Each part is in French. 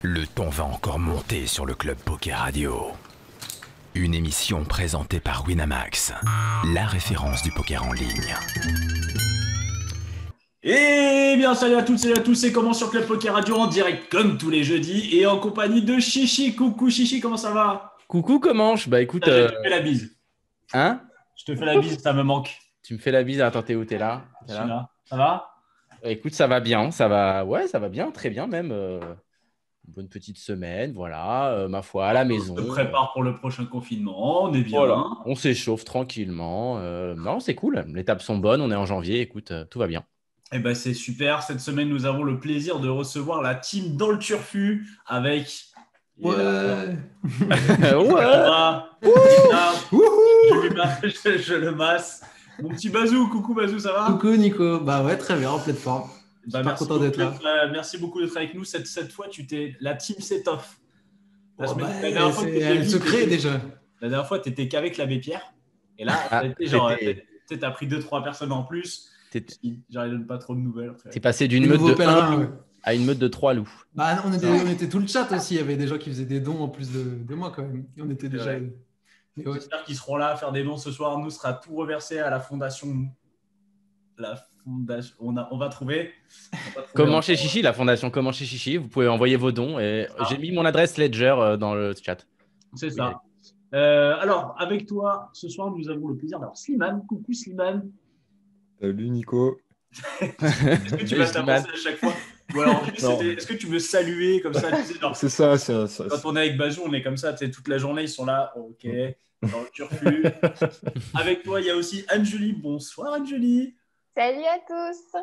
Le ton va encore monter sur le Club Poker Radio. Une émission présentée par Winamax, la référence du poker en ligne. Eh bien, salut à toutes et à tous, c'est comment sur Club Poker Radio en direct comme tous les jeudis et en compagnie de Chichi. Coucou Chichi, comment ça va? Coucou, comment je? Bah écoute. Je te fais la bise. Hein? Je te fais la bise, ça me manque. Tu me fais la bise. Attends, t'es où? T'es là? Je suis là. Ça va? Écoute, ça va bien. Ça va. Ouais, ça va bien. Très bien même. Une bonne petite semaine. Voilà. Ma foi, à la maison. On se prépare pour le prochain confinement. On est bien. Voilà. On s'échauffe tranquillement. Non, c'est cool. Les tables sont bonnes. On est en janvier. Écoute, tout va bien. Eh ben, c'est super. Cette semaine, nous avons le plaisir de recevoir la team dans le turfu avec. Ouais. Je le masse. Mon petit Bazou, coucou Bazou, ça va? Coucou Nico, bah ouais, très bien, en pleine forme. Merci content d'être là. Merci beaucoup d'être avec nous. Cette fois, la team s'est off. Elle se crée déjà. La dernière fois, tu étais qu'avec l'abbé Pierre. Et là, tu as pris 2-3 personnes en plus. J'arrive pas trop de nouvelles. En fait. T'es passé d'une meute de 1 loup à une meute de 3 loups. Bah, on était tout le chat aussi. Il y avait des gens qui faisaient des dons en plus de moi quand même. On était déjà. J'espère qu'ils seront là à faire des dons ce soir. Nous, sera tout reversé à la fondation. On va trouver. Comment chez Chichi, la fondation Comment chez Chichi. Vous pouvez envoyer vos dons. Et j'ai mis mon adresse Ledger dans le chat. C'est ça. Alors, avec toi, ce soir, nous avons le plaisir d'avoir Slimane. Coucou Slimane. Salut Nico. Est-ce que tu vas t'avancer à chaque fois? Ou alors, est-ce que tu veux saluer comme ça? C'est ça. Quand on est avec Bazou, on est comme ça, toute la journée, ils sont là. Ok, dans le turfu. Avec toi, il y a aussi Anne-Julie. Bonsoir Anne-Julie. Salut à tous.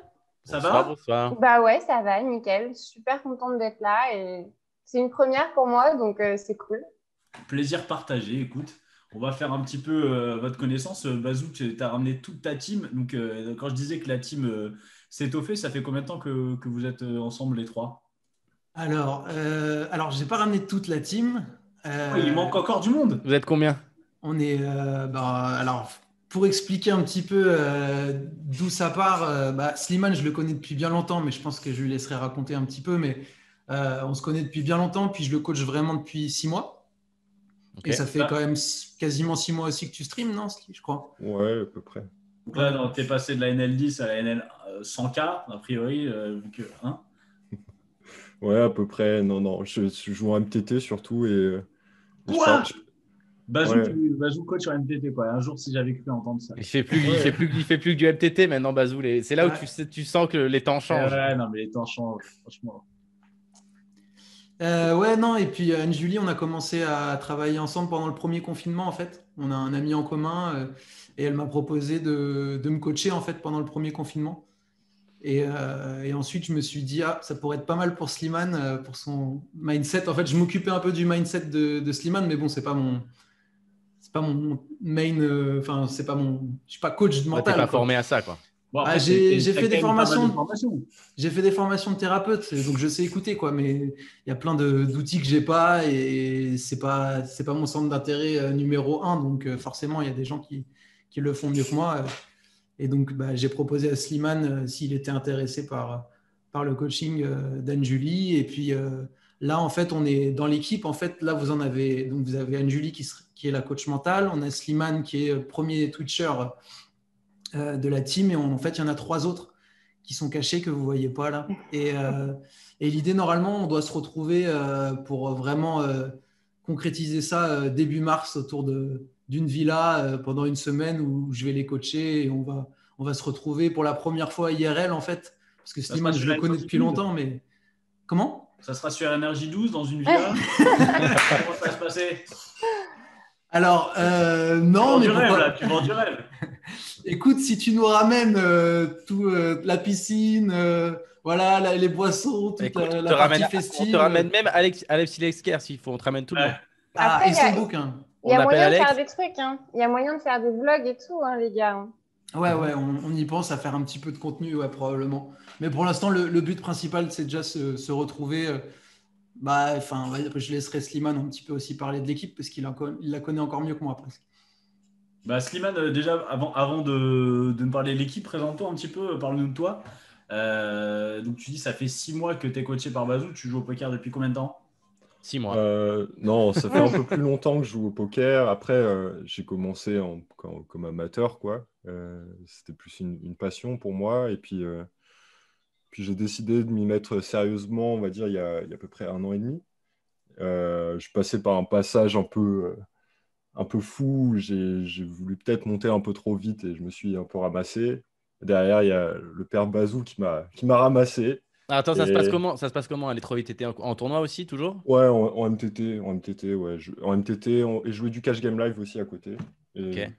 Ça va? Bonsoir. Bah ouais, ça va, nickel. Super contente d'être là et c'est une première pour moi, donc c'est cool. Plaisir partagé, écoute. On va faire un petit peu votre connaissance. Bazou, tu as ramené toute ta team. Donc, quand je disais que la team s'est étoffée, ça fait combien de temps que vous êtes ensemble les trois? Alors, j'ai pas ramené toute la team. Il manque encore du monde. Vous êtes combien? On est. Alors, pour expliquer un petit peu d'où ça part, Slimane, je le connais depuis bien longtemps, mais je pense que je lui laisserai raconter un petit peu. Mais on se connaît depuis bien longtemps, puis je le coach vraiment depuis 6 mois. Okay. Et ça fait quand même quasiment 6 mois aussi que tu streams, non, je crois? Ouais, à peu près. Donc là, tu es passé de la NL10 à la NL 100K, a priori, vu que. Hein ouais, à peu près. Non. Je joue en MTT surtout. Et, Bazou coach en MTT, quoi. Un jour, si j'avais cru entendre ça. Il fait plus que du MTT maintenant, Bazou. C'est là où tu sens que les temps changent. Ouais, non, mais les temps changent, franchement. Et puis Anne-Julie, on a commencé à travailler ensemble pendant le premier confinement, en fait. On a un ami en commun et elle m'a proposé de me coacher, en fait, pendant le premier confinement. Et ensuite, je me suis dit, ça pourrait être pas mal pour Slimane, pour son mindset. En fait, je m'occupais un peu du mindset de Slimane, mais bon, c'est pas mon main, je suis pas coach mental. T'es pas formé à ça, quoi. Bon, après, j'ai fait des formations. J'ai fait des formations de thérapeute, donc je sais écouter, quoi. Mais il y a plein d'outils que j'ai pas et c'est pas mon centre d'intérêt numéro 1. Donc forcément, il y a des gens qui le font mieux que moi. Et donc, j'ai proposé à Slimane s'il était intéressé par le coaching d'Anne-Julie. Et puis là, en fait, on est dans l'équipe. En fait, là, vous avez Anne-Julie qui est la coach mentale. On a Slimane qui est premier Twitcher de la team. Et en fait, il y en a 3 autres qui sont cachés que vous ne voyez pas là. Et l'idée, normalement, on doit se retrouver pour vraiment concrétiser ça début mars autour d'une villa pendant une semaine où je vais les coacher et on va se retrouver pour la première fois IRL, en fait. Parce que Slimane, je le connais depuis longtemps, mais... Comment? Ça sera sur Énergie 12 dans une villa. Comment ça va se passer? Alors, non, mais tu vends du rêve. Écoute, si tu nous ramènes la piscine, voilà, les boissons, toute la partie festive. On te ramène même Alexis Lexker s'il faut, on te ramène tout le monde. Après, et son bouquin. Il y a moyen de faire des trucs, hein. Il y a moyen de faire des vlogs et tout, hein, les gars. Ouais, on y pense à faire un petit peu de contenu, ouais, probablement. Mais pour l'instant, le but principal, c'est déjà se retrouver. Je laisserai Slimane un petit peu aussi parler de l'équipe parce qu'il la connaît encore mieux que moi presque. Slimane, déjà, avant de me parler de l'équipe, présente-toi un petit peu, parle-nous de toi. Donc tu dis ça fait 6 mois que tu es coaché par Bazou, tu joues au poker depuis combien de temps? 6 mois. Non, ça fait un peu plus longtemps que je joue au poker. Après, j'ai commencé comme amateur, quoi. C'était plus une passion pour moi. Et puis j'ai décidé de m'y mettre sérieusement, on va dire, il y a à peu près 1 an et demi. Je passais par un passage un peu fou. Où j'ai voulu peut-être monter un peu trop vite et je me suis un peu ramassé. Derrière, il y a le père Bazou qui m'a ramassé. Ah, attends, ça se passe Et comment? Ça se passe comment? Aller trop vite, t'étais en tournoi aussi, toujours? ouais, en MTT, ouais. En MTT, et jouer du cash game live aussi à côté. Ok. Et,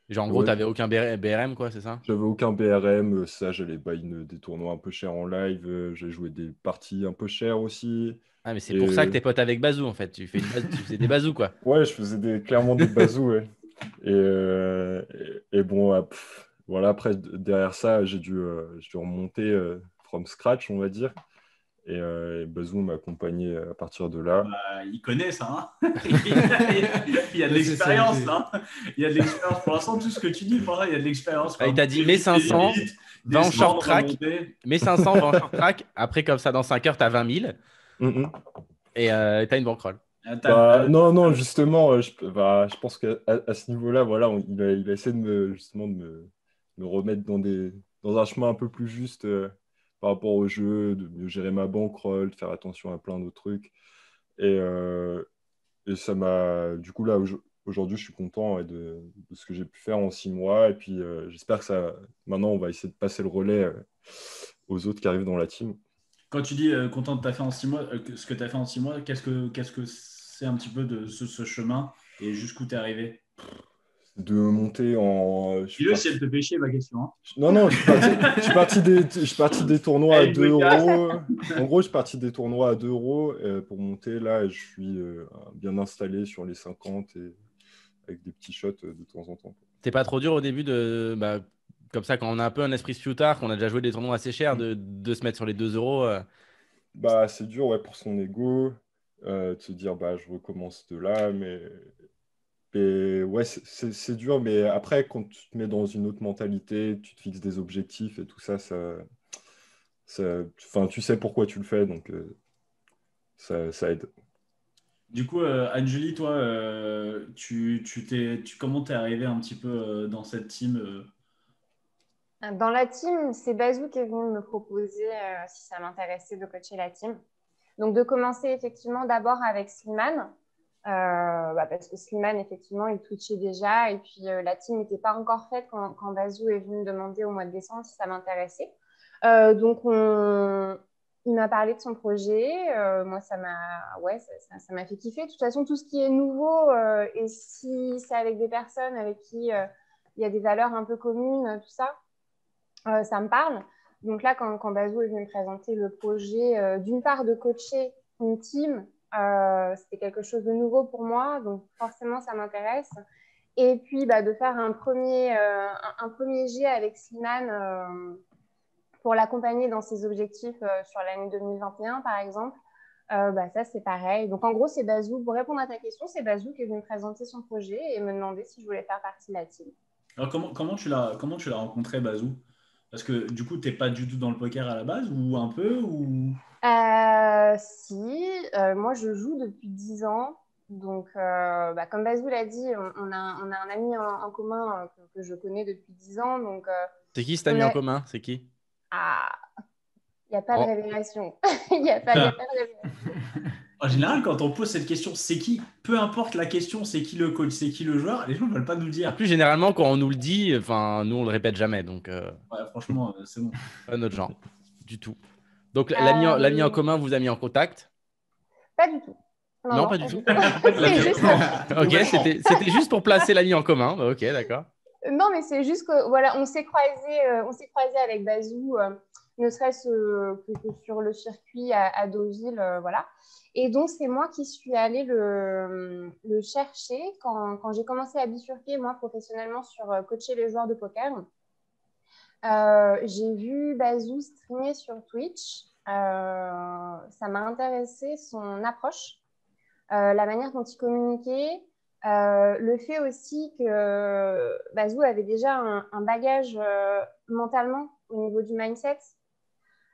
Genre, en et gros, ouais, t'avais aucun BRM, quoi, c'est ça? j'avais aucun BRM, ça, j'allais buy des tournois un peu chers en live, j'ai joué des parties un peu chères aussi. Ah, mais c'est pour ça que Et t'es pote avec Bazou, en fait. Tu faisais des bazous, quoi. ouais, je faisais clairement des bazous, ouais. Et bon, voilà, après, derrière ça, j'ai dû remonter from scratch, on va dire. Et Bazou m'a accompagné à partir de là. Bah, il connaît ça. Hein. Il y a de l'expérience là. Il y a de l'expérience. Pour l'instant, tout ce que tu dis, pour il y a de l'expérience. Ah, il Enfin, t'a dit, mets 500, va en short descendre, track. remonter. Mets 500, va en short track. Après, comme ça, dans 5 heures, t'as 20 000 Mhm. et t'as une bankroll. Ah, Bah, non, non, justement, je pense qu'à ce niveau-là, voilà, il a essayé justement de me remettre dans un chemin un peu plus juste par rapport au jeu, de mieux gérer ma bankroll, de faire attention à plein d'autres trucs. Et ça m'a. Du coup, là, aujourd'hui, je suis content ouais, de ce que j'ai pu faire en 6 mois. Et puis, j'espère que ça. Maintenant, on va essayer de passer le relais aux autres qui arrivent dans la team. Quand tu dis content de t'as fait en 6 mois, ce que tu as fait en 6 mois, qu'est-ce que c'est un petit peu de ce chemin et jusqu'où tu es arrivé? De monter en. Je suis Dis-le si parti. elle te fait chier, ma question. Hein. Non, non, je suis parti des tournois à Allez, 2 Boyka. euros. En gros, je suis parti des tournois à 2 euros pour monter. Là, je suis bien installé sur les 50 et avec des petits shots de temps en temps. C'est pas trop dur au début comme ça, quand on a un peu un esprit fiutard, qu'on a déjà joué des tournois assez chers, de se mettre sur les 2 euros. Bah, c'est dur ouais, pour son ego de se dire bah, je recommence de là. Mais ouais, c'est dur. Mais après, quand tu te mets dans une autre mentalité, tu te fixes des objectifs et tout ça, enfin, tu sais pourquoi tu le fais. Donc, ça aide. Du coup, Anjali, toi, comment t'es arrivé un petit peu dans cette team Dans la team, c'est Bazou qui est venu me proposer si ça m'intéressait de coacher la team. Donc, de commencer effectivement d'abord avec Slimane, parce que Slimane, effectivement, il twitchait déjà. Et puis, la team n'était pas encore faite quand Bazou est venu me demander au mois de décembre si ça m'intéressait. Donc, il m'a parlé de son projet. Moi, ça m'a fait kiffer. De toute façon, tout ce qui est nouveau, et si c'est avec des personnes avec qui il y a des valeurs un peu communes, tout ça, ça me parle. Donc là, quand Bazou est venu me présenter le projet, d'une part de coacher une team, c'était quelque chose de nouveau pour moi, donc forcément ça m'intéresse. Et puis de faire un premier jet avec Slimane pour l'accompagner dans ses objectifs sur l'année 2021 par exemple. Ça c'est pareil. Donc en gros, c'est Bazou, pour répondre à ta question, c'est Bazou qui est venu me présenter son projet et me demander si je voulais faire partie de la team. Alors, comment tu l'as rencontré, Bazou? Parce que du coup, t'es pas du tout dans le poker à la base, ou un peu, ou... Si, moi je joue depuis 10 ans. Donc, comme Bazou l'a dit, on a un ami en commun que je connais depuis 10 ans. Donc, C'est qui cet ami en commun? C'est qui? Ah, il n'y a pas de Oh. révélation. Il n'y a pas de révélation. En général, quand on pose cette question, c'est qui? Peu importe la question, c'est qui le coach, c'est qui le joueur, les gens ne veulent pas nous En dire. plus, généralement, quand on nous le dit, enfin, nous, on le répète jamais. Donc, Ouais, franchement, c'est bon. pas notre genre. Du tout. Donc, l'ami en commun vous a mis en contact? Pas du tout. Non, pas du tout. C'est juste... Ok, c'était juste pour placer l'ami en commun. Ok, d'accord. Non, mais c'est juste que voilà, on s'est croisé avec Bazou, ne serait-ce que sur le circuit à Deauville, voilà. Et donc c'est moi qui suis allée le chercher quand j'ai commencé à bifurquer moi professionnellement sur coacher les joueurs de poker. J'ai vu Bazou streamer sur Twitch. Ça m'a intéressé son approche, la manière dont il communiquait. Le fait aussi que Bazou avait déjà un bagage mentalement au niveau du mindset.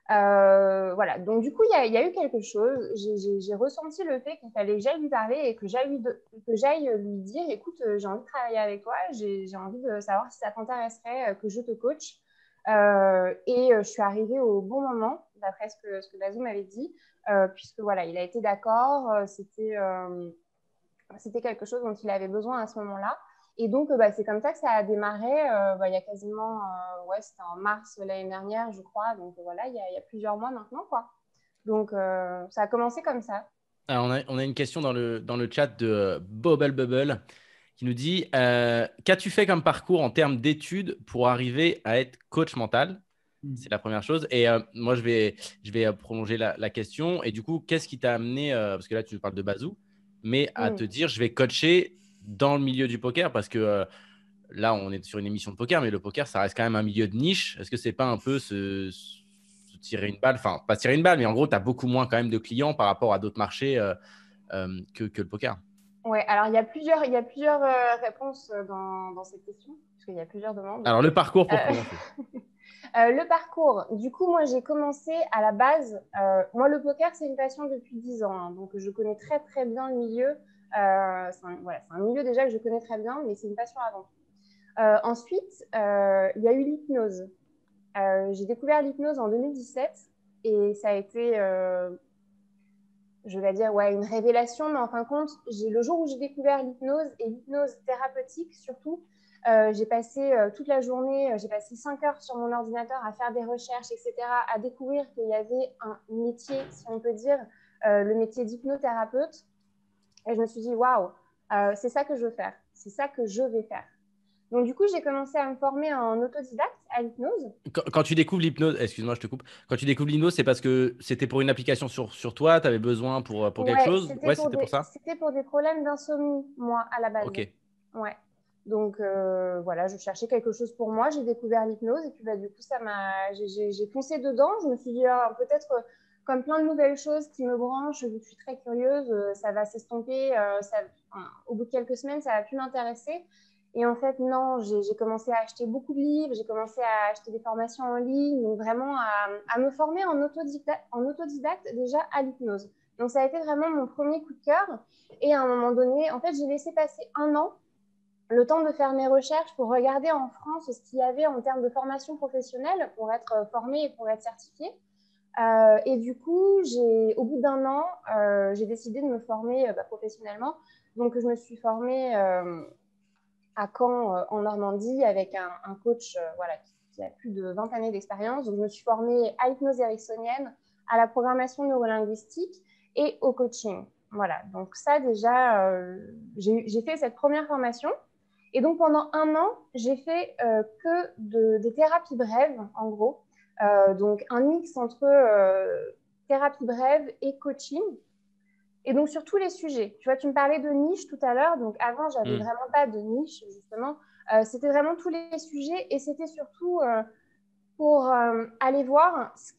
Voilà, donc du coup, il y a eu quelque chose. J'ai ressenti le fait qu'il fallait que j'aille lui parler et que j'aille lui dire, écoute, j'ai envie de travailler avec toi, j'ai envie de savoir si ça t'intéresserait que je te coach. Je suis arrivée au bon moment, d'après ce que Bazou m'avait dit, puisque voilà, il a été d'accord, c'était quelque chose dont il avait besoin à ce moment-là. Et donc, c'est comme ça que ça a démarré. Il y a quasiment, c'était en mars l'année dernière, je crois. Donc, voilà, il y a plusieurs mois maintenant, quoi. Donc, ça a commencé comme ça. Alors, on a une question dans le chat de Bubble Bubble qui nous dit qu'as-tu fait comme parcours en termes d'études pour arriver à être coach mental? C'est la première chose. Et moi, je vais prolonger la question. Et du coup, qu'est-ce qui t'a amené, parce que là, tu parles de Bazou, mais à te dire, je vais coacher dans le milieu du poker parce que là, on est sur une émission de poker, mais le poker, ça reste quand même un milieu de niche. Est-ce que c'est pas un peu se tirer une balle? Enfin, pas tirer une balle, mais en gros, tu as beaucoup moins quand même de clients par rapport à d'autres marchés que le poker. Ouais, alors il y a plusieurs réponses dans cette question, parce qu'il y a plusieurs demandes. Alors, le parcours pour commencer. Le parcours, du coup, moi, j'ai commencé à la base. Moi, le poker, c'est une passion depuis 10 ans. Hein, donc, je connais très, très bien le milieu. C'est un milieu déjà que je connais très bien, mais c'est une passion avant tout. Ensuite, il y a eu l'hypnose. J'ai découvert l'hypnose en 2017 et ça a été, je vais dire, une révélation. Mais en fin de compte, le jour où j'ai découvert l'hypnose et l'hypnose thérapeutique surtout, j'ai passé toute la journée, j'ai passé 5 heures sur mon ordinateur à faire des recherches, etc., à découvrir qu'il y avait un métier, si on peut dire, le métier d'hypnothérapeute. Et je me suis dit, waouh, c'est ça que je veux faire, c'est ça que je vais faire. Donc, du coup, j'ai commencé à me former en autodidacte à l'hypnose. Quand tu découvres l'hypnose, excuse-moi, je te coupe. Quand tu découvres l'hypnose, c'est parce que c'était pour une application sur toi, tu avais besoin pour quelque chose? Ouais, c'était pour ça? C'était pour des problèmes d'insomnie, moi, à la base. Ok. Ouais. Donc, voilà, je cherchais quelque chose pour moi. J'ai découvert l'hypnose et puis, du coup, j'ai foncé dedans. Je me suis dit, peut-être, comme plein de nouvelles choses qui me branchent, vu que je suis très curieuse, ça va s'estomper. Au bout de quelques semaines, ça va plus m'intéresser. Et en fait, non, j'ai commencé à acheter beaucoup de livres, j'ai commencé à acheter des formations en ligne, donc vraiment à me former en autodidacte déjà à l'hypnose. Donc, ça a été vraiment mon premier coup de cœur. Et à un moment donné, en fait, j'ai laissé passer 1 an, le temps de faire mes recherches pour regarder en France ce qu'il y avait en termes de formation professionnelle pour être formée et pour être certifiée. Et du coup, au bout d'1 an, j'ai décidé de me former professionnellement. Donc, je me suis formée à Caen, en Normandie, avec un coach qui a plus de 20 années d'expérience. Donc, je me suis formée à l'hypnose ericksonienne, à la programmation neurolinguistique et au coaching. Voilà, donc ça déjà, j'ai fait cette première formation. Et donc, pendant 1 an, j'ai fait que des thérapies brèves, en gros. Donc, un mix entre thérapie brève et coaching. Et donc, sur tous les sujets. Tu vois, tu me parlais de niche tout à l'heure. Donc, avant, je n'avais vraiment pas de niche, justement. C'était vraiment tous les sujets. Et c'était surtout pour aller voir ce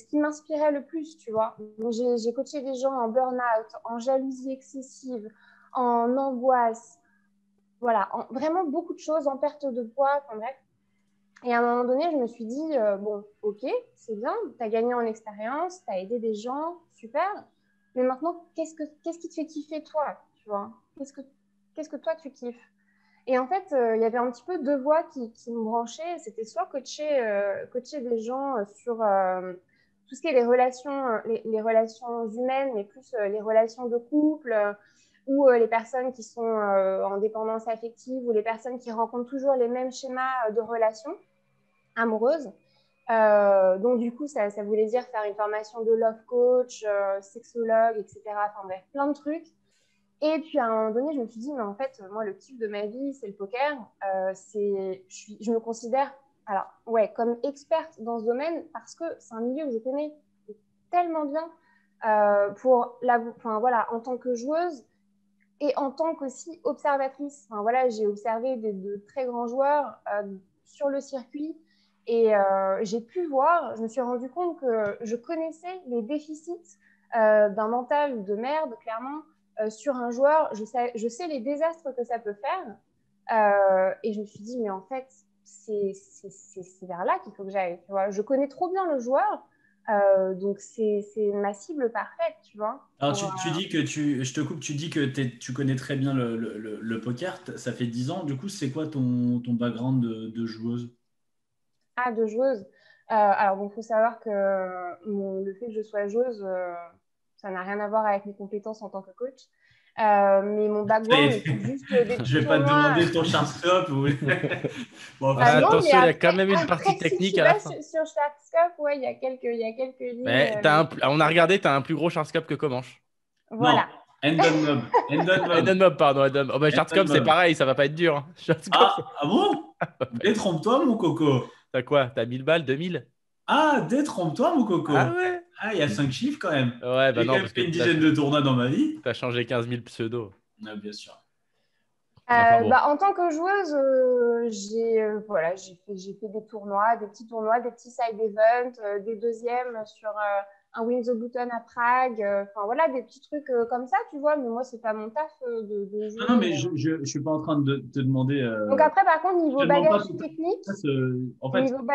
qui m'inspirait le plus, tu vois. Donc, j'ai coaché des gens en burn-out, en jalousie excessive, en angoisse. Voilà, vraiment beaucoup de choses, en perte de poids, enfin bref. Et à un moment donné, je me suis dit, bon, ok, c'est bien, tu as gagné en expérience, tu as aidé des gens, super. Mais maintenant, qu'est-ce qui te fait kiffer, toi, tu vois? Qu'est-ce que toi, tu kiffes? Et en fait, il y avait un petit peu 2 voies qui me branchaient. C'était soit coacher des gens sur tout ce qui est les relations humaines, mais plus les relations de couple, ou les personnes qui sont en dépendance affective, ou les personnes qui rencontrent toujours les mêmes schémas de relations amoureuses. Donc, du coup, ça voulait dire faire une formation de love coach, sexologue, etc. Enfin bref, plein de trucs. Et puis, à un moment donné, je me suis dit, mais en fait, moi, le kiff de ma vie, c'est le poker. Je me considère, comme experte dans ce domaine parce que c'est un milieu que je connais tellement bien en tant que joueuse et en tant qu'aussi observatrice. Enfin, voilà, j'ai observé de très grands joueurs sur le circuit et j'ai pu voir, je me suis rendu compte que je connaissais les déficits d'un mental de merde, clairement, sur un joueur. Je sais les désastres que ça peut faire. Et je me suis dit, mais en fait, c'est vers là qu'il faut que j'aille. Tu vois, je connais trop bien le joueur Donc, c'est ma cible parfaite, tu vois. Alors, tu dis que je te coupe, tu dis que tu connais très bien le poker. Ça fait 10 ans. Du coup, c'est quoi ton background de joueuse? Ah, de joueuse. Alors, bon, il faut savoir que le fait que je sois joueuse, ça n'a rien à voir avec mes compétences en tant que coach. Mais mon background, c'est juste des petits Je vais pas te tournois. demander ton Sharkscope. Bon, Ah non, attention, mais il y a quand même une après, partie si technique tu à la vas fin. sur Sharkscope, ouais, il y a quelques lignes. Mais on a regardé, tu as un plus gros Sharkscope que Comanche. Voilà. Non, Endon Mob. Eden Mob, pardon. Oh, bah, Sharkscope, c'est Mob. pareil, ça va pas être dur. Hein. Ah bon? Détrompe-toi, mon coco. T'as quoi? T'as 1000 balles, 2000? Ah, détrompe-toi, mon coco. Ah ouais? Ah, il y a 5 chiffres quand même. Ouais, bah J'ai non, quand même parce fait que une dizaine de tournois dans ma vie. t'as changé 15 000 pseudos. Ah, bien sûr. Enfin, bon. En tant que joueuse, j'ai fait des tournois, des petits tournois, des petits side events, des deuxièmes sur un Win the Button à Prague. Enfin voilà, des petits trucs comme ça, tu vois. Mais moi, c'est pas mon taf de jouer. Non, mais je suis pas en train de te demander. Donc après, par contre, niveau je te demande bagage pas technique, en fait, niveau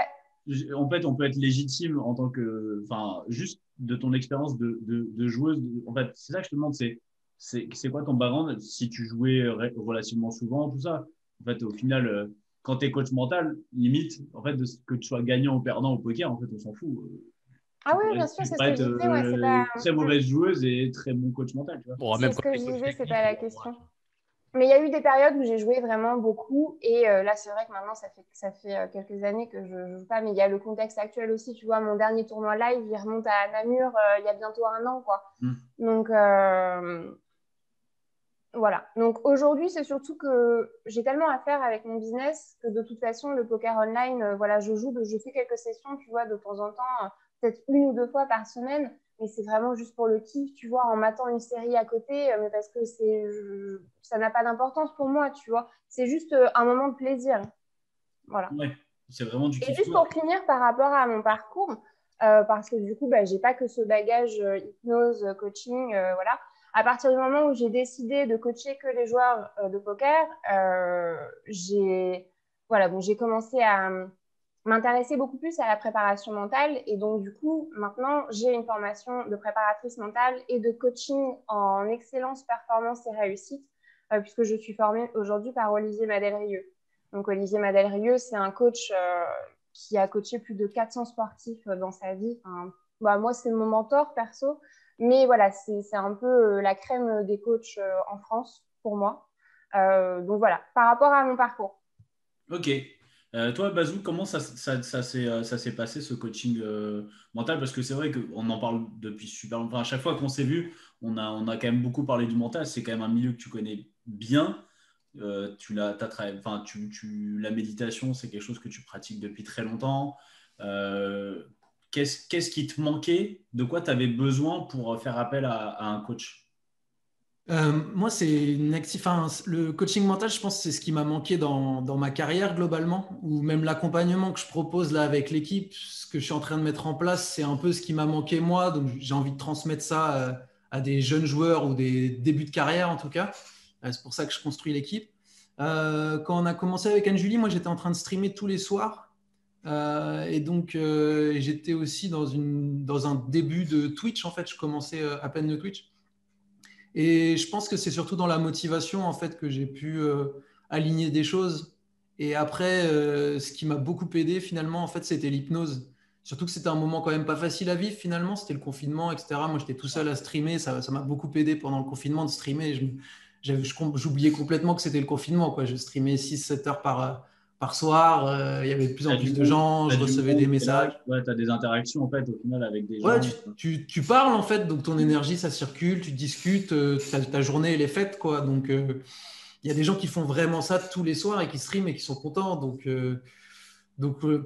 on peut être légitime en tant que, enfin, juste de ton expérience de joueuse. En fait, c'est ça que je te demande, c'est quoi ton background si tu jouais relativement souvent, tout ça. En fait, au final, quand tu es coach mental, limite, en fait, que tu sois gagnant ou perdant au poker, en fait, on s'en fout. Ah oui, bien sûr, Tu c'est ce pourrais que être je disais. Ouais, c'est pas... très mauvaise joueuse et très bon coach mental, tu vois. Bon, C'est même ce quand que t'es je coach disais, c'est technique, pas la question. Mais il y a eu des périodes où j'ai joué vraiment beaucoup. Et là, c'est vrai que maintenant, ça fait quelques années que je ne joue pas. Mais il y a le contexte actuel aussi. Tu vois, mon dernier tournoi live, il remonte à Namur il y a bientôt 1 an, quoi. Donc, voilà. Donc, aujourd'hui, c'est surtout que j'ai tellement à faire avec mon business que de toute façon, le poker online, voilà, je fais quelques sessions, tu vois, de temps en temps, peut-être 1 ou 2 fois par semaine. Mais c'est vraiment juste pour le kiff, tu vois, en matant une série à côté, mais parce que ça n'a pas d'importance pour moi, tu vois. C'est juste un moment de plaisir. Voilà. Ouais, c'est vraiment du kiff. Et juste pour finir par rapport à mon parcours, parce que du coup, j'ai pas que ce bagage hypnose, coaching, voilà. À partir du moment où j'ai décidé de coacher que les joueurs de poker, j'ai commencé à m'intéresser beaucoup plus à la préparation mentale. Et donc, du coup, maintenant, j'ai une formation de préparatrice mentale et de coaching en excellence, performance et réussite, puisque je suis formée aujourd'hui par Olivier Madelrieux. Donc, Olivier Madelrieux, c'est un coach qui a coaché plus de 400 sportifs dans sa vie. Enfin, moi, c'est mon mentor perso. Mais voilà, c'est un peu la crème des coachs en France pour moi. Donc, voilà, par rapport à mon parcours. Ok. Toi, Bazou, comment ça s'est passé ce coaching mental? Parce que c'est vrai qu'on en parle depuis super longtemps. Enfin, à chaque fois qu'on s'est vu, on a quand même beaucoup parlé du mental. C'est quand même un milieu que tu connais bien. La méditation, c'est quelque chose que tu pratiques depuis très longtemps. Qu'est-ce qui te manquait? De quoi tu avais besoin pour faire appel à un coach? Moi, le coaching mental, je pense que c'est ce qui m'a manqué dans ma carrière globalement, ou même l'accompagnement que je propose là avec l'équipe, ce que je suis en train de mettre en place, c'est un peu ce qui m'a manqué moi. Donc, j'ai envie de transmettre ça à des jeunes joueurs ou des débuts de carrière en tout cas. C'est pour ça que je construis l'équipe. Quand on a commencé avec Anne-Julie, moi, j'étais en train de streamer tous les soirs. Et donc, j'étais aussi dans un début de Twitch. En fait, je commençais à peine de Twitch. Et je pense que c'est surtout dans la motivation en fait que j'ai pu aligner des choses. Et après, ce qui m'a beaucoup aidé finalement, en fait, c'était l'hypnose. Surtout que c'était un moment quand même pas facile à vivre finalement. C'était le confinement, etc. Moi, j'étais tout seul à streamer. Ça m'a beaucoup aidé pendant le confinement de streamer. J'oubliais complètement que c'était le confinement, quoi. Je streamais 6-7 heures par soir. Il y avait de plus en plus de gens. Je recevais des messages. Ouais, tu as des interactions en fait au final avec des gens. Ouais, tu parles en fait, donc ton énergie ça circule, tu discutes, ta journée elle est faite quoi. Donc il y a des gens qui font vraiment ça tous les soirs et qui streament et qui sont contents. Donc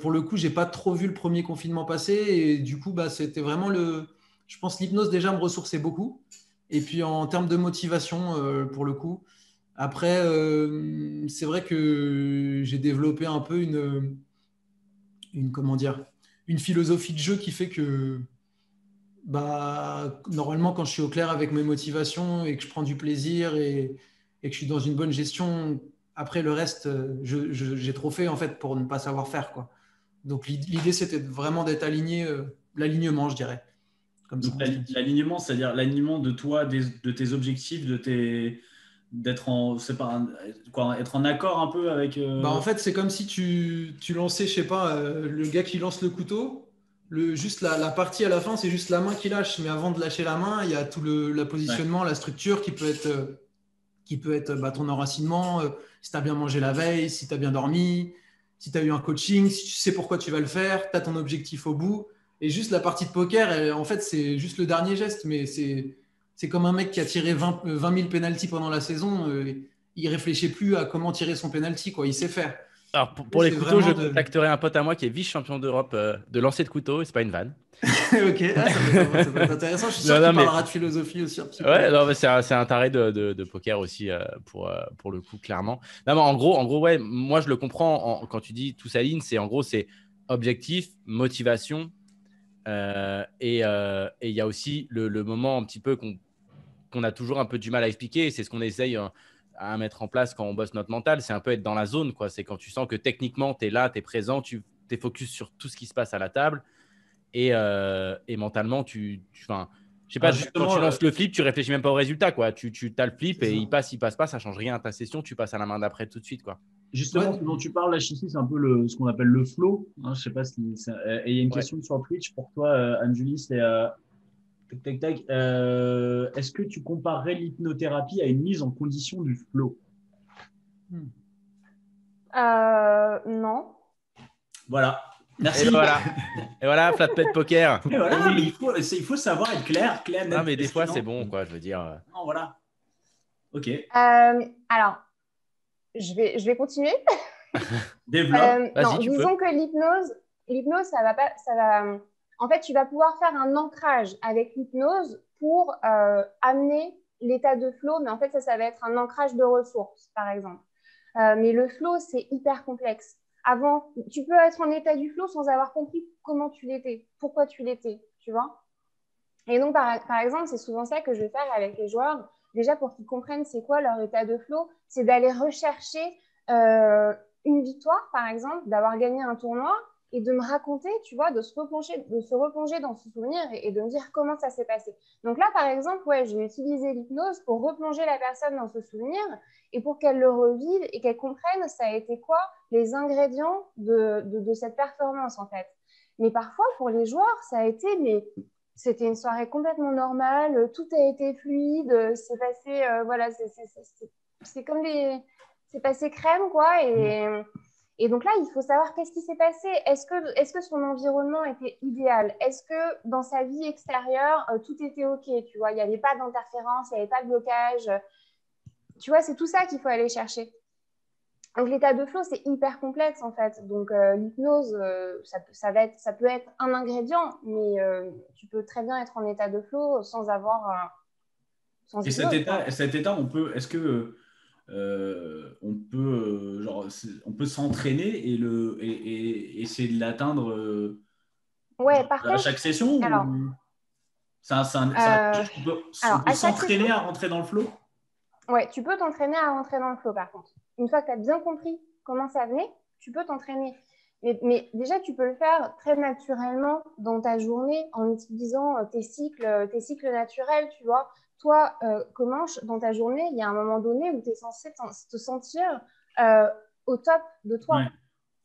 pour le coup, j'ai pas trop vu le premier confinement passer et du coup c'était vraiment je pense l'hypnose déjà me ressourçait beaucoup. Et puis en termes de motivation pour le coup. Après c'est vrai que j'ai développé un peu comment dire, une philosophie de jeu qui fait que normalement, quand je suis au clair avec mes motivations et que je prends du plaisir et que je suis dans une bonne gestion, après le reste, j'ai trop fait en fait pour ne pas savoir faire, quoi. Donc l'idée, c'était vraiment d'être aligné l'alignement, je dirais. Comme ça, Donc, l'alignement, c'est-à-dire l'alignement de toi, de tes objectifs, d'être en, c'est pas être en accord un peu avec. Bah, en fait, c'est comme si tu lançais, je sais pas, le gars qui lance le couteau. Juste la partie à la fin, c'est juste la main qui lâche. Mais avant de lâcher la main, il y a tout le positionnement, la structure qui peut être bah, ton enracinement, si tu as bien mangé la veille, si tu as bien dormi, si tu as eu un coaching, si tu sais pourquoi tu vas le faire, tu as ton objectif au bout. Et juste la partie de poker, en fait, c'est juste le dernier geste. Mais c'est comme un mec qui a tiré 20 000 pénaltys pendant la saison. Il réfléchit plus à comment tirer son penalty, quoi. Il sait faire. Alors, pour les C'est couteaux, je vraiment de- contacterai un pote à moi qui est vice-champion d'Europe de lancer de couteau. C'est pas une vanne. Ok, ça peut être intéressant. Je suis sûr Non, qu'il non, mais- parlera de philosophie aussi un petit peu. Ouais, non, mais c'est un taré de poker aussi pour le coup, clairement. Non, mais en gros, ouais, moi je le comprends quand tu dis tout s'aligne, c'est en gros c'est objectif, motivation et il y a aussi le moment un petit peu qu'on a toujours un peu du mal à expliquer. Et c'est ce qu'on essaye à mettre en place quand on bosse notre mental. C'est un peu être dans la zone, quoi. C'est quand tu sens que techniquement tu es là, tu es présent, tu es focus sur tout ce qui se passe à la table et mentalement enfin, je sais pas, Alors, quand justement, tu lances le flip, tu réfléchis même pas au résultat, quoi. Tu as le flip C'est et ça. il passe pas, ça change rien à ta session, tu passes à la main d'après tout de suite, quoi. Justement, Ouais. ce dont tu parles là, Chichi, c'est un peu ce qu'on appelle le flow. Hein, je sais pas si et il y a une Ouais. question sur Twitch pour toi, Anjuli, c'est tac, tac, tac. Est-ce que tu comparerais l'hypnothérapie à une mise en condition du flow? Non. Voilà. Merci. Et voilà, flat pet poker. Et voilà, mais il faut savoir être clair, net. Non, mais des fois, sinon- c'est bon, quoi, je veux dire. Non, voilà. Ok. Alors, je vais continuer. Développe. Vas-y, Non, tu disons que l'hypnose, ça va pas, ça va. En fait, tu vas pouvoir faire un ancrage avec l'hypnose pour amener l'état de flow, mais en fait, ça va être un ancrage de ressources, par exemple. Mais le flow, c'est hyper complexe. Avant, tu peux être en état du flow sans avoir compris comment tu l'étais, pourquoi tu l'étais, tu vois. Et donc, par exemple, c'est souvent ça que je vais faire avec les joueurs. Déjà, pour qu'ils comprennent c'est quoi leur état de flow, c'est d'aller rechercher une victoire, par exemple, d'avoir gagné un tournoi et de me raconter, tu vois, de se replonger dans ce souvenir et de me dire comment ça s'est passé. Donc là, par exemple, ouais, je vais utiliser l'hypnose pour replonger la personne dans ce souvenir et pour qu'elle le revive et qu'elle comprenne ça a été quoi les ingrédients de cette performance, en fait. Mais parfois, pour les joueurs, ça a été c'était une soirée complètement normale, tout a été fluide, c'est passé, voilà, c'est comme c'est passé crème, quoi. Et donc là, il faut savoir qu'est-ce qui s'est passé. Est-ce que son environnement était idéal? Est-ce que dans sa vie extérieure, tout était OK, tu vois? Il n'y avait pas d'interférence, il n'y avait pas de blocage. Tu vois, c'est tout ça qu'il faut aller chercher. Donc, l'état de flow, c'est hyper complexe, en fait. Donc, l'hypnose, ça peut être un ingrédient, mais tu peux très bien être en état de flow sans avoir... sans Et hypnose, cet état, est-ce que on peut s'entraîner et essayer de l'atteindre ouais, par à contre, chaque session alors, ou on alors, peut à chaque s'entraîner session, à rentrer dans le flow? ouais, tu peux t'entraîner à rentrer dans le flow, par contre. Une fois que tu as bien compris comment ça venait, tu peux t'entraîner. Mais déjà, tu peux le faire très naturellement dans ta journée en utilisant tes cycles naturels, tu vois. Toi, Comanche, dans ta journée, il y a un moment donné où tu es censé te sentir au top de toi, Ouais.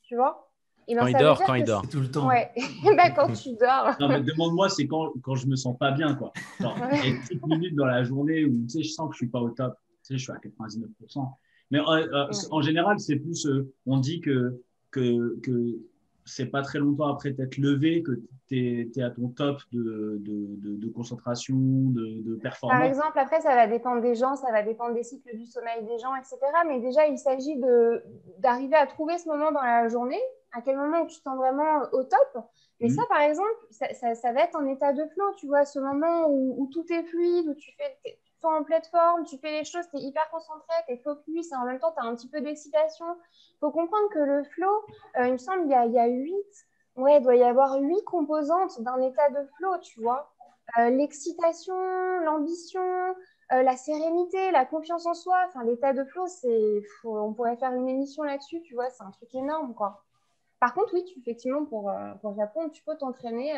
tu vois. Et ben, Quand il ça veut dort, dire quand il que dort. Tout le temps. ouais, ben, quand tu dors. Non, mais demande-moi, c'est quand je me sens pas bien, quoi. Genre, Ouais. il y a une petite minute dans la journée où, tu sais, je sens que je suis pas au top. Tu sais, je suis à 99%. Mais en général, c'est plus, on dit que c'est pas très longtemps après t'être levé que tu es à ton top de concentration, de Par performance. exemple, après, ça va dépendre des gens, ça va dépendre des cycles du sommeil des gens, etc. Mais déjà, il s'agit d'arriver à trouver ce moment dans la journée, à quel moment où tu te sens vraiment au top. Mais ça, par exemple, ça va être en état de flow, tu vois, ce moment où tout est fluide, où tu te sens en pleine forme, tu fais les choses, tu es hyper concentré, tu es focus, et en même temps, tu as un petit peu d'excitation. Il faut comprendre que le flow, il me semble, il doit y avoir 8 composantes d'un état de flow, tu vois. L'excitation, l'ambition, la sérénité, la confiance en soi, enfin, l'état de flow, on pourrait faire une émission là-dessus, tu vois, c'est un truc énorme, quoi. Par contre, oui, effectivement, pour répondre, tu peux t'entraîner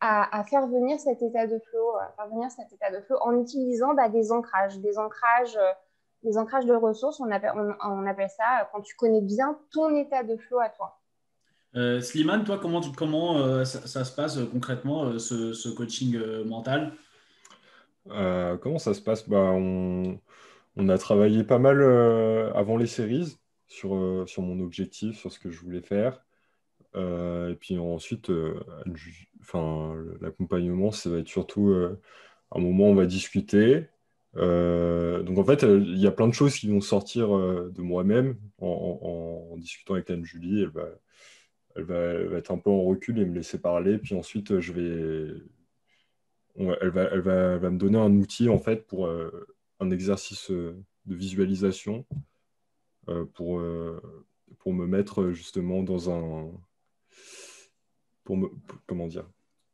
à faire venir cet état de flow, en utilisant des ancrages de ressources. On appelle ça quand tu connais bien ton état de flow à toi. Slimane, toi, comment ça se passe concrètement, ce coaching mental? Comment ça se passe? On a travaillé pas mal avant les séries sur mon objectif, sur ce que je voulais faire. Et puis ensuite, l'accompagnement, ça va être surtout un moment où on va discuter. Donc en fait, il y a plein de choses qui vont sortir de moi-même en discutant avec Anne-Julie. Elle va être un peu en recul et me laisser parler. Puis ensuite, elle va me donner un outil en fait pour un exercice de visualisation pour me mettre justement comment dire?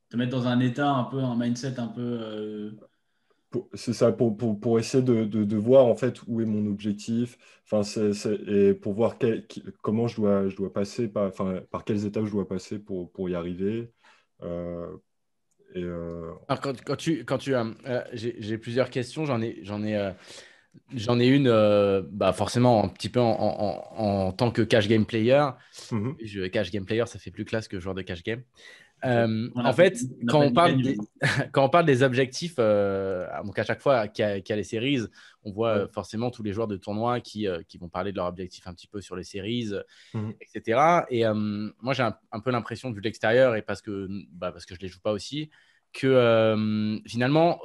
Te mettre dans un état un peu, un mindset un peu. C'est ça, pour essayer de voir en fait où est mon objectif, et pour voir comment je dois passer, par quelles étapes je dois passer pour y arriver. Alors, j'ai plusieurs questions. J'en ai une forcément un petit peu en tant que cash game player. Cash game player, ça fait plus classe que joueur de cash game. En fait, quand on parle des objectifs, donc à chaque fois qu'il y a les séries, on voit forcément tous les joueurs de tournoi qui vont parler de leurs objectifs un petit peu sur les séries, etc. Et moi, j'ai un peu l'impression, vu de l'extérieur, et parce que je ne les joue pas aussi, que finalement,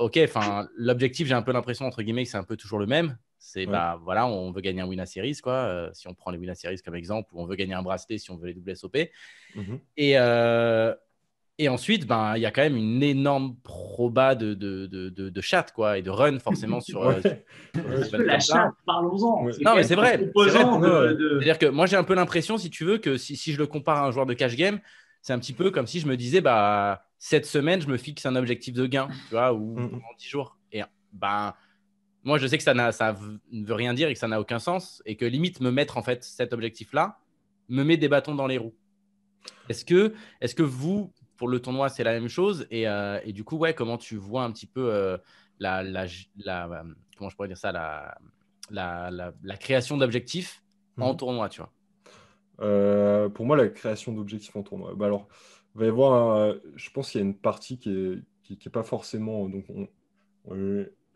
l'objectif, j'ai un peu l'impression, entre guillemets, que c'est un peu toujours le même. C'est on veut gagner un Wina Series, quoi, si on prend les Wina Series comme exemple, ou on veut gagner un bracelet si on veut les WSOP. Et ensuite, il y a quand même une énorme proba de chat, quoi, et de run forcément sur. La chat, parlons-en. Ouais. Non, mais c'est vrai. C'est-à-dire que moi, j'ai un peu l'impression, si tu veux, que si je le compare à un joueur de cash game, c'est un petit peu comme si je me disais, cette semaine, je me fixe un objectif de gain, tu vois, ou pendant 10 jours. Et moi, je sais que ça ne veut rien dire et que ça n'a aucun sens, et que limite, me mettre en fait cet objectif-là me met des bâtons dans les roues. Est-ce que vous, pour le tournoi, c'est la même chose, et du coup, comment tu vois un petit peu comment je pourrais dire ça, la création d'objectifs en tournoi, tu vois? Pour moi, la création d'objectifs en tournoi, alors, il va y avoir, je pense qu'il y a une partie qui est pas forcément. Donc,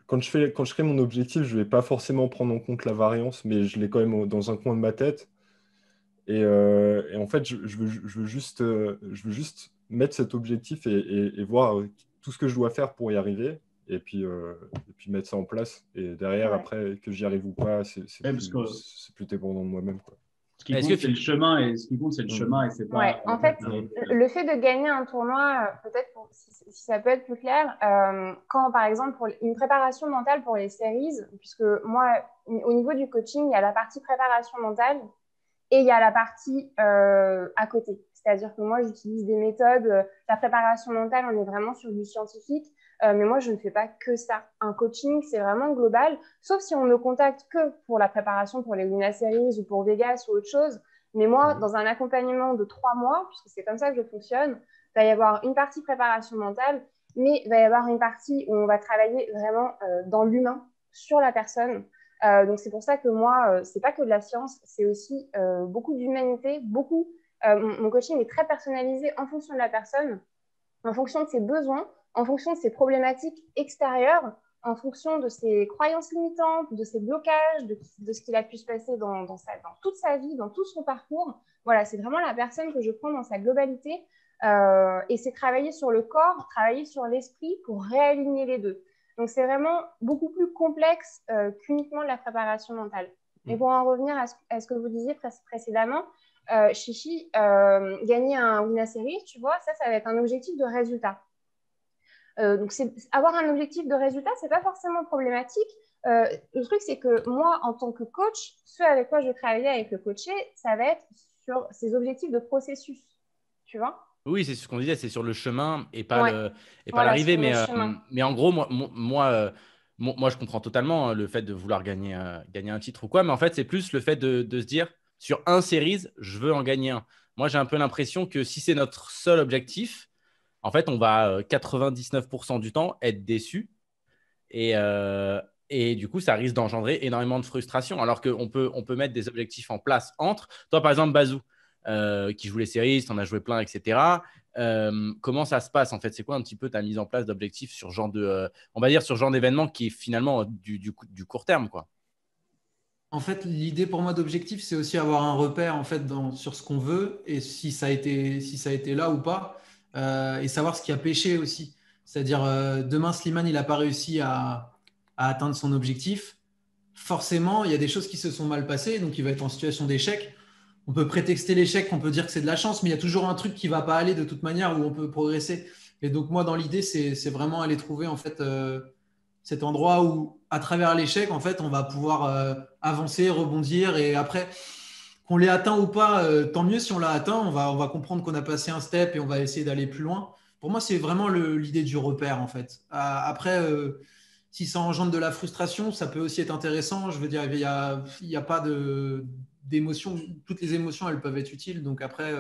quand je crée mon objectif, je vais pas forcément prendre en compte la variance, mais je l'ai quand même dans un coin de ma tête. Et en fait, je veux juste mettre cet objectif et voir tout ce que je dois faire pour y arriver, et puis mettre ça en place. Et derrière, après, que j'y arrive ou pas, c'est plus dépendant de moi-même, quoi. Ce qui compte, c'est le chemin, et ce qui compte, c'est le chemin, et c'est pas. En fait, le fait de gagner un tournoi, peut-être si ça peut être plus clair, quand par exemple pour une préparation mentale pour les séries, puisque moi, au niveau du coaching, il y a la partie préparation mentale et il y a la partie à côté. C'est-à-dire que moi, j'utilise des méthodes. La préparation mentale, on est vraiment sur du scientifique. Mais moi, je ne fais pas que ça. Un coaching, c'est vraiment global, sauf si on me contacte que pour la préparation pour les Wina Series ou pour Vegas ou autre chose. Mais moi, dans un accompagnement de 3 mois, puisque c'est comme ça que je fonctionne, il va y avoir une partie préparation mentale, mais il va y avoir une partie où on va travailler vraiment dans l'humain, sur la personne. Donc, c'est pour ça que moi, ce n'est pas que de la science, c'est aussi beaucoup d'humanité, mon coaching est très personnalisé en fonction de la personne, en fonction de ses besoins, en fonction de ses problématiques extérieures, en fonction de ses croyances limitantes, de ses blocages, de ce qu'il a pu se passer dans toute sa vie, dans tout son parcours. Voilà, c'est vraiment la personne que je prends dans sa globalité. Et c'est travailler sur le corps, travailler sur l'esprit pour réaligner les deux. Donc, c'est vraiment beaucoup plus complexe qu'uniquement de la préparation mentale. Mais pour en revenir à ce que vous disiez précédemment, Chichi, gagner un Wina Series, tu vois, ça va être un objectif de résultat. Donc, avoir un objectif de résultat, ce n'est pas forcément problématique. Le truc, c'est que moi, en tant que coach, ce avec quoi je vais travailler avec le coaché, ça va être sur ces objectifs de processus, tu vois. Oui, c'est ce qu'on disait, c'est sur le chemin et pas l'arrivée. Mais en gros, moi, je comprends totalement le fait de vouloir gagner un titre ou quoi. Mais en fait, c'est plus le fait de se dire, sur un series, je veux en gagner un. Moi, j'ai un peu l'impression que si c'est notre seul objectif, en fait, on va 99% du temps être déçu. Et du coup, ça risque d'engendrer énormément de frustration. Alors qu'on peut mettre des objectifs en place entre. Toi, par exemple, Bazou, qui joue les séries, tu en as joué plein, etc. Comment ça se passe en fait? C'est quoi un petit peu ta mise en place d'objectifs sur genre on va dire sur genre d'événement qui est finalement du court terme, quoi. En fait, l'idée pour moi d'objectif, c'est aussi avoir un repère en fait sur ce qu'on veut et si ça a été là ou pas, et savoir ce qui a pêché aussi. C'est-à-dire, demain, Slimane, il n'a pas réussi à atteindre son objectif. Forcément, il y a des choses qui se sont mal passées, donc il va être en situation d'échec. On peut prétexter l'échec, on peut dire que c'est de la chance, mais il y a toujours un truc qui ne va pas aller de toute manière où on peut progresser. Et donc, moi, dans l'idée, c'est vraiment aller trouver en fait cet endroit où, à travers l'échec, en fait, on va pouvoir avancer, rebondir. Et après, qu'on l'ait atteint ou pas, tant mieux si on l'a atteint. On va comprendre qu'on a passé un step et on va essayer d'aller plus loin. Pour moi, c'est vraiment l'idée du repère, en fait. Après, si ça engendre de la frustration, ça peut aussi être intéressant. Je veux dire, il y a pas d'émotions. Toutes les émotions, elles peuvent être utiles. Donc après,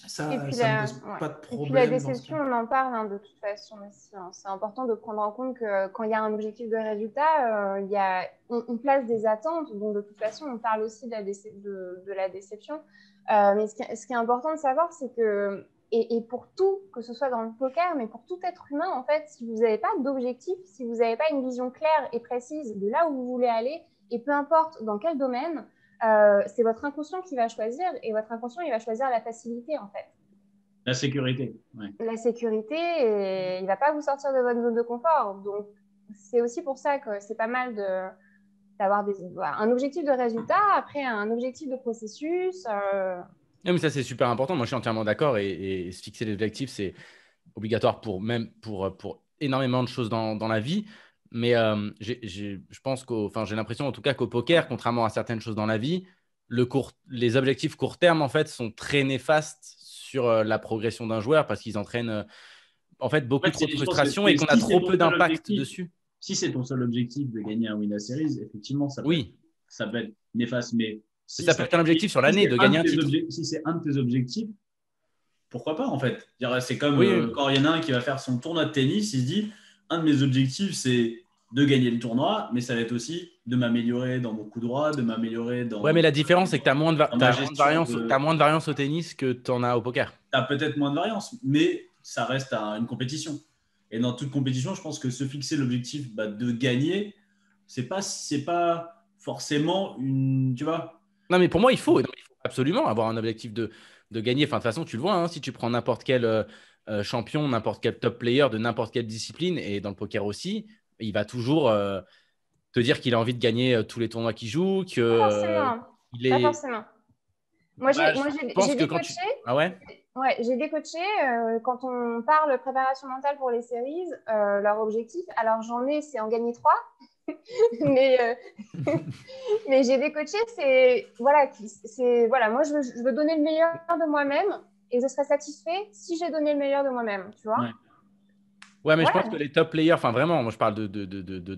ça ne me pose pas de problème. Et puis la déception, on en parle de toute façon aussi. C'est important de prendre en compte que quand il y a un objectif de résultat, on place des attentes. Donc de toute façon, on parle aussi de la déception. Mais ce qui est important de savoir, c'est que, et pour tout, que ce soit dans le poker, mais pour tout être humain, en fait, si vous n'avez pas d'objectif, si vous n'avez pas une vision claire et précise de là où vous voulez aller, et peu importe dans quel domaine, c'est votre inconscient qui va choisir, et votre inconscient, il va choisir la facilité, en fait. La sécurité. Ouais. La sécurité, et il ne va pas vous sortir de votre zone de confort. Donc, c'est aussi pour ça que c'est pas mal d'avoir un objectif de résultat, après un objectif de processus. Non, mais ça, c'est super important. Moi, je suis entièrement d'accord. Et se fixer des objectifs, c'est obligatoire pour énormément de choses dans la vie. Mais je pense j'ai l'impression en tout cas qu'au poker, contrairement à certaines choses dans la vie, les objectifs court terme en fait sont très néfastes sur la progression d'un joueur parce qu'ils entraînent en fait beaucoup trop de frustration et qu'on a trop peu d'impact dessus. Si c'est ton seul objectif de gagner un Winner Series, effectivement, ça peut être néfaste. Mais si ça peut être un objectif sur l'année de gagner un titre. Si c'est un de tes objectifs, pourquoi pas en fait? C'est comme quand il y en a un qui va faire son tournoi de tennis, il se dit un de mes objectifs c'est de gagner le tournoi, mais ça va être aussi de m'améliorer dans mon coup droit, de m'améliorer dans. Ouais, mais la différence c'est que tu as moins de variance au tennis que tu en as au poker. Tu as peut-être moins de variance, mais ça reste une compétition. Et dans toute compétition, je pense que se fixer l'objectif de gagner, c'est pas forcément une. Tu vois? Non, mais pour moi, il faut absolument avoir un objectif de gagner. Enfin, de toute façon, tu le vois, hein, si tu prends n'importe quel champion, n'importe quel top player de n'importe quelle discipline, et dans le poker aussi, il va toujours te dire qu'il a envie de gagner tous les tournois qu'il joue. Pas forcément. Moi, j'ai des coachés. Ah ouais? Ouais, j'ai des coachés. Quand on parle préparation mentale pour les séries, leur objectif, alors j'en ai, c'est en gagner 3. mais j'ai des coachés, moi je veux donner le meilleur de moi-même et je serai satisfait si j'ai donné le meilleur de moi-même, tu vois. Ouais, mais je pense que les top players, enfin vraiment, moi je parle de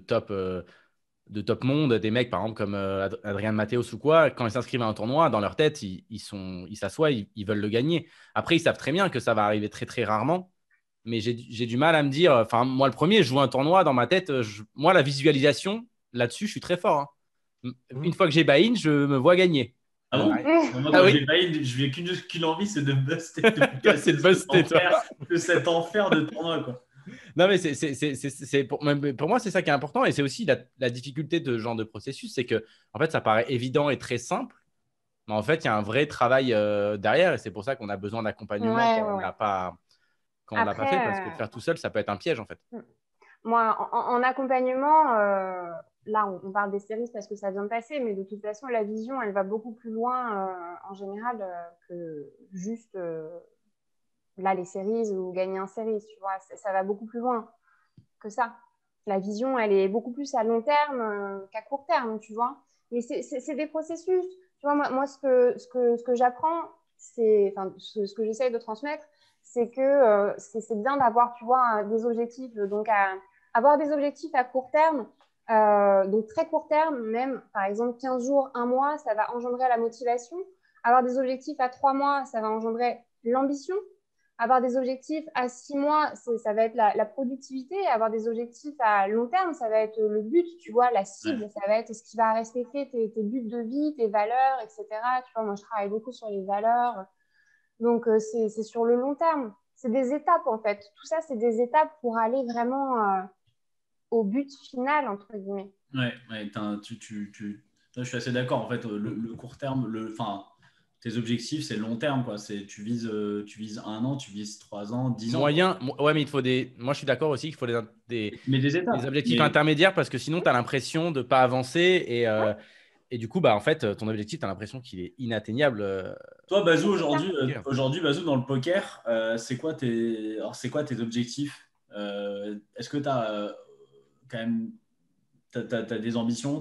top monde, des mecs par exemple comme Adrien Mathéos ou quoi, quand ils s'inscrivent à un tournoi, dans leur tête, ils s'assoient, ils veulent le gagner. Après, ils savent très bien que ça va arriver très très rarement. Mais j'ai du mal à me dire, enfin, moi, le premier, je joue un tournoi dans ma tête. Moi, la visualisation, là-dessus, je suis très fort. Hein. Une fois que j'ai buy-in, je me vois gagner. Ah bon? Moi, quand j'ai buy-in, je n'ai qu'une envie, c'est de buster. C'est de buster, toi. De cet enfer de tournoi, quoi. Non, mais pour moi, c'est ça qui est important. Et c'est aussi la difficulté de ce genre de processus. C'est que, en fait, ça paraît évident et très simple. Mais en fait, il y a un vrai travail derrière. Et c'est pour ça qu'on a besoin d'accompagnement quand on n'a pas. Quand on ne l'a pas fait, parce que le faire tout seul, ça peut être un piège, en fait. Moi, en accompagnement, là, on parle des séries parce que ça vient de passer, mais de toute façon, la vision, elle va beaucoup plus loin, en général, que juste, là, les séries ou gagner un série, tu vois. Ça va beaucoup plus loin que ça. La vision, elle est beaucoup plus à long terme qu'à court terme, tu vois. Mais c'est des processus. Tu vois, moi ce que j'apprends, ce que j'essaye de transmettre, c'est que c'est bien d'avoir, tu vois, des objectifs, donc avoir des objectifs à court terme, donc très court terme, même par exemple 15 jours, 1 mois, ça va engendrer la motivation. Avoir des objectifs à 3 mois, ça va engendrer l'ambition. avoir des objectifs à 6 mois, ça va être la productivité. Avoir des objectifs à long terme, ça va être le but, tu vois, la cible. Ça va être ce qui va respecter tes buts de vie, tes valeurs, etc. Tu vois, moi, je travaille beaucoup sur les valeurs. Donc, c'est sur le long terme. C'est des étapes, en fait. Tout ça, c'est des étapes pour aller vraiment au but final, entre guillemets. Ouais, je suis assez d'accord. En fait, le court terme, tes objectifs, c'est le long terme, quoi. Tu vises 1 an, tu vises 3 ans, 10 ans. Moyen, ouais, mais il faut moi, je suis d'accord aussi qu'il faut des étapes. objectifs intermédiaires parce que sinon, tu as l'impression de ne pas avancer et du coup, en fait, ton objectif, tu as l'impression qu'il est inatteignable. Toi, Bazou, aujourd'hui, Bazou, dans le poker, c'est quoi tes objectifs? Est-ce que tu as quand même t'as des ambitions,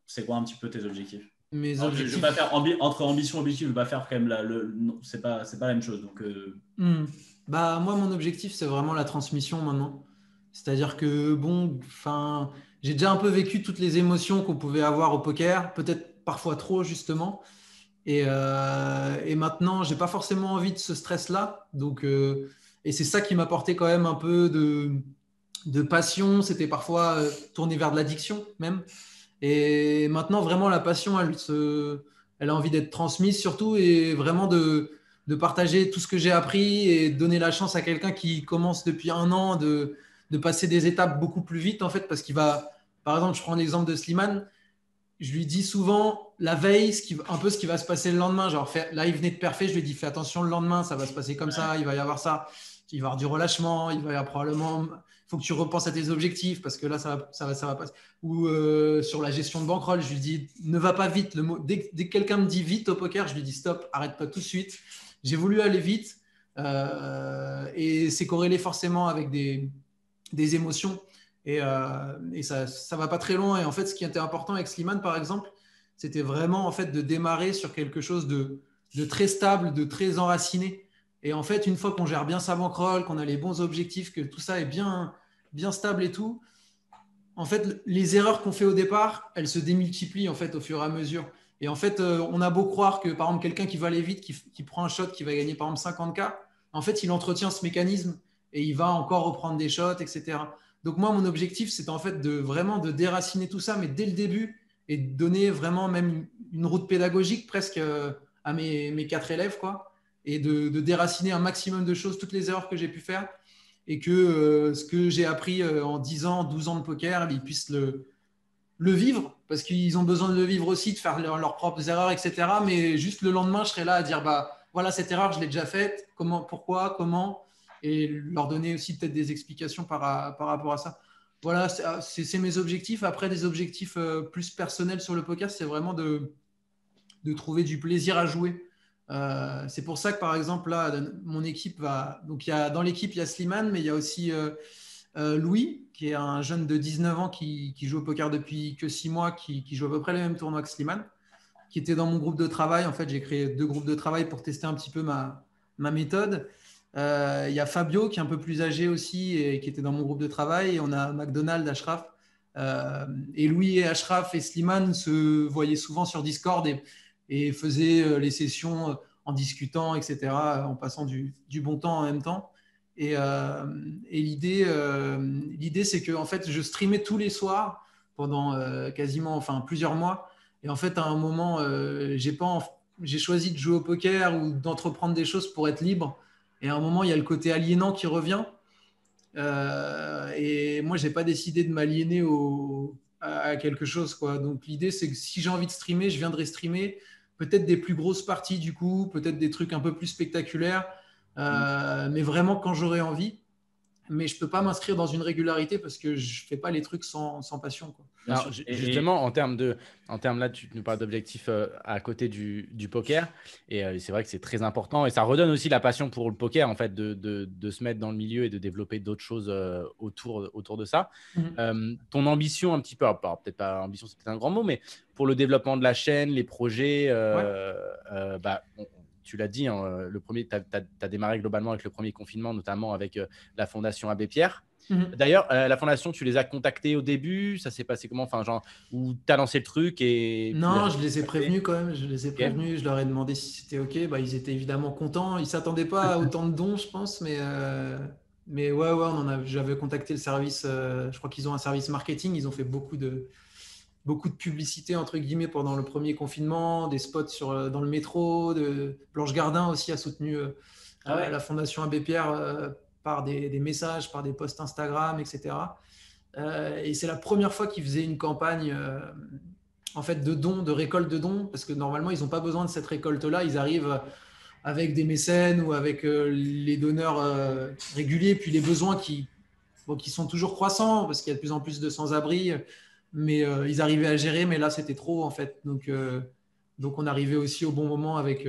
c'est quoi un petit peu tes objectifs? Mes objectifs. Je vais pas faire entre ambition et objectif, je vais pas faire quand même non, c'est pas la même chose. Donc, Bah, moi, mon objectif, c'est vraiment la transmission maintenant. C'est-à-dire que, bon, j'ai déjà un peu vécu toutes les émotions qu'on pouvait avoir au poker, peut-être parfois trop, justement. Et maintenant, j'ai pas forcément envie de ce stress-là. Donc, et c'est ça qui m'apportait quand même un peu de passion. C'était parfois tourné vers de l'addiction, même. Et maintenant, vraiment, la passion, elle a envie d'être transmise surtout et vraiment de partager tout ce que j'ai appris et de donner la chance à quelqu'un qui commence depuis 1 an de passer des étapes beaucoup plus vite, en fait, parce qu'il va, par exemple, je prends l'exemple de Slimane, je lui dis souvent la veille, un peu ce qui va se passer le lendemain. Genre, là, il venait de perfer, je lui dis fais attention le lendemain, ça va se passer comme ça, il va y avoir ça, il va y avoir du relâchement, il va y avoir probablement. Il faut que tu repenses à tes objectifs parce que là, ça va passer. Ou sur la gestion de bankroll, je lui dis ne va pas vite. Dès que quelqu'un me dit vite au poker, je lui dis stop, arrête pas tout de suite. J'ai voulu aller vite et c'est corrélé forcément avec des émotions. Et ça ne va pas très loin. Et en fait, ce qui était important avec Slimane, par exemple, c'était vraiment en fait, de démarrer sur quelque chose de très stable, de très enraciné. Et en fait, une fois qu'on gère bien sa bankroll, qu'on a les bons objectifs, que tout ça est bien stable et tout, en fait, les erreurs qu'on fait au départ, elles se démultiplient en fait, au fur et à mesure. Et en fait, on a beau croire que, par exemple, quelqu'un qui va aller vite, qui prend un shot, qui va gagner, par exemple, 50K, en fait, il entretient ce mécanisme et il va encore reprendre des shots, etc. Donc moi, mon objectif, c'est en fait vraiment de déraciner tout ça, mais dès le début, et de donner vraiment même une route pédagogique presque à mes 4 élèves, quoi, et de déraciner un maximum de choses, toutes les erreurs que j'ai pu faire, et que ce que j'ai appris en 10 ans, 12 ans de poker, ils puissent le vivre, parce qu'ils ont besoin de le vivre aussi, de faire leurs propres erreurs, etc. Mais juste le lendemain, je serai là à dire, voilà, cette erreur, je l'ai déjà faite, pourquoi, comment, et leur donner aussi peut-être des explications par rapport à ça. Voilà, c'est mes objectifs. Après, des objectifs plus personnels sur le poker, c'est vraiment de trouver du plaisir à jouer. C'est pour ça que, par exemple, là, mon équipe va… Donc, dans l'équipe, il y a Slimane, mais il y a aussi Louis, qui est un jeune de 19 ans qui joue au poker depuis que 6 mois, qui joue à peu près les mêmes tournois que Slimane, qui était dans mon groupe de travail. En fait, j'ai créé 2 groupes de travail pour tester un petit peu ma méthode. Il y a Fabio qui est un peu plus âgé aussi et qui était dans mon groupe de travail. Et on a McDonald, Ashraf. Et Louis et Ashraf et Slimane se voyaient souvent sur Discord et faisaient les sessions en discutant, etc., en passant du bon temps en même temps. Et l'idée, c'est que en fait, je streamais tous les soirs pendant quasiment, plusieurs mois. Et en fait, à un moment, j'ai choisi de jouer au poker ou d'entreprendre des choses pour être libre. Et à un moment, il y a le côté aliénant qui revient. Et moi, je n'ai pas décidé de m'aliéner à quelque chose, quoi. Donc, l'idée, c'est que si j'ai envie de streamer, je viendrai streamer. Peut-être des plus grosses parties, du coup, peut-être des trucs un peu plus spectaculaires. Mais vraiment quand j'aurai envie. Mais je ne peux pas m'inscrire dans une régularité parce que je ne fais pas les trucs sans passion, quoi. Alors, justement, en termes là, tu nous parles d'objectifs à côté du poker. Et c'est vrai que c'est très important. Et ça redonne aussi la passion pour le poker, en fait, de se mettre dans le milieu et de développer d'autres choses autour de ça. Ton ambition, un petit peu, alors, peut-être pas ambition, c'est peut-être un grand mot, mais pour le développement de la chaîne, les projets, tu l'as dit, hein, tu as démarré globalement avec le premier confinement, notamment avec la Fondation Abbé Pierre. D'ailleurs, la fondation, tu les as contactés au début? Ça s'est passé comment? Enfin, genre, où tu as lancé le truc et... Non, je les ai prévenus quand même. Je les ai prévenus. Je leur ai demandé si c'était OK. Bah, ils étaient évidemment contents. Ils ne s'attendaient pas à autant de dons, je pense. Mais ouais, j'avais contacté le service. Je crois qu'ils ont un service marketing. Ils ont fait beaucoup de publicité, entre guillemets, pendant le premier confinement, des spots dans le métro. Blanche Gardin aussi a soutenu la Fondation Abbé Pierre par des messages, par des posts Instagram, etc. Et c'est la première fois qu'ils faisaient une campagne en fait, de dons, de récolte de dons, parce que normalement, ils n'ont pas besoin de cette récolte-là. Ils arrivent avec des mécènes ou avec les donneurs réguliers, puis les besoins qui sont toujours croissants, parce qu'il y a de plus en plus de sans-abri, mais ils arrivaient à gérer, mais là, c'était trop, en fait. Donc on arrivait aussi au bon moment avec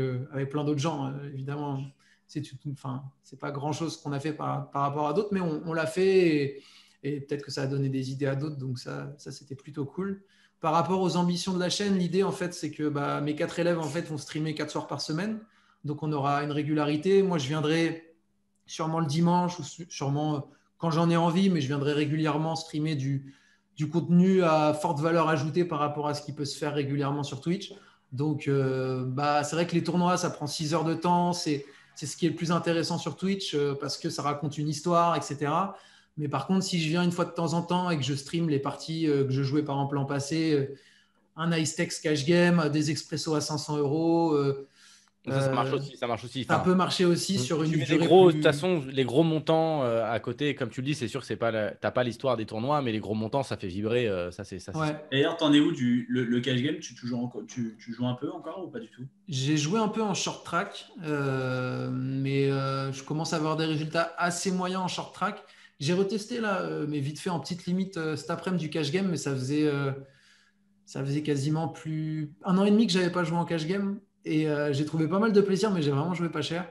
plein d'autres gens, évidemment. C'est pas grand-chose qu'on a fait par rapport à d'autres, mais on l'a fait et peut-être que ça a donné des idées à d'autres, donc ça c'était plutôt cool. Par rapport aux ambitions de la chaîne, l'idée, en fait, c'est que mes 4 élèves, en fait, vont streamer 4 soirs par semaine, donc on aura une régularité. Moi, je viendrai sûrement le dimanche ou sûrement quand j'en ai envie, mais je viendrai régulièrement streamer du contenu à forte valeur ajoutée par rapport à ce qui peut se faire régulièrement sur Twitch. Donc, c'est vrai que les tournois, ça prend 6 heures de temps, c'est ce qui est le plus intéressant sur Twitch parce que ça raconte une histoire, etc. Mais par contre, si je viens une fois de temps en temps et que je stream les parties que je jouais par exemple l'an passé, un Ice Tex Cash Game, des expressos à 500 €. Ça marche aussi. Ça peut marcher aussi sur une durée de toute façon, les gros montants à côté, comme tu le dis, c'est sûr que t'as pas l'histoire des tournois, mais les gros montants, ça fait vibrer. Ouais. Et d'ailleurs, t'en es où le cash game? Tu joues un peu encore ou pas du tout? J'ai joué un peu en short track, mais je commence à avoir des résultats assez moyens en short track. J'ai retesté là, mais vite fait en petite limite cet après-midi du cash game, mais ça faisait quasiment plus 1 an et demi que j'avais pas joué en cash game. Et j'ai trouvé pas mal de plaisir, mais j'ai vraiment joué pas cher.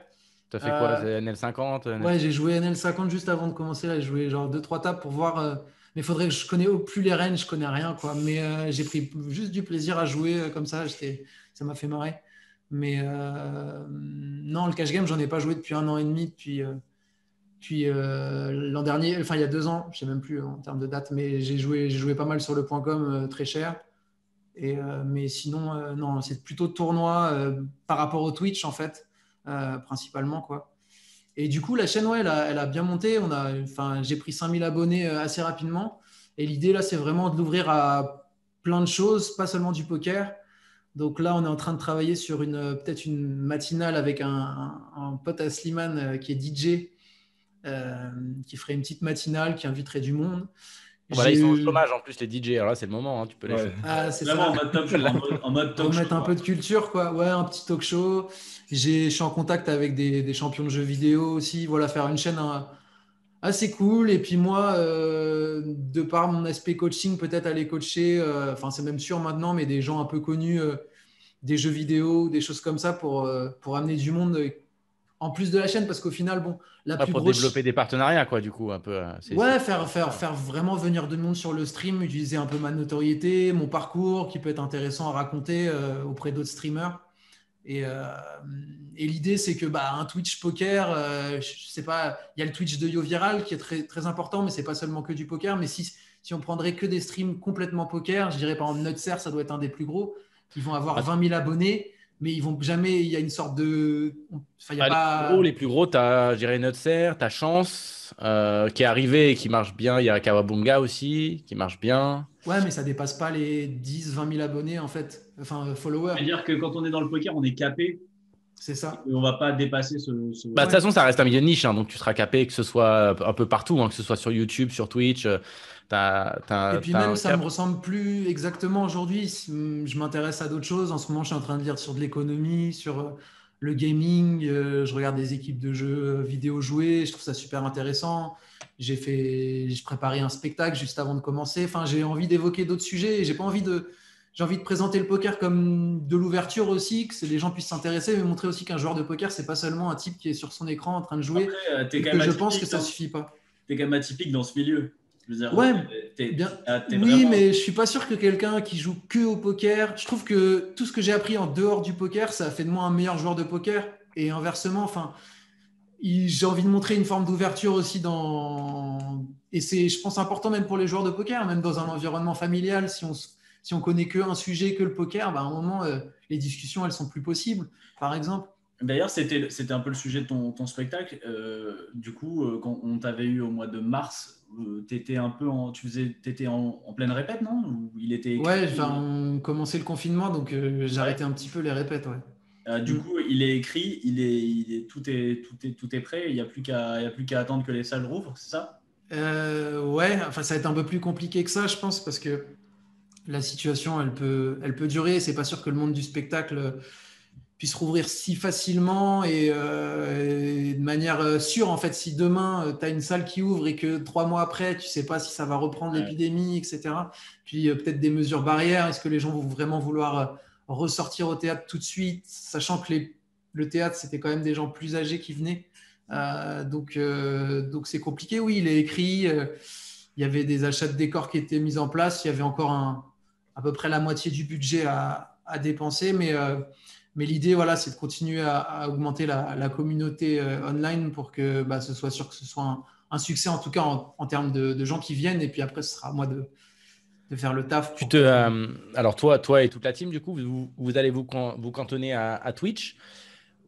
Tu as fait quoi? NL50 Ouais, j'ai joué NL50 juste avant de commencer. Là, j'ai joué genre 2-3 tables pour voir. Mais il faudrait que je connais plus les règnes, je connais rien, quoi. Mais j'ai pris juste du plaisir à jouer comme ça. Ça m'a fait marrer. Mais non, le cash game, j'en ai pas joué depuis 1 an et demi. Puis l'an dernier, enfin il y a 2 ans, je sais même plus en termes de date, mais j'ai joué pas mal sur le .com, très cher. Mais sinon, non, c'est plutôt tournoi par rapport au Twitch, en fait, principalement, quoi. Et du coup, la chaîne, ouais, elle a bien monté. J'ai pris 5000 abonnés assez rapidement. Et l'idée, là, c'est vraiment de l'ouvrir à plein de choses, pas seulement du poker. Donc là, on est en train de travailler sur peut-être une matinale avec un pote à Slimane qui est DJ, qui ferait une petite matinale, qui inviterait du monde. Là, ils sont au chômage en plus, les DJ. Alors là, c'est le moment, hein, tu peux les faire. Ah, c'est vraiment ça. en mode talk show. Mettre un peu de culture, quoi. Ouais, un petit talk show. Je suis en contact avec des champions de jeux vidéo aussi. Voilà, faire une chaîne assez cool. Et puis moi, de par mon aspect coaching, peut-être aller coacher, c'est même sûr maintenant, mais des gens un peu connus, des jeux vidéo, des choses comme ça pour amener du monde en plus de la chaîne, parce qu'au final, bon, pour développer des partenariats, quoi, du coup, un peu. Faire vraiment venir de monde sur le stream, utiliser un peu ma notoriété, mon parcours, qui peut être intéressant à raconter auprès d'autres streamers. Et l'idée, c'est que un Twitch poker, je sais pas, il y a le Twitch de YoViral qui est très, très important, mais c'est pas seulement que du poker. Mais si on prendrait que des streams complètement poker, je dirais par exemple Nutser, ça doit être un des plus gros. Ils vont avoir 20 000 abonnés. Mais ils vont jamais. Il y a une sorte de. Les plus gros, tu as, je dirais, Nutser, tu as Chance qui est arrivé et qui marche bien. Il y a Kawabunga aussi qui marche bien. Ouais, mais ça dépasse pas les 10-20 000 abonnés en fait. Enfin, followers. C'est-à-dire que quand on est dans le poker, on est capé. C'est ça. Et on va pas dépasser ce. De toute façon, ça reste un milieu de niche, hein, donc tu seras capé, que ce soit un peu partout, hein, que ce soit sur YouTube, sur Twitch. Et puis même, ça me ressemble plus exactement aujourd'hui. Je m'intéresse à d'autres choses. En ce moment, je suis en train de lire sur de l'économie, sur le gaming. Je regarde des équipes de jeux vidéo jouer. Je trouve ça super intéressant. J'ai préparé un spectacle juste avant de commencer. Enfin, j'ai envie d'évoquer d'autres sujets. J'ai envie de présenter le poker comme de l'ouverture aussi, que les gens puissent s'intéresser, mais montrer aussi qu'un joueur de poker, c'est pas seulement un type qui est sur son écran en train de jouer. Après, je pense que ça suffit pas. T'es quand même atypique dans ce milieu. Je veux dire, Ouais, t'es bien. t'es Oui, vraiment... mais je suis pas sûr que quelqu'un qui joue que au poker. Je trouve que tout ce que j'ai appris en dehors du poker, ça a fait de moi un meilleur joueur de poker. Et inversement, enfin, j'ai envie de montrer une forme d'ouverture aussi dans. Et c'est, je pense, important même pour les joueurs de poker, même dans un environnement familial. Si on connaît que un sujet, que le poker, bah, à un moment, les discussions, elles sont plus possibles, par exemple. D'ailleurs, c'était un peu le sujet de ton spectacle. Du coup, quand on t'avait eu au mois de mars, t'étais un peu t'étais en pleine répète, non? Ou il était écrit? Ouais, enfin, on commençait le confinement, donc j'ai Ouais. arrêté un petit peu les répètes, ouais. Du Mm. coup, il est écrit, tout est prêt. Il n'y a plus qu'à attendre que les salles rouvrent, c'est ça? Ouais, enfin, ça va être un peu plus compliqué que ça, je pense, parce que la situation, elle peut durer. C'est pas sûr que le monde du spectacle puisse rouvrir si facilement et de manière sûre. En fait, si demain, tu as une salle qui ouvre et que 3 mois après, tu sais pas si ça va reprendre Ouais. l'épidémie, etc. Puis peut-être des mesures barrières. Est-ce que les gens vont vraiment vouloir ressortir au théâtre tout de suite, sachant que le théâtre, c'était quand même des gens plus âgés qui venaient. Donc c'est compliqué. Oui, il est écrit. Il y avait des achats de décors qui étaient mis en place. Il y avait encore à peu près la moitié du budget à dépenser. Mais l'idée, voilà, c'est de continuer à augmenter la communauté online pour que bah, ce soit sûr que ce soit un succès, en tout cas en termes de gens qui viennent. Et puis après, ce sera à moi de faire le taf. Alors, toi et toute la team, du coup, vous allez vous cantonner à Twitch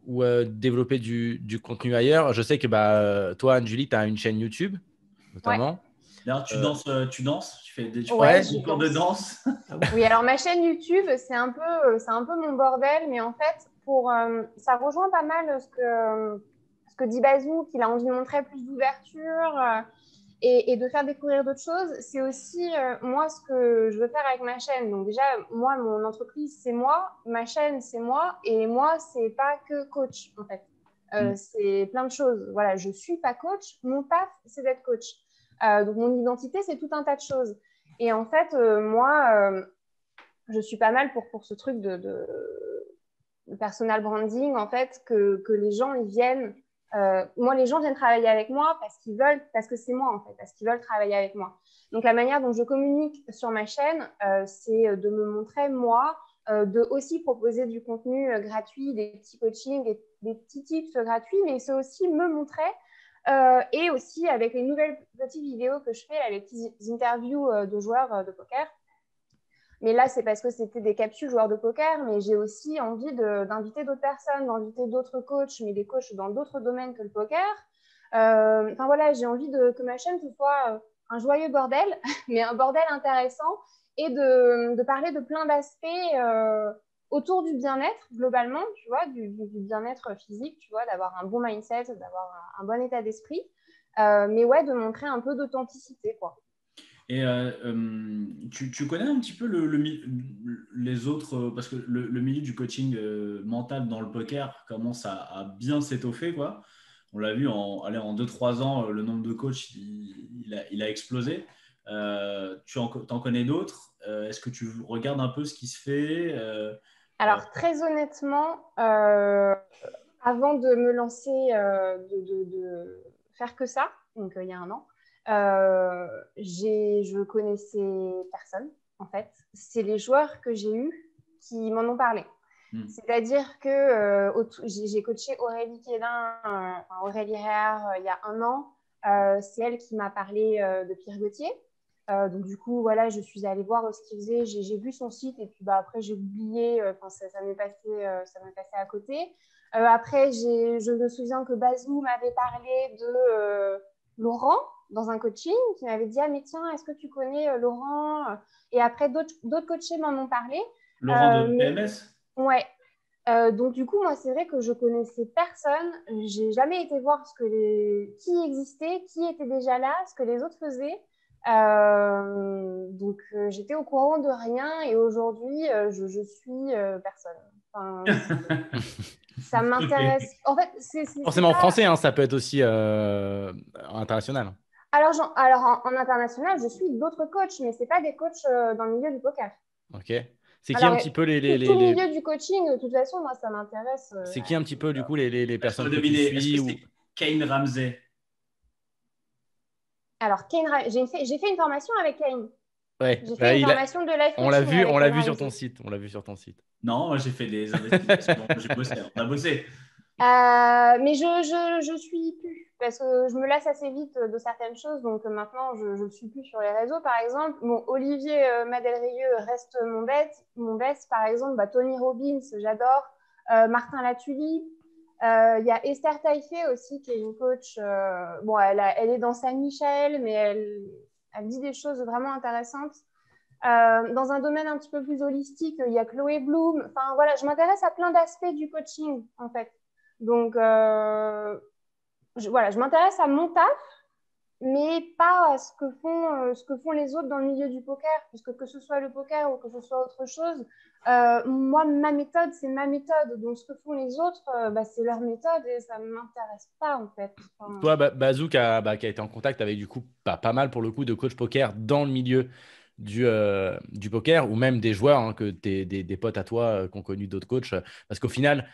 ou développer du contenu ailleurs. Je sais que toi, Anne-Julie, tu as une chaîne YouTube, Ouais, notamment. D'ailleurs, tu danses, tu fais ouais, Ouais. je des cours de danse. Oui, alors ma chaîne YouTube, c'est un peu mon bordel, mais en fait, ça rejoint pas mal ce que dit Bazou, qu'il a envie de montrer plus d'ouverture et de faire découvrir d'autres choses. C'est aussi moi ce que je veux faire avec ma chaîne. Donc déjà, moi, mon entreprise, c'est moi, ma chaîne, c'est moi, et moi, c'est pas que coach, en fait. C'est plein de choses. Voilà, je suis pas coach, mon taf, c'est d'être coach. Donc mon identité, c'est tout un tas de choses. Et en fait, moi, je suis pas mal pour ce truc de personal branding, en fait, que les gens ils viennent. Moi, les gens viennent travailler avec moi parce qu'ils veulent, parce que c'est moi, en fait, parce qu'ils veulent travailler avec moi. Donc, la manière dont je communique sur ma chaîne, c'est de me montrer moi, de aussi proposer du contenu gratuit, des petits coachings, des petits tips gratuits, mais c'est aussi me montrer. Et aussi avec les nouvelles petites vidéos que je fais, les petites interviews de joueurs de poker. Mais là, c'est parce que c'était des capsules joueurs de poker, mais j'ai aussi envie d'inviter d'autres personnes, d'inviter d'autres coachs, mais des coachs dans d'autres domaines que le poker. Enfin voilà, j'ai envie que ma chaîne ce soit un joyeux bordel, mais un bordel intéressant, et de parler de plein d'aspects autour du bien-être, globalement, tu vois, du bien-être physique, tu vois, d'avoir un bon mindset, d'avoir un bon état d'esprit. Mais ouais, de montrer un peu d'authenticité, quoi. Et tu connais un petit peu les autres, parce que le milieu du coaching mental dans le poker commence à bien s'étoffer, quoi. On l'a vu en 2-3 ans, le nombre de coachs, il a explosé. T'en connais d'autres? Est-ce que tu regardes un peu ce qui se fait? Alors, très honnêtement, avant de me lancer, de faire que ça, donc il y a un an, je connaissais personne, en fait. C'est les joueurs que j'ai eus qui m'en ont parlé. C'est-à-dire que j'ai coaché Aurélie Quélin, Aurélie Réard, il y a un an. C'est elle qui m'a parlé de Pierre Gauthier. Donc du coup, voilà, je suis allée voir ce qu'il faisait. J'ai vu son site et puis après j'ai oublié. Ça m'est passé à côté. Après, je me souviens que Bazou m'avait parlé de Laurent dans un coaching, qui m'avait dit ah mais tiens, est-ce que tu connais Laurent? Et après d'autres coachés m'en ont parlé. Laurent de PMS? Ouais. Donc du coup, moi, c'est vrai que je connaissais personne. J'ai jamais été voir qui existait, qui était déjà là, ce que les autres faisaient. Donc j'étais au courant de rien et aujourd'hui, je suis personne. Enfin, ça m'intéresse. En fait, Forcément pas... français, hein, ça peut être aussi international. Alors en international, je suis d'autres coachs, mais c'est pas des coachs dans le milieu du poker. Ok. C'est qui un petit peu tout le milieu du coaching, de toute façon, moi, ça m'intéresse. C'est qui un petit peu, du coup, les personnes que tu Est-ce suis que c'est Kane Ramsey? Alors, j'ai fait une formation avec Kane. Ouais. J'ai fait une formation de life On l'a coaching avec vu Kane sur Rising. ton site. On l'a vu sur ton site. Non, moi j'ai fait des investigations. J'ai bossé. On a bossé. Mais je suis plus parce que je me lasse assez vite de certaines choses. Donc maintenant, je ne suis plus sur les réseaux, par exemple. Bon, Olivier Madelrieux reste mon best. Par exemple, Tony Robbins, j'adore. Martin Latulippe. Il y a Esther Taïfé aussi, qui est une coach. Bon, elle est dans Saint-Michel, mais elle dit des choses vraiment intéressantes. Dans un domaine un petit peu plus holistique, il y a Chloé Bloom. Enfin, voilà, je m'intéresse à plein d'aspects du coaching, en fait. Donc, je m'intéresse à mon taf, mais pas à ce que font les autres dans le milieu du poker, puisque que ce soit le poker ou que ce soit autre chose, moi, ma méthode, c'est ma méthode. Donc, ce que font les autres, c'est leur méthode et ça ne m'intéresse pas, en fait. Enfin... Toi, Bazou, qui a été en contact avec, du coup, pas mal pour le coup de coach poker dans le milieu du poker, ou même des joueurs, hein, que des potes à toi qui ont connu d'autres coachs. Parce qu'au final,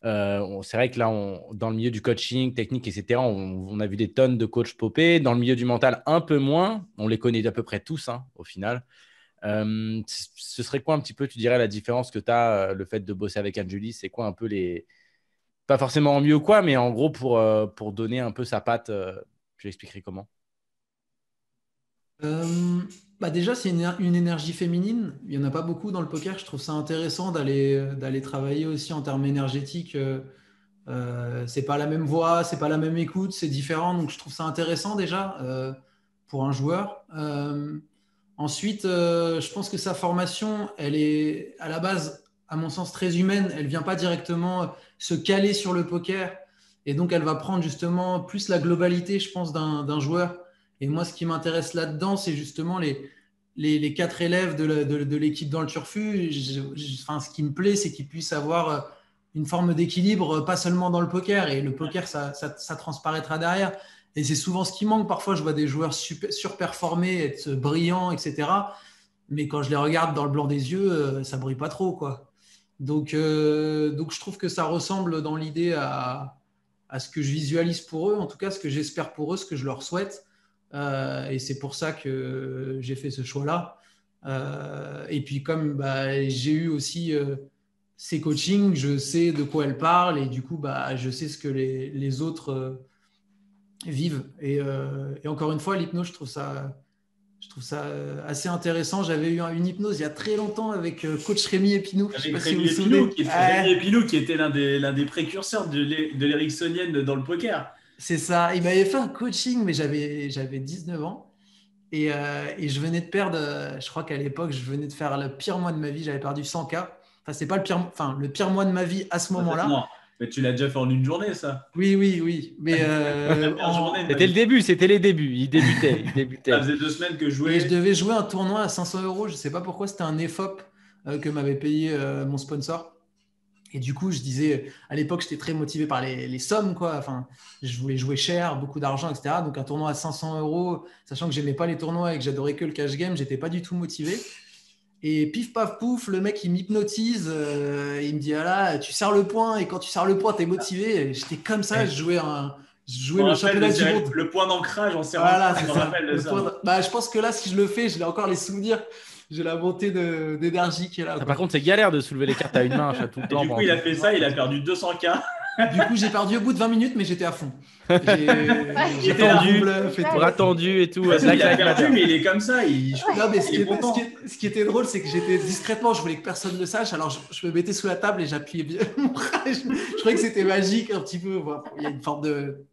c'est vrai que là, dans le milieu du coaching, technique, etc., on a vu des tonnes de coachs popés. Dans le milieu du mental, un peu moins. On les connaît à peu près tous, hein, au final. Ce serait quoi un petit peu, tu dirais, la différence que tu as, le fait de bosser avec Anjuli? C'est quoi un peu les... Pas forcément en mieux ou quoi, mais en gros, pour donner un peu sa patte, je l'expliquerai comment. Déjà, c'est une énergie féminine. Il n'y en a pas beaucoup dans le poker. Je trouve ça intéressant d'aller travailler aussi en termes énergétiques. C'est pas la même voix, c'est pas la même écoute, c'est différent. Donc, je trouve ça intéressant déjà pour un joueur. Ensuite, je pense que sa formation, elle est à la base, à mon sens, très humaine. Elle vient pas directement se caler sur le poker. Et donc, elle va prendre justement plus la globalité, je pense, d'un joueur. Et moi, ce qui m'intéresse là-dedans, c'est justement les 4 élèves de l'équipe dans le Turfu. Ce qui me plaît, c'est qu'ils puissent avoir une forme d'équilibre, pas seulement dans le poker. Et le poker, ça transparaîtra derrière. Et c'est souvent ce qui manque. Parfois, je vois des joueurs surperformés, être brillants, etc. Mais quand je les regarde dans le blanc des yeux, ça brille pas trop, quoi. Donc, je trouve que ça ressemble dans l'idée à ce que je visualise pour eux, en tout cas ce que j'espère pour eux, ce que je leur souhaite. Et c'est pour ça que j'ai fait ce choix-là. Et puis comme j'ai eu aussi ces coachings, je sais de quoi elles parlent et du coup, je sais ce que les autres vivent. Et encore une fois, l'hypnose, je trouve ça assez intéressant. J'avais eu une hypnose il y a très longtemps avec coach Rémi Epinou. Avec Rémi Epinou, Rémi Epinou, qui était l'un des précurseurs de l'éricksonienne dans le poker. C'est ça. Il m'avait fait un coaching, mais j'avais 19 ans. Et je venais de perdre, je crois qu'à l'époque, je venais de faire le pire mois de ma vie. J'avais perdu 100K. Enfin, c'est pas le pire mois de ma vie à ce moment-là. Non, mais tu l'as déjà fait en une journée, ça. Oui. Mais c'était le début, c'était les débuts. Il débutait. Ça faisait 2 semaines que je jouais. Et je devais jouer un tournoi à 500 €. Je sais pas pourquoi, c'était un EFOP que m'avait payé mon sponsor. Et du coup, je disais, à l'époque, j'étais très motivé par les sommes, quoi. Enfin, je voulais jouer cher, beaucoup d'argent, etc. Donc, un tournoi à 500 €, sachant que j'aimais pas les tournois et que j'adorais que le cash game, j'étais pas du tout motivé. Et pif, paf, pouf, le mec, il m'hypnotise. Il me dit, ah là, tu serres le poing. Et quand tu serres le poing, t'es motivé. Et j'étais comme ça, je jouais le championnat du monde. Le point d'ancrage en serrant. Voilà, c'est ça. Je pense que là, si je le fais, je l'ai encore les souvenirs. J'ai la montée d'énergie qui est là. Par contre, c'est galère de soulever les cartes à une main tout le temps. Du coup, il a fait ça, il a perdu 200K. Du coup, j'ai perdu au bout de 20 minutes, mais j'étais à fond. J'ai tendu, bras tendu et tout. Il a perdu, mais il est comme ça. Non, mais ce qui était drôle, c'est que j'étais discrètement, je voulais que personne ne le sache. Alors, je me mettais sous la table et j'appuyais bien mon bras. Je croyais que c'était magique un petit peu. Il y a une forme de...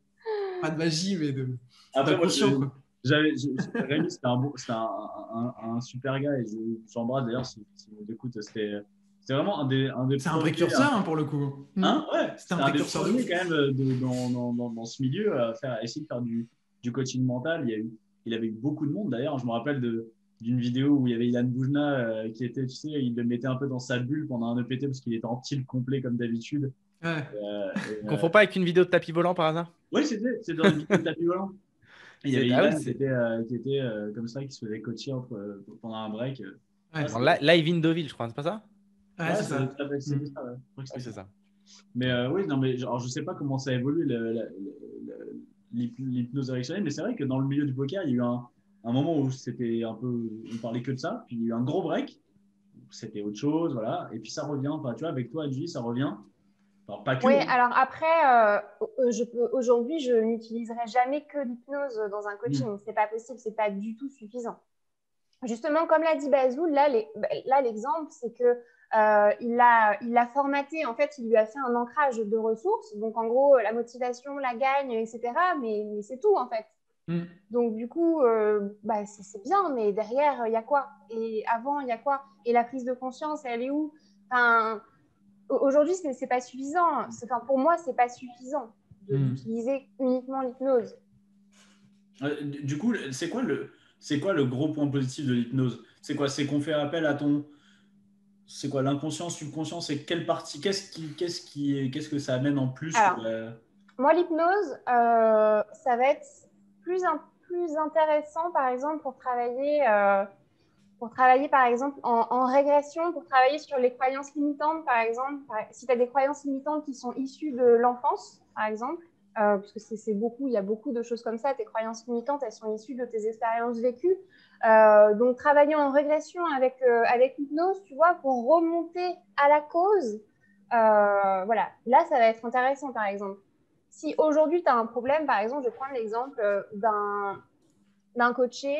Pas de magie, mais d'inconscient, quoi. Rémi, c'était un super gars et j'embrasse d'ailleurs si vous écoutez. C'était vraiment un des c'est un précurseur pour le coup. Ouais, c'était un précurseur de quand même dans ce milieu à essayer de faire du coaching mental. Il avait eu beaucoup de monde d'ailleurs. Je me rappelle d'une vidéo où il y avait Ilan Boujna qui était, tu sais, il le mettait un peu dans sa bulle pendant un EPT parce qu'il était en tilt complet comme d'habitude. Ouais. Confond pas avec une vidéo de tapis volant par hasard? Oui, c'est dans une vidéo de tapis volant. Il y avait Ilan qui était comme ça, qui se faisait coacher pendant un break. Live in Deauville, je crois, c'est pas ça? Ouais, c'est ça. C'est ça. Mais oui, non, mais genre, je sais pas comment ça évolue l'hypnose érectionnelle, mais c'est vrai que dans le milieu du poker, il y a eu un moment où c'était un peu, on parlait que de ça, puis il y a eu un gros break, c'était autre chose, voilà, et puis ça revient, enfin, tu vois, avec toi, Julie, ça revient. Alors, pas que. Oui, hein. alors après, aujourd'hui, je n'utiliserai jamais que l'hypnose dans un coaching. C'est pas possible, c'est pas du tout suffisant. Justement, comme l'a dit Bazou, là, l'exemple, c'est que il l'a formaté. En fait, il lui a fait un ancrage de ressources. Donc, en gros, la motivation, la gagne, etc. Mais c'est tout, en fait. Donc, du coup, c'est bien, mais derrière, il y a quoi? Et avant, il y a quoi? Et la prise de conscience, elle est où? Enfin, aujourd'hui, c'est pas suffisant. Enfin, pour moi, c'est pas suffisant d'utiliser uniquement l'hypnose. Du coup, c'est quoi le gros point positif de l'hypnose? C'est quoi? C'est qu'on fait appel à c'est quoi, l'inconscient, subconscient? C'est quelle partie? Qu'est-ce que ça amène en plus? Alors, moi, l'hypnose, ça va être plus intéressant, par exemple, pour travailler par exemple, en régression, pour travailler sur les croyances limitantes, par exemple. Si tu as des croyances limitantes qui sont issues de l'enfance, par exemple, parce que il y a beaucoup de choses comme ça, tes croyances limitantes, elles sont issues de tes expériences vécues. Donc, travailler en régression avec l'hypnose, tu vois, pour remonter à la cause, voilà. Là, ça va être intéressant, par exemple. Si aujourd'hui, tu as un problème, par exemple, je prends l'exemple d'un coaché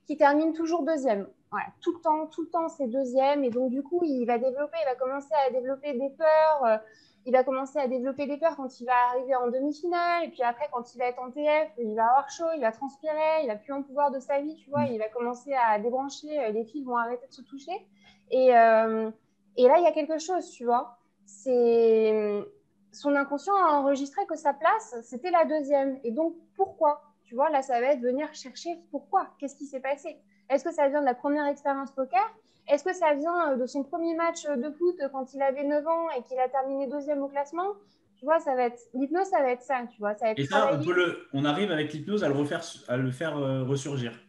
qui termine toujours deuxième. Voilà, tout le temps, c'est deuxième. Et donc, du coup, il va commencer à développer des peurs. Il va commencer à développer des peurs quand il va arriver en demi-finale. Et puis après, quand il va être en TF, il va avoir chaud, il va transpirer, il n'a plus un pouvoir de sa vie, tu vois. Il va commencer à débrancher, les fils vont arrêter de se toucher. Et là, il y a quelque chose, tu vois. Son inconscient a enregistré que sa place, c'était la deuxième. Et donc, pourquoi? Tu vois, là, ça va être venir chercher pourquoi, qu'est-ce qui s'est passé. Est-ce que ça vient de la première expérience poker? Est-ce que ça vient de son premier match de foot quand il avait 9 ans et qu'il a terminé deuxième au classement? Tu vois, l'hypnose, ça va être ça, tu vois. Ça va être et ça, on arrive avec l'hypnose à le faire ressurgir.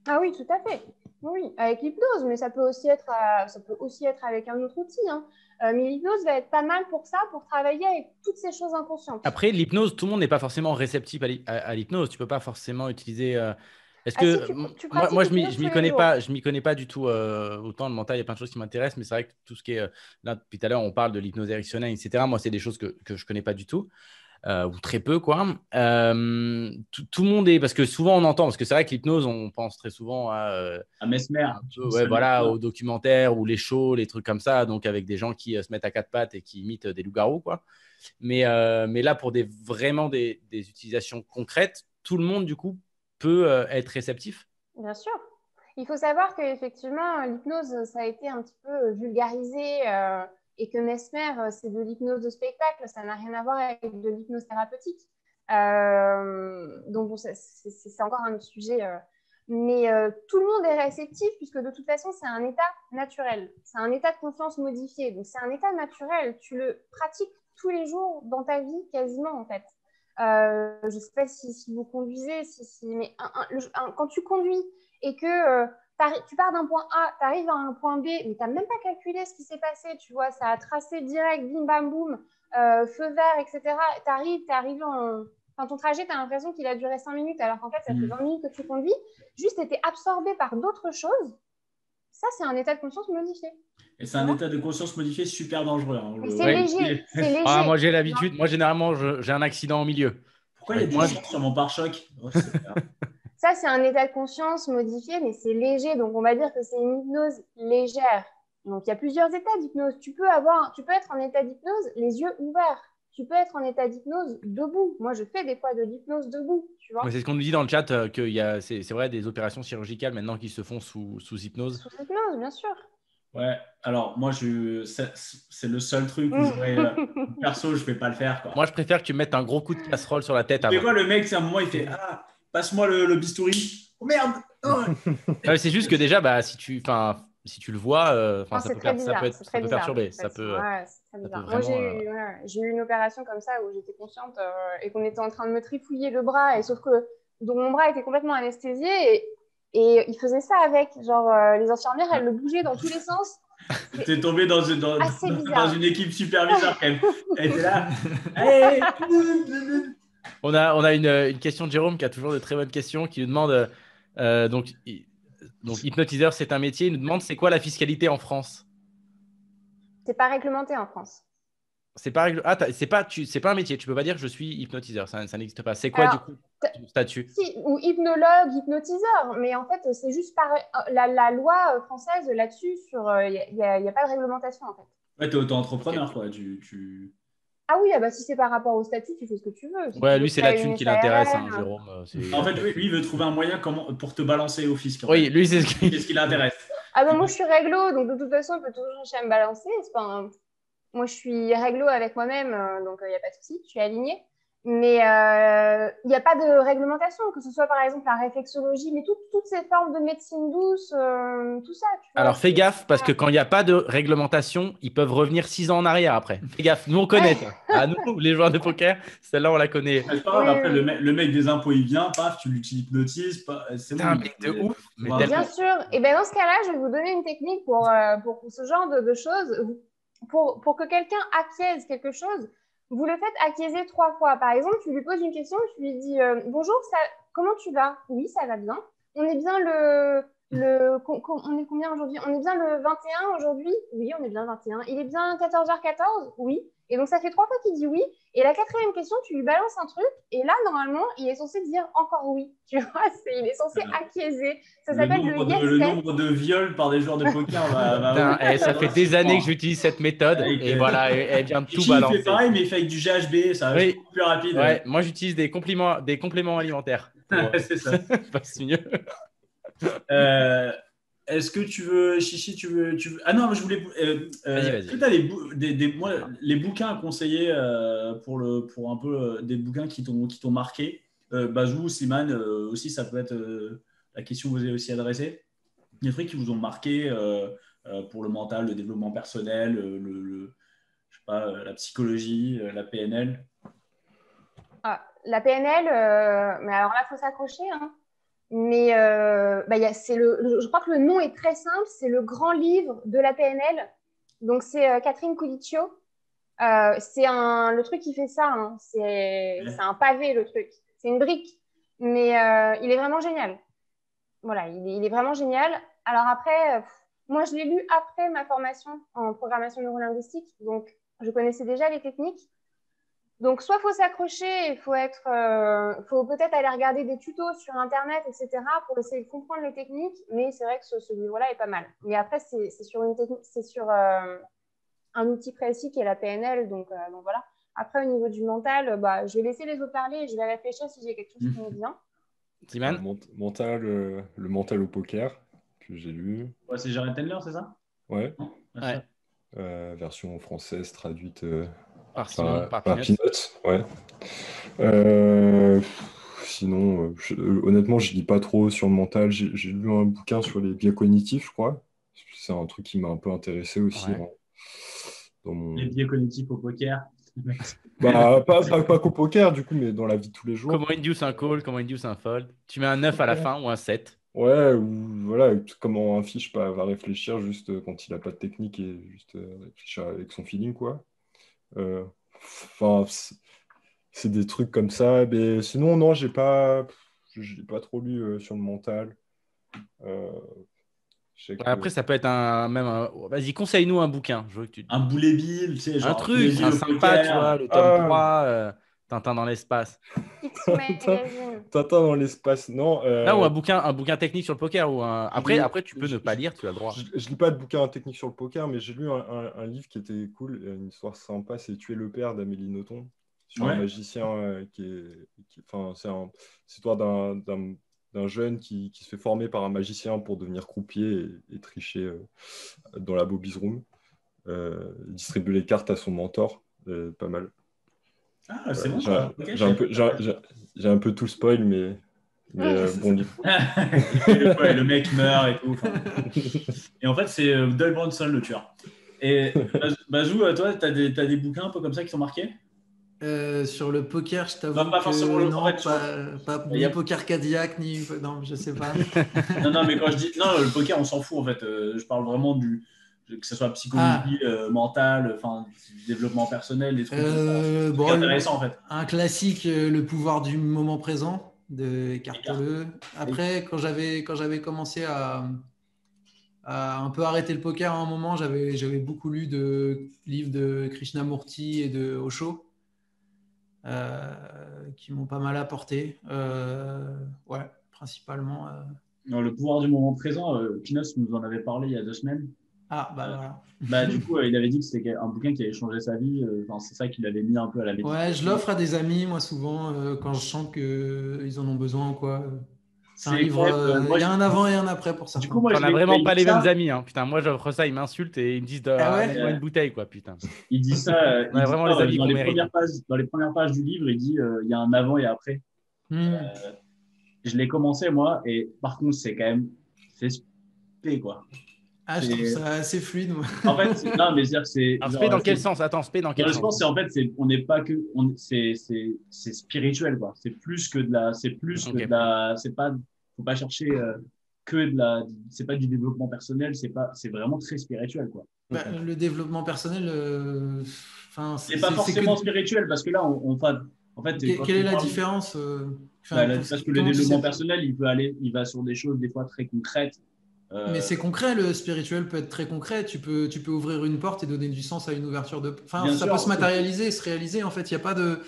Ah oui, tout à fait. Oui, avec l'hypnose, mais ça peut aussi être avec un autre outil. Hein. Mais l'hypnose va être pas mal pour ça, pour travailler avec toutes ces choses inconscientes. Après, l'hypnose, tout le monde n'est pas forcément réceptif à l'hypnose. Tu peux pas forcément utiliser. Est-ce Ah, que si, tu moi, je pratiques m'y connais pas du tout autant le mental. Il y a plein de choses qui m'intéressent, mais c'est vrai que tout ce qui est là depuis tout à l'heure, on parle de l'hypnose érectionnelle, etc. Moi, c'est des choses que je connais pas du tout. Ou très peu, quoi. Tout le monde est... Parce que souvent, on entend... Parce que c'est vrai que l'hypnose, on pense très souvent à Mesmer. Aux documentaires ou les shows, les trucs comme ça, donc avec des gens qui se mettent à quatre pattes et qui imitent des loups-garous, quoi. Mais là, pour vraiment des utilisations concrètes, tout le monde, du coup, peut être réceptif. Bien sûr. Il faut savoir qu'effectivement, l'hypnose, ça a été un petit peu vulgarisé... et que Mesmer, c'est de l'hypnose de spectacle, ça n'a rien à voir avec de l'hypnose thérapeutique. Donc, bon, c'est encore un autre sujet. Mais tout le monde est réceptif, puisque de toute façon, c'est un état naturel. C'est un état de conscience modifié. Donc, c'est un état naturel. Tu le pratiques tous les jours dans ta vie, quasiment, en fait. Je ne sais pas si vous conduisez, mais quand tu conduis et que... tu pars d'un point A, tu arrives à un point B, mais tu n'as même pas calculé ce qui s'est passé, tu vois, ça a tracé direct, bim, bam, boum, feu vert, etc. Tu arrives Enfin, ton trajet, tu as l'impression qu'il a duré 5 minutes, alors qu'en fait, ça fait 20 minutes que tu conduis. Juste, tu étais absorbé par d'autres choses. Ça, c'est un état de conscience modifié. Et c'est un état de conscience modifié super dangereux. Hein. C'est léger. Ah, moi, j'ai l'habitude. Moi, généralement, j'ai un accident au milieu. Pourquoi il y a du sang sur mon pare-choc? Ça, c'est un état de conscience modifié, mais c'est léger. Donc, on va dire que c'est une hypnose légère. Donc, il y a plusieurs états d'hypnose. Tu peux être en état d'hypnose les yeux ouverts. Tu peux être en état d'hypnose debout. Moi, je fais des fois de l'hypnose debout, tu vois. C'est ce qu'on nous dit dans le chat, c'est vrai, des opérations chirurgicales maintenant qui se font sous hypnose. Sous hypnose, bien sûr. Ouais, alors moi, c'est le seul truc où perso, je ne vais pas le faire. Quoi. Moi, je préfère que tu mettes un gros coup de casserole sur la tête. Tu sais quoi, le mec, c'est un moment, il fait « Ah, passe-moi le bistouri. Oh merde !» C'est juste que déjà, si tu le vois, ça peut perturber. Ça peut vraiment... Moi, j'ai eu une opération comme ça où j'étais consciente et qu'on était en train de me trifouiller le bras. Et sauf que donc, mon bras était complètement anesthésié et il faisait ça avec. Genre, les infirmières, elles le bougeaient dans tous les sens. T'es tombé dans une équipe super bizarre quand même. Elle était là. Hey On a une question de Jérôme qui a toujours de très bonnes questions, qui nous demande donc hypnotiseur, c'est un métier. Il nous demande c'est quoi la fiscalité en France? C'est pas réglementé en France. C'est pas, c'est pas un métier. Tu peux pas dire que je suis hypnotiseur. Ça n'existe pas. C'est quoi Alors, du coup ton statut? Si, ou hypnologue, hypnotiseur, mais en fait, c'est juste la loi française là-dessus, il n'y a pas de réglementation en fait. Ouais, t'es auto-entrepreneur, Ok. quoi. Ah oui, ah bah, si c'est par rapport au statut, tu fais ce que tu veux. Si tu Ouais, veux lui, c'est la créer thune une qui l'intéresse, hein, SARL, Jérôme. En fait, lui, il veut trouver un moyen pour te balancer au fisc. En Oui, fait. lui, c'est ce Qu'est-ce qui l'intéresse? Ah bah, moi, je suis réglo, donc de toute façon, il peut toujours chercher à me balancer. Moi, je suis réglo avec moi-même, donc il n'y a pas de souci, je suis alignée. Mais il n'y a pas de réglementation, que ce soit par exemple la réflexologie, mais toutes ces formes de médecine douce, tout ça. Tu vois, Alors, fais gaffe, parce que quand il n'y a pas de réglementation, ils peuvent revenir 6 ans en arrière après. Fais gaffe, nous, on connaît ça. Ah, nous, les joueurs de poker, celle-là, on la connaît. C'est pas grave, après, le mec des impôts, il vient, paf, tu l'hypnotises, c'est Putain, bon. mec de ouf. Mais Voilà. tellement. Bien sûr. Et bien dans ce cas-là, je vais vous donner une technique pour ce genre de choses. Pour que quelqu'un acquiesce quelque chose, vous le faites acquiescer 3 fois. Par exemple, tu lui poses une question, tu lui dis bonjour, comment tu vas? Oui, ça va bien. On est bien on est combien aujourd'hui? On est bien le 21 aujourd'hui? Oui, on est bien le 21. Il est bien 14h14? Oui. Et donc, ça fait 3 fois qu'il dit oui. Et la 4e question, tu lui balances un truc. Et là, normalement, il est censé dire encore oui. Tu vois, il est censé acquiescer. Ça s'appelle le yes Le test. nombre de viols par des joueurs de poker Putain, ça fait des années que j'utilise cette méthode. Et voilà, elle vient de tout Il balancer. fait pareil, mais il fait avec du GHB, ça va Oui. beaucoup plus rapide. Ouais, moi, j'utilise des compléments alimentaires. C'est ça. C'est mieux. Est-ce que tu veux, Chichi, tu veux... Ah non, je voulais... Vas-y. Est-ce que tu as les bouquins à conseiller pour un peu des bouquins qui t'ont marqué? Bazou, Slimane, aussi, ça peut être la question que vous avez aussi adressée. Des trucs qui vous ont marqué pour le mental, le développement personnel, je sais pas, la psychologie, la PNL. Ah, la PNL, mais alors là, il faut s'accrocher. Hein. Mais je crois que le nom est très simple, c'est le grand livre de la PNL. Donc, c'est Catherine Colicchio. C'est le truc qui fait ça. Hein. C'est un pavé, le truc. C'est une brique. Mais il est vraiment génial. Voilà, il est vraiment génial. Alors après, moi, je l'ai lu après ma formation en programmation neurolinguistique. Donc, je connaissais déjà les techniques. Donc, soit il faut s'accrocher, il faut peut-être aller regarder des tutos sur Internet, etc., pour essayer de comprendre les techniques. Mais c'est vrai que ce livre-là est pas mal. Mais après, c'est sur une technique, c'est sur un outil précis qui est la PNL. Donc voilà. Après, au niveau du mental, je vais laisser les autres parler et je vais réfléchir si j'ai quelque chose qui me vient. Slimane, le mental au poker que j'ai lu. Ouais, c'est Jared Tendler, c'est ça? Ouais. Ouais. Version française traduite par Simon, par Peanut. Ouais. Sinon, honnêtement, je lis pas trop sur le mental. J'ai lu un bouquin sur les biais cognitifs, je crois. C'est un truc qui m'a un peu intéressé aussi. Ouais. Dans les biais cognitifs au poker. Pas qu'au poker, du coup, mais dans la vie de tous les jours. Comment induce un call, comment induce un fold. Tu mets un 9 à la fin ou un 7. Ouais, ou voilà, comment un fiche va réfléchir juste quand il n'a pas de technique et juste réfléchir avec son feeling, quoi. Enfin, c'est des trucs comme ça. Mais sinon, non, je l'ai pas trop lu sur le mental. Après, ça peut être Vas-y, conseille-nous un bouquin. Je veux que tu... Un Boulet Bill, tu sais, genre. Un truc, un sympa, tu vois, le tome 3, Tintin dans l'espace. Tintin dans l'espace, non. Là, ou un bouquin technique sur le poker. Après, tu peux ne pas lire, tu as le droit. Je lis pas de bouquin technique sur le poker, mais j'ai lu un livre qui était cool, une histoire sympa, c'est Tuer le père d'Amélie Nothomb, sur un magicien c'est l'histoire d'un jeune qui se fait former par un magicien pour devenir croupier et tricher dans la Bobby's Room. Distribuer les cartes à son mentor, pas mal. Ah, c'est bon. J'ai un peu tout spoil, mais bon livre. Le mec meurt et tout. Et en fait, c'est Doyle Brunson le tueur. Et Bazou, toi, t'as des bouquins un peu comme ça qui t'ont marqué? Sur le poker, je t'avoue pas forcément pas ni poker Cadillac, ni... Non, je sais pas. non, mais quand je dis... Non, le poker, on s'en fout, en fait. Je parle vraiment Que ce soit psychologie, mentale, enfin, développement personnel, des trucs intéressants en fait. Un classique, le pouvoir du moment présent de Eckhart Tolle. Après, quand j'avais commencé à un peu arrêter le poker à un moment, j'avais beaucoup lu de livres de Krishnamurti et de Osho qui m'ont pas mal apporté. Ouais, principalement. Non, le pouvoir du moment présent, Pinos nous en avait parlé il y a 2 semaines. Ah, bah voilà. Bah, du coup, il avait dit que c'était un bouquin qui avait changé sa vie. C'est ça qu'il avait mis un peu à la méditation. Ouais, je l'offre à des amis, moi, souvent, quand je sens qu'ils en ont besoin ou quoi. C'est un livre, il y a un avant et un après pour ça. Du coup, moi, on n'a vraiment pas les mêmes amis. Hein. Putain, moi, j'offre ça, ils m'insultent et ils me disent une bouteille, quoi, putain. Il dit ça, on a vraiment les amis dans les premières pages du livre, il dit il y a un avant et après. Je l'ai commencé, moi, et par contre, c'est quand même... C'est spé, quoi. Ah, je trouve ça assez fluide, moi. En fait, non, mais c'est-à-dire que c'est... Spé dans quel sens? Attends, spé dans quel sens? Je pense en fait, on n'est pas que... C'est spirituel, quoi. C'est plus que de la... C'est plus que de la... C'est pas... Faut pas chercher que de la... C'est pas du développement personnel, c'est vraiment très spirituel, quoi. Bah, le développement personnel... c'est pas forcément spirituel, parce que là, en fait, quelle est la différence parce que le développement personnel, il va sur des choses des fois très concrètes. Mais c'est concret, le spirituel peut être très concret. Tu peux ouvrir une porte et donner du sens à une ouverture de. Enfin, ça peut se matérialiser, se réaliser. En fait, il y a pas de.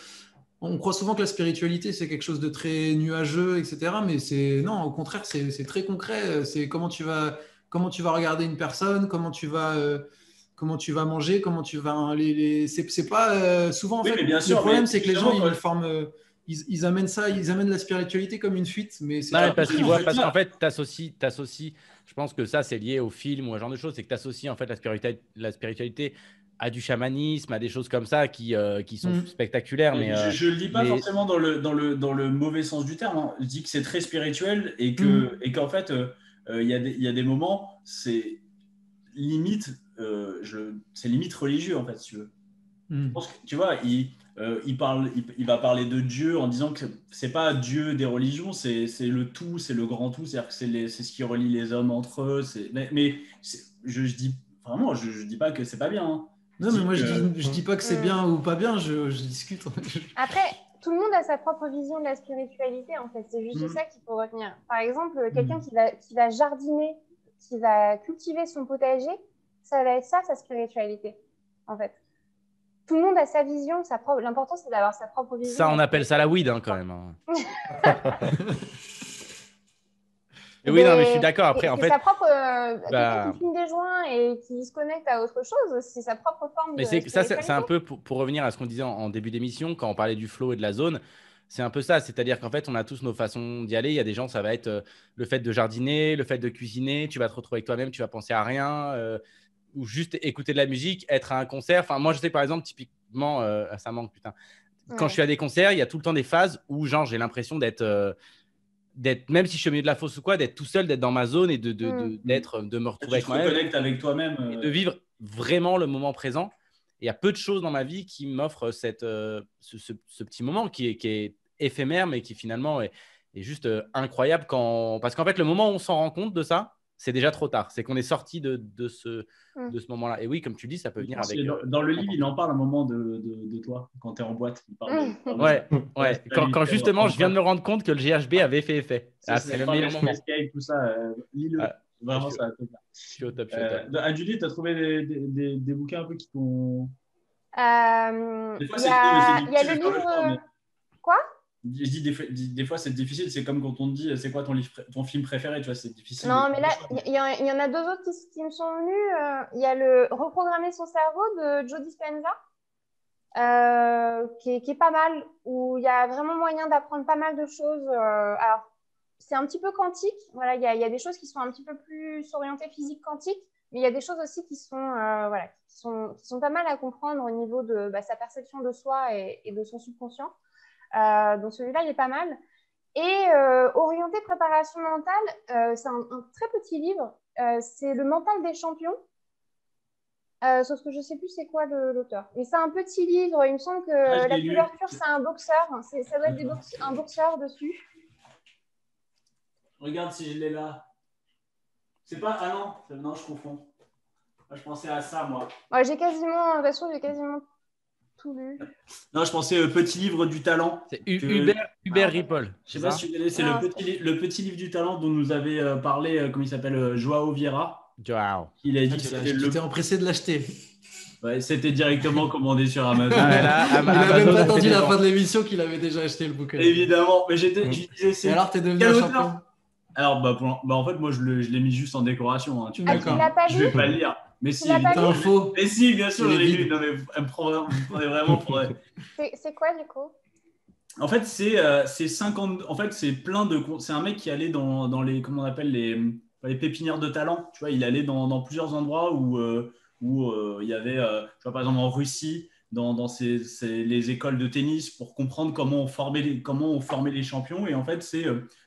On croit souvent que la spiritualité c'est quelque chose de très nuageux, etc. Mais non, au contraire, c'est très concret. C'est comment tu vas regarder une personne, comment tu vas manger, comment tu vas. C'est pas souvent en fait. Le problème, c'est que les gens ils amènent la spiritualité comme une fuite, mais c'est parce qu'en fait, t'associes. Je pense que ça, c'est lié au film ou à ce genre de choses, c'est que t'associes en fait la spiritualité à du chamanisme, à des choses comme ça qui sont spectaculaires. Mais je le dis pas forcément dans le mauvais sens du terme. Hein. Je dis que c'est très spirituel et qu'en fait, il y a des moments, c'est limite religieux en fait, si tu veux. Je pense que, tu vois, il va parler de Dieu en disant que c'est pas Dieu des religions, c'est le tout, c'est le grand tout, c'est-à-dire que c'est ce qui relie les hommes entre eux. Mais je dis vraiment, je dis pas que c'est pas bien. Hein. Non, mais moi je dis pas que c'est bien ou pas bien, je discute. Après, tout le monde a sa propre vision de la spiritualité, en fait. C'est juste ça qu'il faut retenir. Par exemple, quelqu'un qui va jardiner, qui va cultiver son potager, ça va être ça, sa spiritualité, en fait. Tout le monde a sa vision, l'important c'est d'avoir sa propre vision. Ça, on appelle ça la weed hein, quand même. Oui, non, mais je suis d'accord. Après, en fait, sa propre. Quelqu'un qui fume des joints et qui se connecte à autre chose, c'est sa propre forme. Mais c'est un peu pour revenir à ce qu'on disait en début d'émission quand on parlait du flow et de la zone. C'est un peu ça, c'est-à-dire qu'en fait, on a tous nos façons d'y aller. Il y a des gens, ça va être le fait de jardiner, le fait de cuisiner. Tu vas te retrouver avec toi-même, tu vas penser à rien. Ou juste écouter de la musique, être à un concert. Enfin, moi, je sais, par exemple, typiquement, ça manque, putain. Quand je suis à des concerts, il y a tout le temps des phases où, genre, j'ai l'impression d'être, même si je suis au milieu de la fosse ou quoi, d'être tout seul, d'être dans ma zone et de me retrouver avec moi-même. Tu te reconnectes avec toi-même. Et de vivre vraiment le moment présent. Et il y a peu de choses dans ma vie qui m'offrent ce petit moment qui est éphémère, mais qui finalement est juste incroyable. Parce qu'en fait, le moment où on s'en rend compte de ça, c'est déjà trop tard. C'est qu'on est sorti de ce moment-là. Et oui, comme tu dis, ça peut venir avec. Dans le livre, il en parle un moment de toi, quand tu es en boîte. Il parle ouais. Quand justement, je viens de me rendre compte que le GHB avait fait effet. C'est le meilleur moment. Tout ça, lis-le. Vraiment, ça va te plaire. Je suis au top. Julie, tu as trouvé des bouquins un peu qui t'ont. Il y a le livre. Quoi? Je dis des fois c'est difficile, c'est comme quand on te dit c'est quoi ton film préféré, tu vois, c'est difficile. Non, mais là, il y en a 2 autres qui me sont venus. Il y a le Reprogrammer son cerveau de Joe Dispenza, qui est pas mal, où il y a vraiment moyen d'apprendre pas mal de choses. Alors, c'est un petit peu quantique, voilà, il y a des choses qui sont un petit peu plus orientées physique quantique, mais il y a des choses aussi qui sont pas mal à comprendre au niveau de sa perception de soi et de son subconscient. Donc celui-là, il est pas mal. Et orienté préparation mentale, c'est un très petit livre. C'est Le mental des champions. Sauf que je ne sais plus c'est quoi l'auteur. Mais c'est un petit livre. Il me semble que la couverture, c'est un boxeur. Ça doit être un boxeur dessus. Regarde si je l'ai là. C'est pas... Ah non, je confonds. Je pensais à ça, moi. Ouais, j'ai quasiment tout lu. Non, je pensais Petit livre du talent. C'est Hubert Ripoll. Je sais pas si tu connais, c'est le petit livre du talent dont nous avait parlé, comment il s'appelle, Joao Vieira. Wow. Il a dit que c'était J'étais empressé de l'acheter. Ouais, c'était directement commandé sur Amazon. Il n'a même pas attendu la fin de l'émission qu'il avait déjà acheté le bouquin. Évidemment, mais je disais, et alors, t'es devenu un champion? Alors, en fait, moi, je l'ai mis juste en décoration. Hein. Tu l'as pas lu? Je vais pas le lire. Mais si, info. Mais si, bien sûr, je l'ai lu. Non, mais vous me prenez vraiment pour. C'est quoi, du coup? En fait, c'est 50. En fait, c'est plein de. C'est un mec qui allait dans les. Comment on appelle les pépinières de talent. Tu vois, il allait dans plusieurs endroits où il y avait, tu vois, par exemple en Russie, dans les écoles de tennis pour comprendre comment on formait les champions. Et en fait, c'est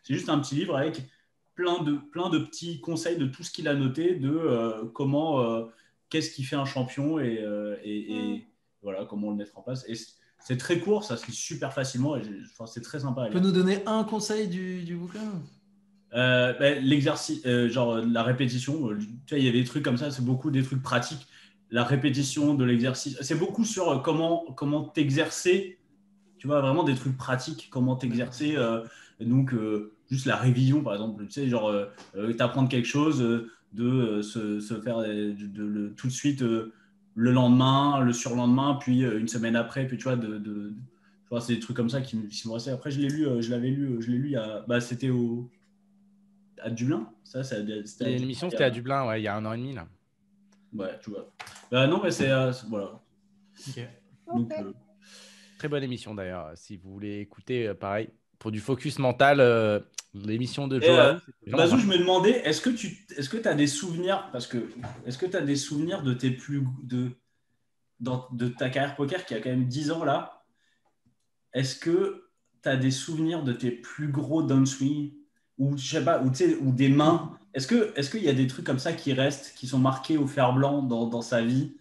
juste un petit livre avec plein de petits conseils de tout ce qu'il a noté, de qu'est-ce qui fait un champion et voilà, comment le mettre en place. Et c'est très court, ça se lit super facilement et c'est très sympa à lire. Tu peux nous donner un conseil du bouquin? L'exercice, genre la répétition, tu vois, il y a des trucs comme ça, c'est beaucoup des trucs pratiques. La répétition de l'exercice, c'est beaucoup sur comment t'exercer, tu vois, vraiment des trucs pratiques, comment t'exercer. Donc, juste la révision, par exemple, tu sais, genre t'apprendre quelque chose, de se faire tout de suite le lendemain, le surlendemain, puis une semaine après, puis tu vois, tu vois, c'est des trucs comme ça qui me restaient. Après, je l'ai lu il y a, c'était à Dublin, L'émission, c'était à Dublin, ouais, il y a 1 an et demi, là. Ouais, tu vois. Non, mais c'est voilà. Okay. Donc, très bonne émission, d'ailleurs. Si vous voulez écouter, pareil, pour du focus mental, l'émission de Joao. Bazou, je me demandais, est-ce que tu as des souvenirs, est-ce que tu as des souvenirs de de ta carrière poker qui a quand même 10 ans là? Est-ce que tu as des souvenirs de tes plus gros downswing ou je sais pas, ou des mains? Est-ce qu'il y a des trucs comme ça qui restent, qui sont marqués au fer blanc dans sa vie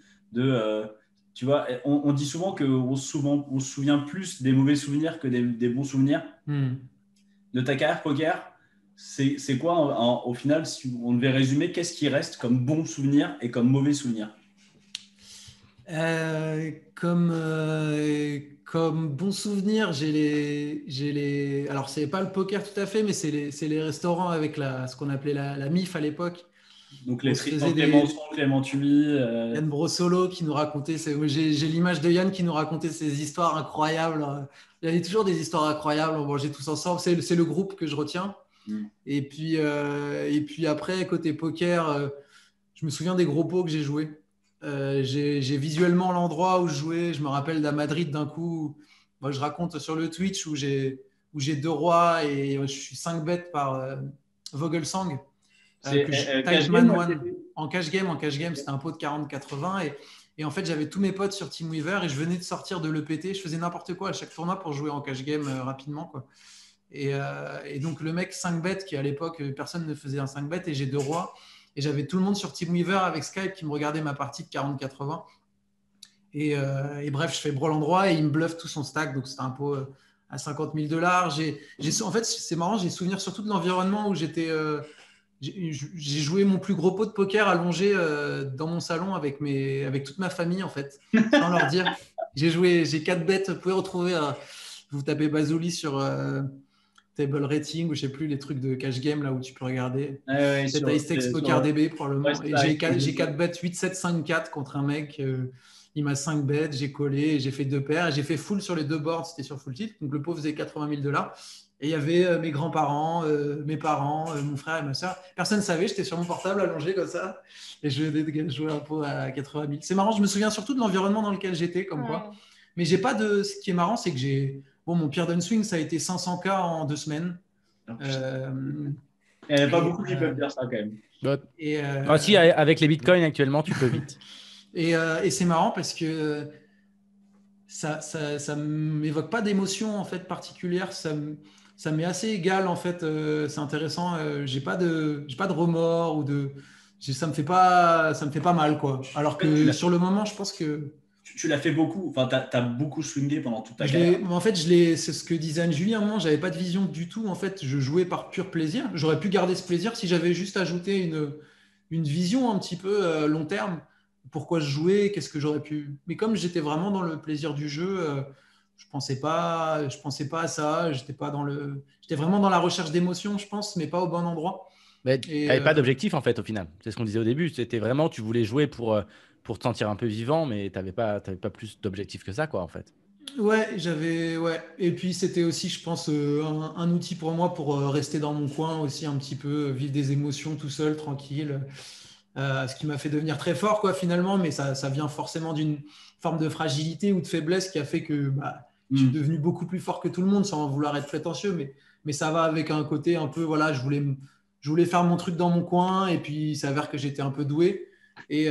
tu vois, on dit souvent qu'on se souvient plus des mauvais souvenirs que des bons souvenirs. De ta carrière poker, c'est quoi au final, si on devait résumer, qu'est-ce qui reste comme bon souvenir et comme mauvais souvenir? Comme bon souvenir, alors c'est pas le poker tout à fait, mais c'est les restaurants avec ce qu'on appelait la MIF à l'époque. Donc les Tristan Clémençon, Clément Thuy, Yann Brossolo qui nous racontait, j'ai l'image de Yann qui nous racontait ces histoires incroyables. Il y avait toujours des histoires incroyables, on mangeait tous ensemble, c'est le groupe que je retiens. Et puis après, côté poker, je me souviens des gros pots que j'ai joués. J'ai visuellement l'endroit où je jouais. Je me rappelle d'à Madrid d'un coup. Moi, je raconte sur le Twitch où j'ai 2 rois et je suis 5 bêtes par Vogelsang. En cash game, c'était un pot de 40-80 et en fait j'avais tous mes potes sur Team Weaver et je venais de sortir de l'EPT. Je faisais n'importe quoi à chaque tournoi pour jouer en cash game rapidement quoi. Et donc le mec 5 bêtes qui à l'époque personne ne faisait un 5 bêtes et j'ai 2 rois. Et j'avais tout le monde sur Team Weaver avec Skype qui me regardait ma partie de 40-80. Et bref, je fais brawl endroit et il me bluffe tout son stack. Donc, c'était un pot à $50,000. En fait, c'est marrant, j'ai souvenir surtout de l'environnement où j'étais. J'ai joué mon plus gros pot de poker allongé dans mon salon avec toute ma famille, en fait, sans leur dire. J'ai 4 bêtes. Vous pouvez retrouver, vous tapez Bazouli sur Table Rating ou je sais plus, les trucs de cash game là où tu peux regarder. C'est Ice Poker DB probablement. Et j'ai 4 bêtes 8-7-5-4 contre un mec. Il m'a 5 bêtes, j'ai collé, j'ai fait 2 paires et j'ai fait full sur les 2 boards, c'était sur full tilt. Donc le pot faisait $80,000. Et il y avait mes grands-parents, mes parents, mon frère et ma soeur. Personne ne savait, j'étais sur mon portable allongé comme ça et je jouais un pot à 80 000. C'est marrant, je me souviens surtout de l'environnement dans lequel j'étais, comme quoi. Mais j'ai pas de. Ce qui est marrant, c'est que mon pire downswing, ça a été 500K en 2 semaines. Il n'y a pas beaucoup qui peuvent dire ça quand même. Si, avec les bitcoins actuellement, tu peux vite. Et c'est marrant parce que ça m'évoque pas d'émotion en fait particulière. Ça m'est assez égal en fait. C'est intéressant. J'ai pas de remords ça me fait pas mal quoi. Alors que sur le moment, je pense que tu l'as fait beaucoup. Enfin, t'as beaucoup swingé pendant toute ta carrière. En fait, c'est ce que disait Anne-Julie. À un moment, j'avais pas de vision du tout. En fait, je jouais par pur plaisir. J'aurais pu garder ce plaisir si j'avais juste ajouté une vision un petit peu long terme. pourquoi je jouais, qu'est-ce que j'aurais pu. Mais comme j'étais vraiment dans le plaisir du jeu, je pensais pas à ça. J'étais vraiment dans la recherche d'émotions, je pense, mais pas au bon endroit. Mais tu n'avais pas d'objectif en fait au final. C'est ce qu'on disait au début. C'était vraiment, tu voulais jouer pour te sentir un peu vivant, mais tu n'avais pas plus d'objectif que ça, quoi, en fait. Ouais. Et puis c'était aussi, je pense, un outil pour moi pour rester dans mon coin aussi un petit peu, vivre des émotions tout seul, tranquille. Ce qui m'a fait devenir très fort, quoi, finalement, mais ça vient forcément d'une forme de fragilité ou de faiblesse qui a fait que je suis devenu beaucoup plus fort que tout le monde, sans vouloir être prétentieux, mais ça va avec un côté un peu, voilà, je voulais faire mon truc dans mon coin, et puis il s'avère que j'étais un peu doué. Et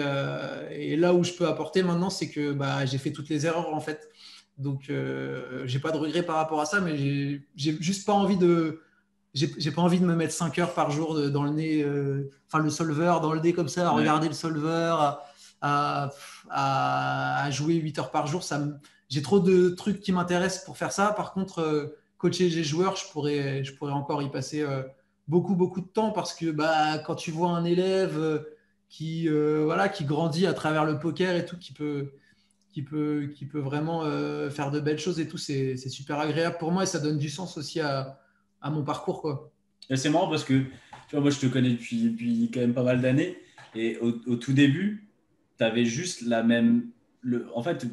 là où je peux apporter maintenant, c'est que j'ai fait toutes les erreurs, en fait. Donc, j'ai pas de regret par rapport à ça, mais j'ai juste pas envie de. J'ai pas envie de me mettre 5 heures par jour dans le nez, le solver dans le nez comme ça, à regarder le solver, à jouer 8 heures par jour. J'ai trop de trucs qui m'intéressent pour faire ça. Par contre, coacher les joueurs, je pourrais encore y passer beaucoup, beaucoup de temps parce que quand tu vois un élève qui grandit à travers le poker et tout, qui peut vraiment faire de belles choses et tout, c'est super agréable pour moi et ça donne du sens aussi à mon parcours, quoi. Et c'est marrant parce que tu vois, moi je te connais depuis quand même pas mal d'années et au tout début, tu avais juste la même. En fait,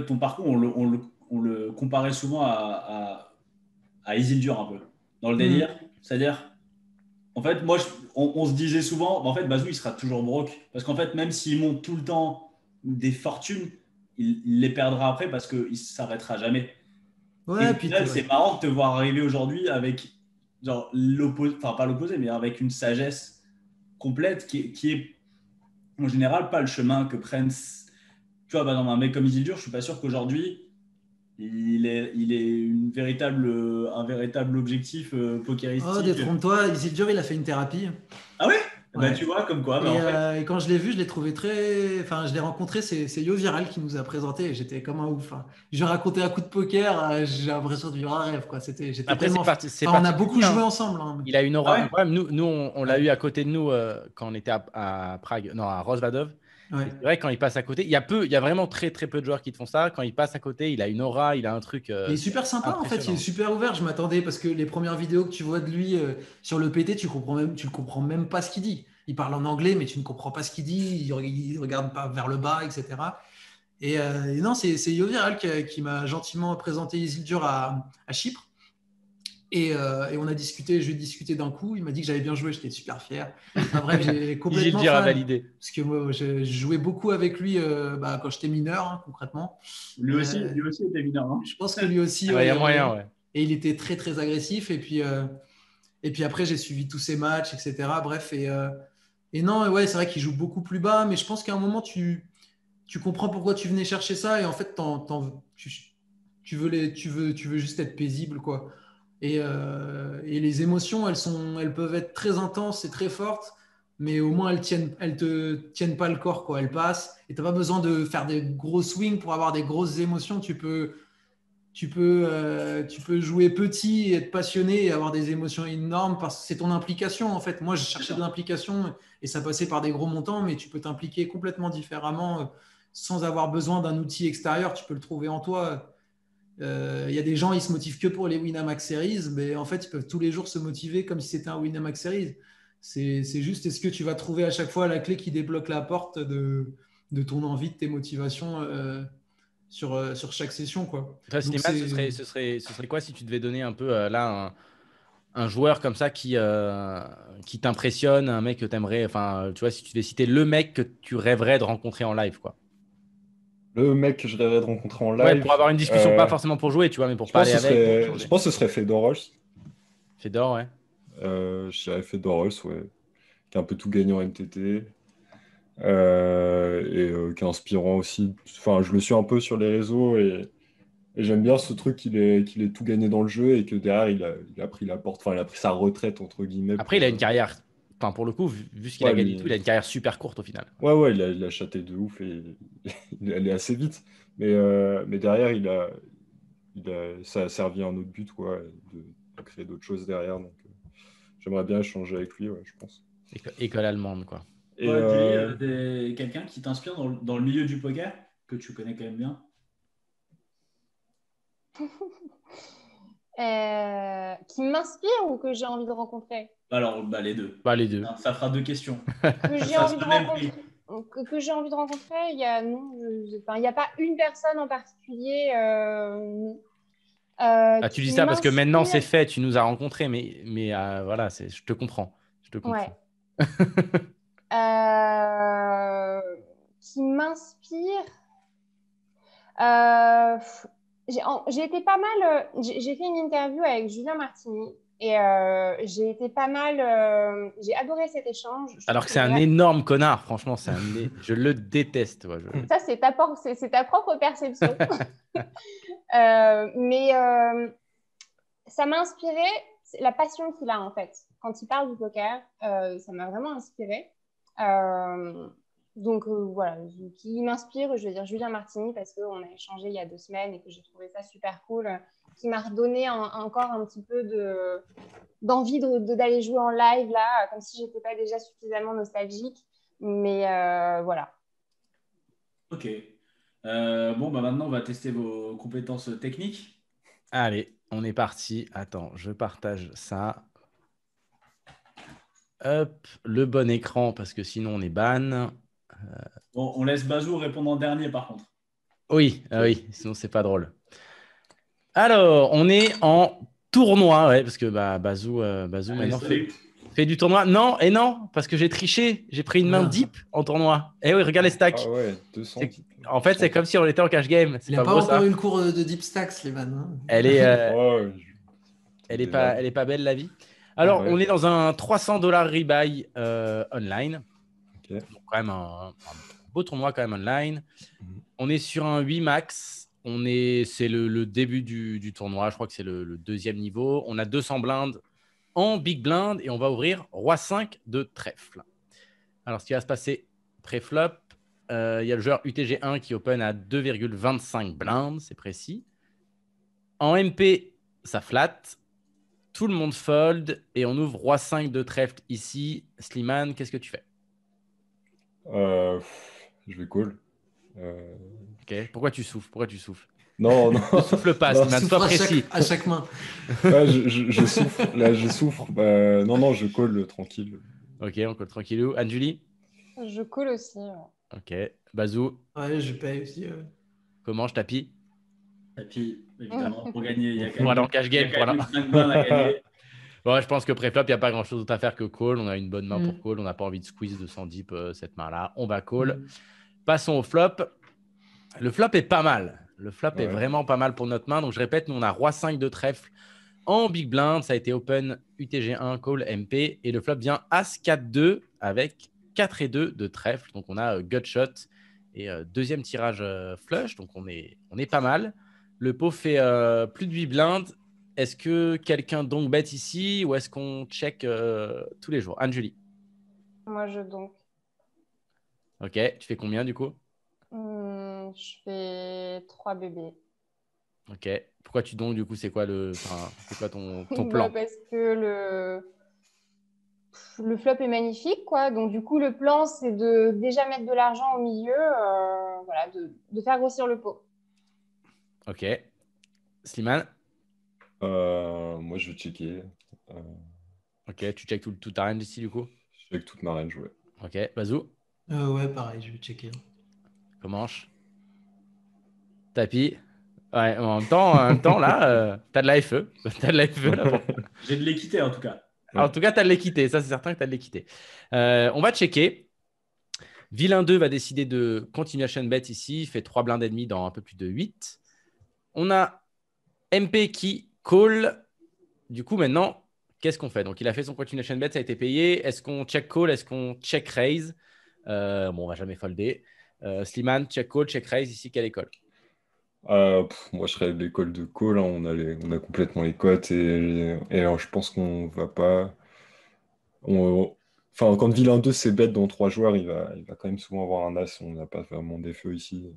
ton parcours, on le comparait souvent à Isildur un peu dans le délire. C'est-à-dire, en fait, moi on se disait souvent, en fait, Bazou il sera toujours broke parce qu'en fait, même s'il monte tout le temps des fortunes, il les perdra après parce qu'il ne s'arrêtera jamais. Ouais, Et puis là, c'est marrant de te voir arriver aujourd'hui avec genre l'opposé, enfin pas l'opposé, mais avec une sagesse complète qui est en général pas le chemin que prennent. Tu vois, un mec comme Isildur, je suis pas sûr qu'aujourd'hui il est un véritable objectif pokeristique. Oh, détrompe-toi, Isildur, il a fait une thérapie. Ah ouais? Ouais. Tu vois, comme quoi. Et quand je l'ai vu, je l'ai trouvé je l'ai rencontré, c'est Yo Viral qui nous a présenté et j'étais comme un ouf. Je lui ai raconté un coup de poker, j'ai l'impression de vivre un rêve, quoi. J'étais tellement. On a beaucoup joué ensemble. Hein. Il a une aura incroyable. Nous on l'a eu à côté de nous quand on était à Prague, non, à Rozvadov. Ouais. C'est vrai, quand il passe à côté, il y a vraiment très très peu de joueurs qui te font ça. Quand il passe à côté, il a une aura, il a un truc. Il est super sympa en fait, il est super ouvert. Je m'attendais parce que les premières vidéos que tu vois de lui sur le PT, tu comprends même pas ce qu'il dit. Il parle en anglais, mais tu ne comprends pas ce qu'il dit. Il regarde pas vers le bas, etc. Et non, c'est Yo Viral qui m'a gentiment présenté Isildur à Chypre. Et on a discuté, je lui ai discuté d'un coup. Il m'a dit que j'avais bien joué, j'étais super fier. Enfin, bref, j'ai complètement fan, validé. parce que moi, je jouais beaucoup avec lui quand j'étais mineur, hein, concrètement. Lui aussi était mineur. Hein. Je pense que lui aussi. Il y a moyen, ouais. Et il était très très agressif. Et puis après, j'ai suivi tous ses matchs, etc. Bref, et non, ouais, c'est vrai qu'il joue beaucoup plus bas, mais je pense qu'à un moment, tu comprends pourquoi tu venais chercher ça, et en fait, tu veux juste être paisible, quoi. Et les émotions, elles peuvent être très intenses et très fortes, mais au moins elles te tiennent pas le corps, quoi. Elles passent, et t'as pas besoin de faire des gros swings pour avoir des grosses émotions. Tu peux jouer petit et être passionné et avoir des émotions énormes parce que c'est ton implication, en fait. Moi, je cherchais de l'implication et ça passait par des gros montants, mais tu peux t'impliquer complètement différemment sans avoir besoin d'un outil extérieur. Tu peux le trouver en toi. Il y a des gens, ils se motivent que pour les Winamax Series, mais en fait, ils peuvent tous les jours se motiver comme si c'était un Winamax Series. C'est juste, est-ce que tu vas trouver à chaque fois la clé qui débloque la porte de ton envie, de tes motivations sur chaque session, quoi. Toi, Slimane, ce serait quoi si tu devais donner un peu un joueur comme ça qui t'impressionne, un mec que tu aimerais, enfin, tu vois, si tu devais citer le mec que tu rêverais de rencontrer en live, quoi. Le mec que je rêverais de rencontrer en live. Ouais, pour avoir une discussion, pas forcément pour jouer, tu vois, mais pour parler avec. Je pense que ce serait Fedoros. Fedor, ouais. Je dirais Fedoros, ouais. Qui a un peu tout gagné en MTT. Qui est inspirant aussi. Enfin, je le suis un peu sur les réseaux et j'aime bien ce truc qu'il ait tout gagné dans le jeu et que derrière il a pris la porte, enfin il a pris sa retraite entre guillemets. Après, il a une carrière, enfin pour le coup, vu ce qu'il a gagné, il a une carrière super courte au final. Ouais, il a chaté de ouf et il est allé assez vite. Mais derrière, ça a servi à un autre but, quoi, de créer d'autres choses derrière. Donc j'aimerais bien échanger avec lui, ouais, je pense. École allemande, quoi. Et, Toi, Julie, quelqu'un qui t'inspire dans le milieu du poker, que tu connais quand même bien? Qui m'inspire ou que j'ai envie de rencontrer? Alors, les deux. Bah, les deux. Ça fera 2 questions. Que j'ai Ça envie de sera le même rencontrer. prix. Que j'ai envie de rencontrer, il y a non, enfin, il n'y a pas une personne en particulier Tu dis qui ça parce que maintenant c'est m'inspire. fait, tu nous as rencontrés, mais voilà, je te comprends. Je te Ouais. comprends. Qui m'inspire. J'ai été pas mal. J'ai fait une interview avec Julien Martini et j'ai été pas mal. J'ai adoré cet échange. Je trouve Alors que qu'il c'est est un énorme connard, franchement, je le déteste. Ouais, Ça, c'est c'est ta propre perception. Mais ça m'a inspiré la passion qu'il a en fait. Quand il parle du poker, ça m'a vraiment inspiré. Donc voilà, qui m'inspire, je vais dire Julien Martini parce qu'on a échangé il y a 2 semaines et que j'ai trouvé ça super cool, qui m'a redonné encore un petit peu d'envie d'aller jouer en live là, comme si j'étais pas déjà suffisamment nostalgique. Mais voilà. Ok. Maintenant, on va tester vos compétences techniques. Allez, on est parti. Attends, je partage ça. Hop, le bon écran parce que sinon on est ban. Bon, on laisse Bazou répondre en dernier, par contre. Oui, oui, sinon c'est pas drôle. Alors, on est en tournoi, ouais, parce que Bazou Allez, maintenant salut. fait du tournoi. Non, et non, parce que j'ai triché. J'ai pris une main Voilà. deep en tournoi. Eh oui, regarde les stacks. Ah ouais, 200. En fait, c'est comme si on était en cash game. C'est Il pas n'a pas beau, encore ça. eu le cours de Deep Stacks, Slimane. Hein. Elle est, Ouais, elle est pas belle, la vie. Ah Alors, ouais. on est dans un $300 rebuy online. Ok. Donc, quand même un beau tournoi quand même online. Mhm. On est sur un 8 max. C'est le début du tournoi. Je crois que c'est le deuxième niveau. On a 200 blindes en big blind et on va ouvrir roi 5 de trèfle. Alors, ce qui va se passer pré-flop, il y a le joueur UTG1 qui open à 2,25 blindes, c'est précis. En MP, ça flatte. Tout le monde fold et on ouvre roi 5 de trèfle ici. Slimane, qu'est-ce que tu fais? Je vais call. Ok. Pourquoi tu souffles? Non, non. Ne souffle pas, Non. Slimane, sois précis. À chaque main. Ouais, je souffre. Là, je souffre. Non, je call tranquille. Ok, on colle tranquillou. Anne-Julie? Je coule aussi. Ouais. Ok. Bazou, Ouais, je paye aussi. comment je tapis? Et puis, évidemment, pour gagner, il y a quand Voilà, même, en cash il y a game, quand même voilà. 5 blindes à gagner. Ouais, je pense que pré-flop, il n'y a pas grand-chose d'autre à faire que call. On a une bonne main pour call. On n'a pas envie de squeeze de 100 deep cette main-là. On va call. Passons au flop. Le flop est pas mal. Le flop est vraiment pas mal pour notre main. Donc, je répète, nous, on a roi 5 de trèfle en big blind. Ça a été open UTG1, call MP. Et le flop vient As 4-2 avec 4 et 2 de trèfle. Donc, on a gutshot et deuxième tirage flush. Donc, on est pas mal. Le pot fait plus de 8 blindes. Est-ce que quelqu'un donc bet ici ou est-ce qu'on check tous les jours? Anne-Julie. Moi, je donc. Ok, tu fais combien du coup? Je fais 3 bébés. Ok. Pourquoi tu donc du coup, c'est quoi ton plan? Parce que le flop est magnifique, quoi. Donc, du coup, le plan, c'est de déjà mettre de l'argent au milieu, voilà, de faire grossir le pot. Ok. Slimane? Moi, je vais checker. Ok, tu check tout ta range ici du coup? Je check toute ma range, ouais. Ok. Bazou? Ouais, pareil, je vais checker. Commence. Tapis? Ouais, en même temps là, t'as de la FE. T'as de la FE là. J'ai de l'équité, en tout cas. Ouais. En tout cas, tu as de l'équité. Ça, c'est certain que tu as de l'équité. On va checker. Vilain 2 va décider de continuation bet ici. Il fait 3 blindes et demi dans un peu plus de 8. On a MP qui call. Du coup, maintenant, qu'est-ce qu'on fait? Donc, il a fait son continuation bet. Ça a été payé. Est-ce qu'on check call? Est-ce qu'on check raise? On va jamais folder. Slimane, check call, check raise. Ici, quelle école? Moi, je serais de l'école de call. Hein. On a complètement les cotes et alors, je pense qu'on va pas. Enfin, quand Villain 2 c'est bête dans 3 joueurs, il va quand même souvent avoir un as. On n'a pas vraiment des feux ici.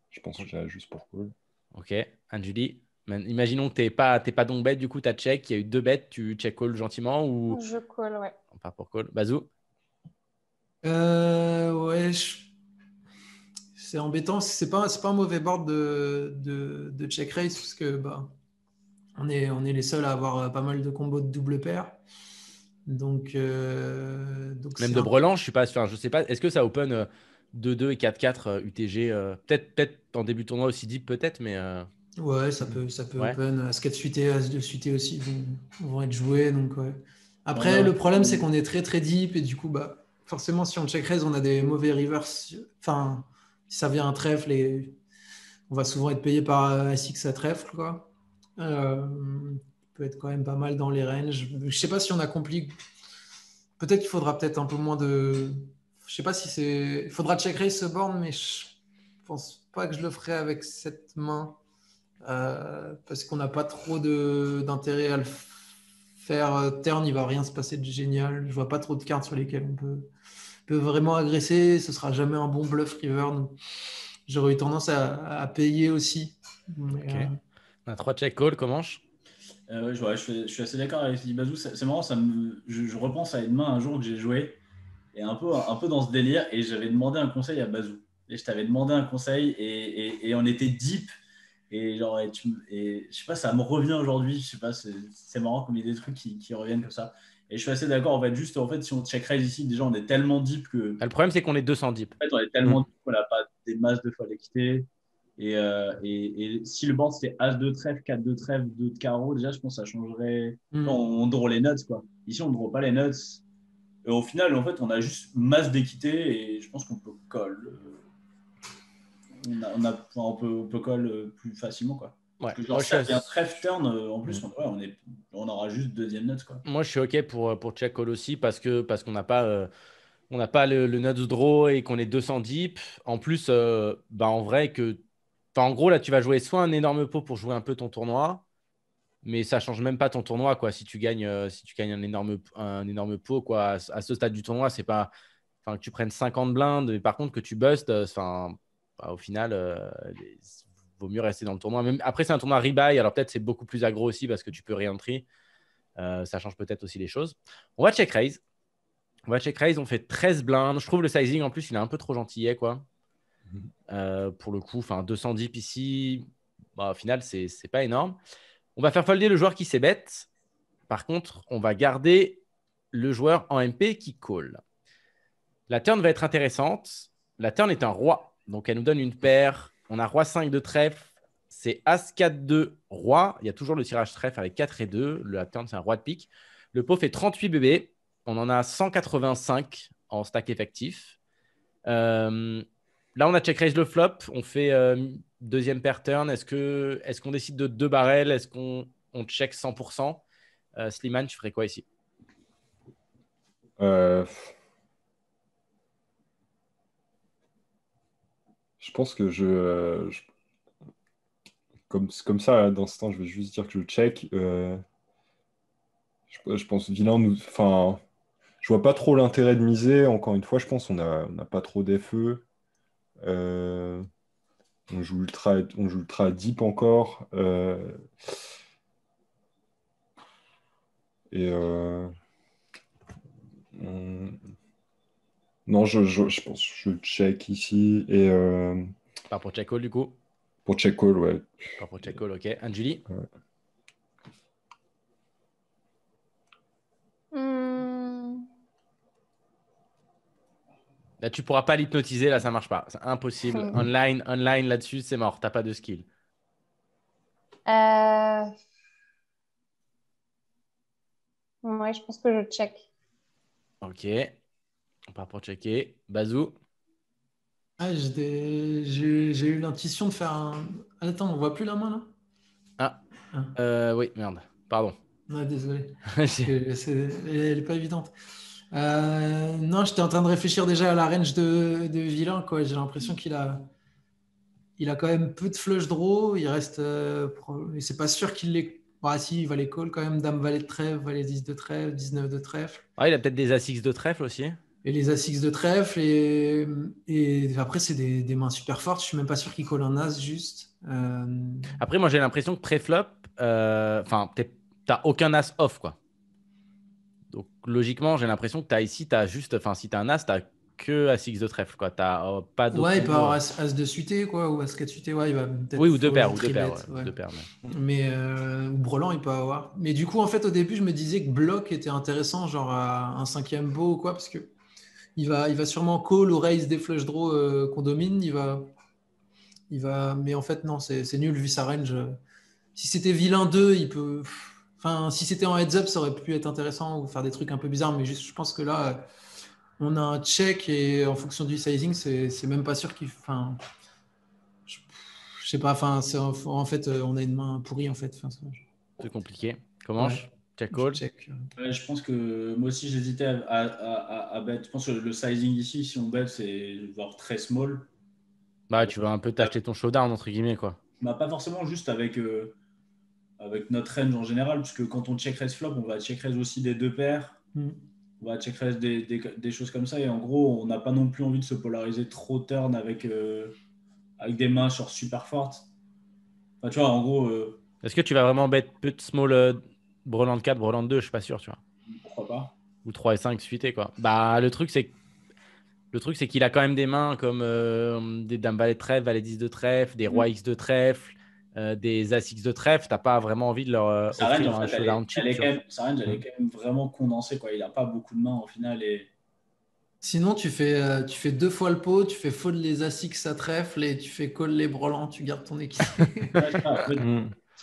Je pense que j'irai juste pour call. Ok. Anne-Julie, imaginons que tu n'es pas donc bet. Du coup, tu as check. Il y a eu 2 bêtes. Tu check call gentiment ou Je colle, ouais. on part pour call? Bazou? Ouais, c'est embêtant. C'est pas un mauvais board de check raise parce que on est les seuls à avoir pas mal de combos de double paire. Donc Même c'est de un. brelan, je suis pas, enfin, je sais pas. Est-ce que ça open 2-2 et 4-4 UTG peut-être en début de tournoi aussi deep, peut-être, mais Ouais, ça peut ouais. open. As-4 suité, As-2 suité aussi vont être joués. Donc, ouais. On Après, a- le problème, c'est qu'on est très très deep et du coup, forcément, si on check raise, on a des mauvais rivers. Enfin, si ça vient un trèfle, on va souvent être payé par As-X à trèfle, quoi. Peut être quand même pas mal dans les ranges. Je sais pas si on accomplit. Peut-être qu'il faudra peut-être un peu moins de. Je sais pas si c'est. Il faudra check raise ce board, mais je pense pas que je le ferai avec cette main. Parce qu'on n'a pas trop d'intérêt à le faire. Turn, il va rien se passer de génial. Je vois pas trop de cartes sur lesquelles on peut vraiment agresser. Ce sera jamais un bon bluff river. Donc j'aurais eu tendance à payer aussi. Mais, Ok. On a 3 check call, comment ouais, je suis assez d'accord avec Bazou. C'est marrant, je repense à une main un jour que j'ai joué et un peu dans ce délire. Et j'avais demandé un conseil à Bazou. Et je t'avais demandé un conseil et on était deep. Et genre, et je sais pas, ça me revient aujourd'hui. Je sais pas, c'est marrant comme il y a des trucs qui reviennent comme ça. Et je suis assez d'accord. En fait, si on check raise ici, déjà, on est tellement deep que, Le problème, c'est qu'on est 200 deep. en fait, on est tellement deep qu'on n'a pas des masses de fois d'équité. Et si le board c'était As de trèfle, 4 de trèfle, 2 de carreau, déjà je pense que ça changerait. On draw les nuts quoi. Ici on ne draw pas les nuts. Et au final, en fait, on a juste masse d'équité et je pense qu'on peut call. On peut call plus facilement quoi. Ouais. Parce que Moi, genre, ça, il y a un trèfle turn, en plus, Mm. on aura juste deuxième nuts quoi. Moi, je suis OK pour check call aussi parce qu'on n'a pas, on n'a pas le nuts draw et qu'on est 200 deep. En plus, en vrai, en gros, là, tu vas jouer soit un énorme pot pour jouer un peu ton tournoi, mais ça change même pas ton tournoi, quoi. Si tu gagnes un énorme pot, quoi, à ce stade du tournoi, c'est pas. Enfin, que tu prennes 50 blindes, et par contre, que tu bustes, au final, vaut mieux rester dans le tournoi. Même, après, c'est un tournoi rebuy, alors peut-être c'est beaucoup plus aggro aussi parce que tu peux re-entry. Ça change peut-être aussi les choses. On va check raise. On fait 13 blindes. Je trouve le sizing, en plus, il est un peu trop gentillet, quoi. Pour le coup, 200 deep ici, au final, c'est pas énorme. On va faire folder le joueur qui s'est bête. Par contre, on va garder le joueur en MP qui call. La turn va être intéressante. La turn est un roi. Donc, elle nous donne une paire. On a roi 5 de trèfle. C'est As 4 2 roi. Il y a toujours le tirage trèfle avec 4 et 2. La turn, c'est un roi de pique. Le pot fait 38 bébés. On en a 185 en stack effectif. Là, on a check raise le flop. On fait deuxième pair turn. Est-ce qu'on décide de 2 barrels? Est-ce qu'on check 100%? Slimane, tu ferais quoi ici? Je pense que comme ça, là, dans ce temps, je vais juste dire que je check. Je pense vilain nous. Enfin, je vois pas trop l'intérêt de miser. Encore une fois, je pense on n'a pas trop d'FE. On joue ultra deep encore. Et non, je pense que je check ici. Et Pas pour check call, du coup. pour check call, ouais. Pas pour check call, ok. Anjuli? Ouais. Là, tu pourras pas l'hypnotiser, là, ça marche pas. C'est impossible. Online là-dessus, c'est mort. T'as pas de skill. Ouais, je pense que je check. Ok. On part pour checker. Bazou? Ah, j'ai eu l'intuition de faire un. Attends, on voit plus la main là? Oui, merde. Pardon. Ouais, désolé. Elle est pas évidente. Non, j'étais en train de réfléchir déjà à la range de Villain, quoi. J'ai l'impression il a quand même peu de flush draw. Il reste. Et c'est pas sûr qu'il les. Bah, si, il va les call quand même. Dame, valet de trèfle, valet 10 de trèfle, 19 de trèfle. Ah, il a peut-être des As-X de trèfle aussi. Et les As-X de trèfle. Et après, c'est des mains super fortes. Je suis même pas sûr qu'il colle un As juste. Après, moi, j'ai l'impression que pré-flop, t'as aucun As off, quoi. Donc, logiquement, j'ai l'impression que t'as ici, t'as juste. Enfin, si t'as un As, t'as que As-X de trèfle, quoi. T'as pas d'autres. Ouais, il peut combos. avoir As de suité, quoi, ou As 4 suité. Ouais, il va peut-être. Oui, ou deux faut paires, le ou deux paires. tribet, Ouais, ouais. deux paires, ouais. Mais ou Brelan, il peut avoir. Mais du coup, en fait, au début, je me disais que bloc était intéressant, genre à un 5e beau ou quoi, parce que il va sûrement call ou raise des flush draws qu'on domine. Mais en fait, non, c'est nul vu sa range. Si c'était vilain 2, il peut. Enfin, si c'était en heads up, ça aurait pu être intéressant ou faire des trucs un peu bizarres. Mais juste, je pense que là, on a un check et en fonction du sizing, c'est même pas sûr qu'il. Enfin, je, je sais pas. Enfin, en fait, on a une main pourrie en fait. Enfin, C'est compliqué. Comment Ouais. check je call. check. Ouais, je pense que moi aussi j'hésitais à bet. Je pense que le sizing ici, si on bet, c'est genre très small. Bah, tu vas un peu t'acheter ton showdown, entre guillemets, quoi. Bah, pas forcément juste avec notre range en général, puisque quand on check raise flop, on va check raise aussi des deux paires. Mm. On va check raise des choses comme ça. Et en gros, on n'a pas non plus envie de se polariser trop turn avec des mains genre super fortes. Enfin, tu vois, en gros, Est-ce que tu vas vraiment bet put small Breland 4, Breland 2? Je suis pas sûr, tu vois. pourquoi pas. Ou 3 et 5 suités, quoi. Bah, le truc, c'est qu'il a quand même des mains comme des dames valet de trèfle, valet 10 de trèfle, des rois X de trèfle, des as X de trèfle. T'as pas vraiment envie de leur Sa range, offrir en un fait, showdown cheap. Tu vois. sa range, elle est quand même vraiment condensée, quoi. Il n'a pas beaucoup de mains au final. Et... Sinon, tu fais 2 fois le pot, tu fais fold les As-X à trèfle et tu fais call les brelans, tu gardes ton équipe. Ouais, en fait,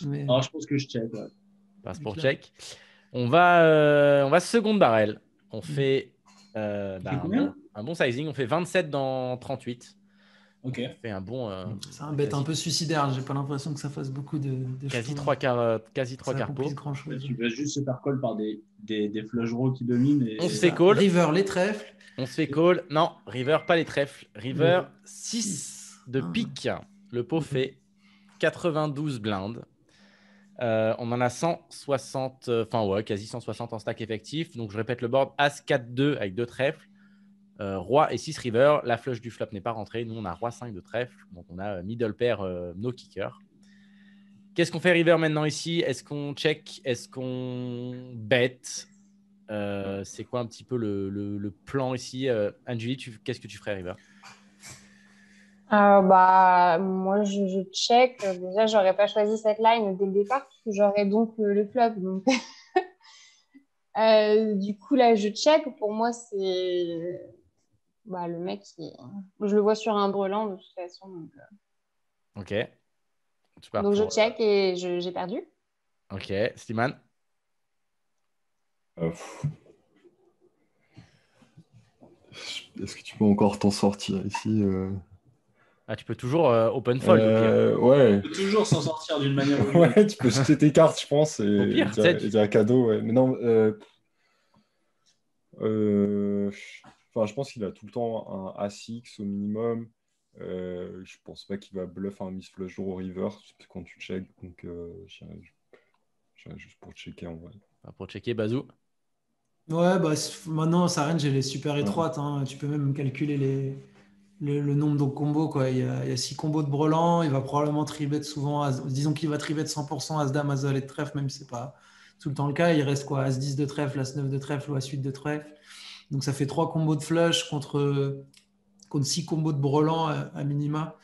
Mais- alors, je pense que je check. Ouais. Passe C'est pour clair. check. On va seconde barrel. On fait fait combien un bon sizing. On fait 27 dans 38. Ok. On fait un bon. C'est un bet un peu suicidaire. J'ai pas l'impression que ça fasse beaucoup de Quasi jetons. 3 quarts, quasi 3 Ça quarts pot. accomplisse grand chose. Tu vas juste se faire call par des flush draws qui dominent. Et... On se fait call. River, les trèfles. On se fait call. Non, river, pas les trèfles. River, 6 de Ah. pique. Le pot fait 92 blindes. On en a 160, enfin ouais, quasi 160 en stack effectif. Donc je répète le board, As 4-2 avec 2 trèfles, Roi et 6 river. La flush du flop n'est pas rentrée. Nous on a Roi 5 de trèfle. Donc on a middle pair, no kicker. Qu'est-ce qu'on fait river maintenant ici? Est-ce qu'on check? Est-ce qu'on bet? C'est quoi un petit peu le plan ici? Anjuli, qu'est-ce que tu ferais river? Bah, moi, je check. Déjà, j'aurais pas choisi cette line dès le départ, parce que j'aurais donc le flop. Donc... du coup, là, je check. Pour moi, c'est bah, le mec je le vois sur un brelan de toute façon. Ok. Tu pars Donc je pour, check et j'ai perdu. Ok. Slimane? Est-ce que tu peux encore t'en sortir ici Ah, tu peux toujours open fold au pire. Ouais. On peut toujours s'en sortir d'une manière ou d'une autre. Ouais, tu peux jeter tes cartes, je pense, et Au pire, dire, tu sais, et dire cadeau. Ouais. Mais non, enfin, je pense qu'il a tout le temps un As-X au minimum. Je pense pas qu'il va bluff un miss flush draw river quand tu check. Donc, j'irai juste pour checker en vrai. Pour checker, Bazou. Ouais, bah, maintenant, sa range, elle est super étroite. Hein. Tu peux même calculer le nombre de combos. Quoi. Il y a 6 combos de brelan. Il va probablement tribet souvent. Disons qu'il va tribet 100% As-Dame, As-Valet de trèfle, même si ce n'est pas tout le temps le cas. Il reste quoi? As-10 de trèfle, As-9 de trèfle ou As-8 de trèfle. Donc, ça fait 3 combos de flush contre 6 combos de brelan à minima.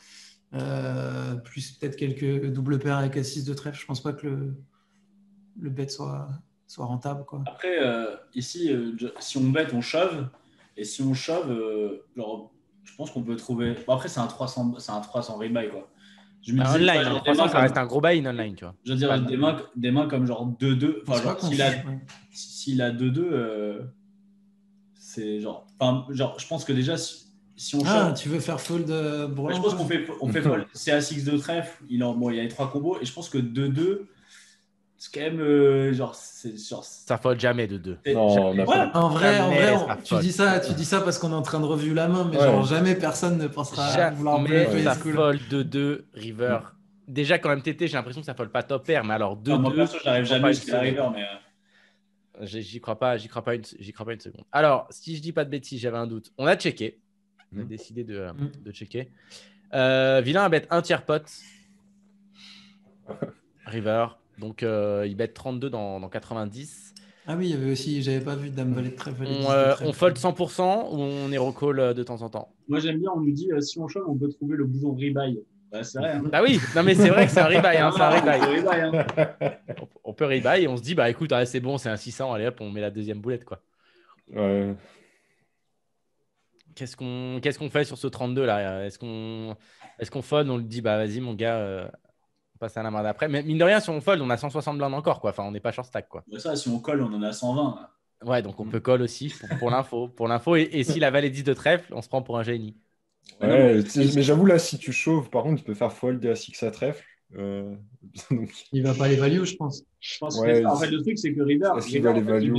Plus peut-être quelques double paires avec As-6 de trèfle. Je ne pense pas que le bet soit rentable. Quoi. Après, ici, si on bet, on shove. Et si on shove, genre, je pense qu'on peut trouver. Bon, après, c'est un 300 rebuy, quoi. Je me disais, Online, ouais, genre, hein, 300, ça reste un gros buy-in online, tu vois. Je veux dire, des mains comme genre 2-2. Enfin, genre, s'il a 2-2, c'est genre. Enfin, genre, je pense que déjà, si on shove. Tu veux faire fold brelan? Je pense qu'on fait fold. C'est As-X de trèfle. Il y a les 3 combos. Et je pense que 2-2. C'est quand même genre, ça fold jamais de 2. Non, ouais. En vrai, tu fold. dis ça parce qu'on est en train de review la main, mais genre jamais personne ne pensera vouloir bluffer. Ça fold de 2 river. Déjà quand MTT, j'ai l'impression que ça fold pas top pair, mais alors 2-2. Moi perso, j'arrive jamais jusqu'à river, mais j'y crois pas une seconde. Alors, si je dis pas de bêtises, j'avais un doute. On a checké. On a décidé de checker. Vilain a bet un tiers pot. River. Donc, il bet 32 dans 90. Ah oui, il y avait aussi, j'avais pas vu Dame Valet de Trèfle, Valet 10 de trèfle. On fold 100% ou on est recall de temps en temps? Moi, j'aime bien, on nous dit si on shove, on peut trouver le bouton rebuy. Bah, c'est vrai. Hein. Bah oui, non mais c'est vrai que c'est un rebuy. Hein, c'est un rebuy. C'est rebuy, hein. On peut rebuy et on se dit, bah écoute, c'est bon, c'est un 600, allez hop, on met la deuxième boulette, quoi. Ouais. Qu'est-ce qu'on fait sur ce 32 là? Est-ce qu'on fold? On lui dit, bah vas-y, mon gars, on passe à la main d'après. Mais mine de rien, si on fold, on a 160 blindes encore, quoi. Enfin, on n'est pas short stack, quoi. Bah, ça, si on colle, on en a 120. Ouais, donc on peut call aussi pour l'info. Pour l'info. Et si la valet 10 de trèfle, on se prend pour un génie. Ouais, non, mais j'avoue, là, si tu chauves, par contre, tu peux faire fold des A6 à trèfle. Donc, Il va pas les value, je pense. Je pense Ouais, que ça, en fait, le truc, c'est que River, est-ce qu'il va les value,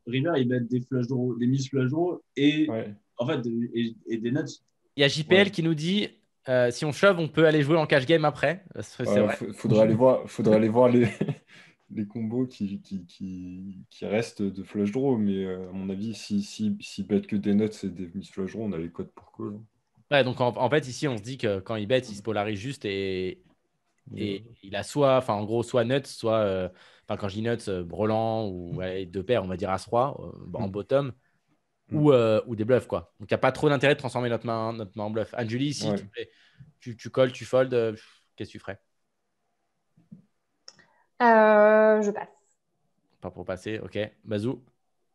River, il bet des flush draws, des miss flush draws et, ouais. en fait, et des nuts. Il y a JPL qui nous dit si on shove, on peut aller jouer en cash game après. C'est vrai. Faudrait aller voir les combos qui restent de flush draw, mais à mon avis, si bet que des nuts et des miss flush draw, on a les codes pour call. Ouais, donc en fait, ici, on se dit que quand il bet, il se polarise juste et il a soit, enfin, en gros, soit nuts, soit, quand je dis nuts, brelan ou deux paires, on va dire As-Roi en bottom ou des bluffs, quoi. Donc, il n'y a pas trop d'intérêt de transformer notre main en bluff. Anjuli, si tu colles, tu fold, qu'est-ce que tu ferais? Je passe. Pas pour passer, ok. Bazou.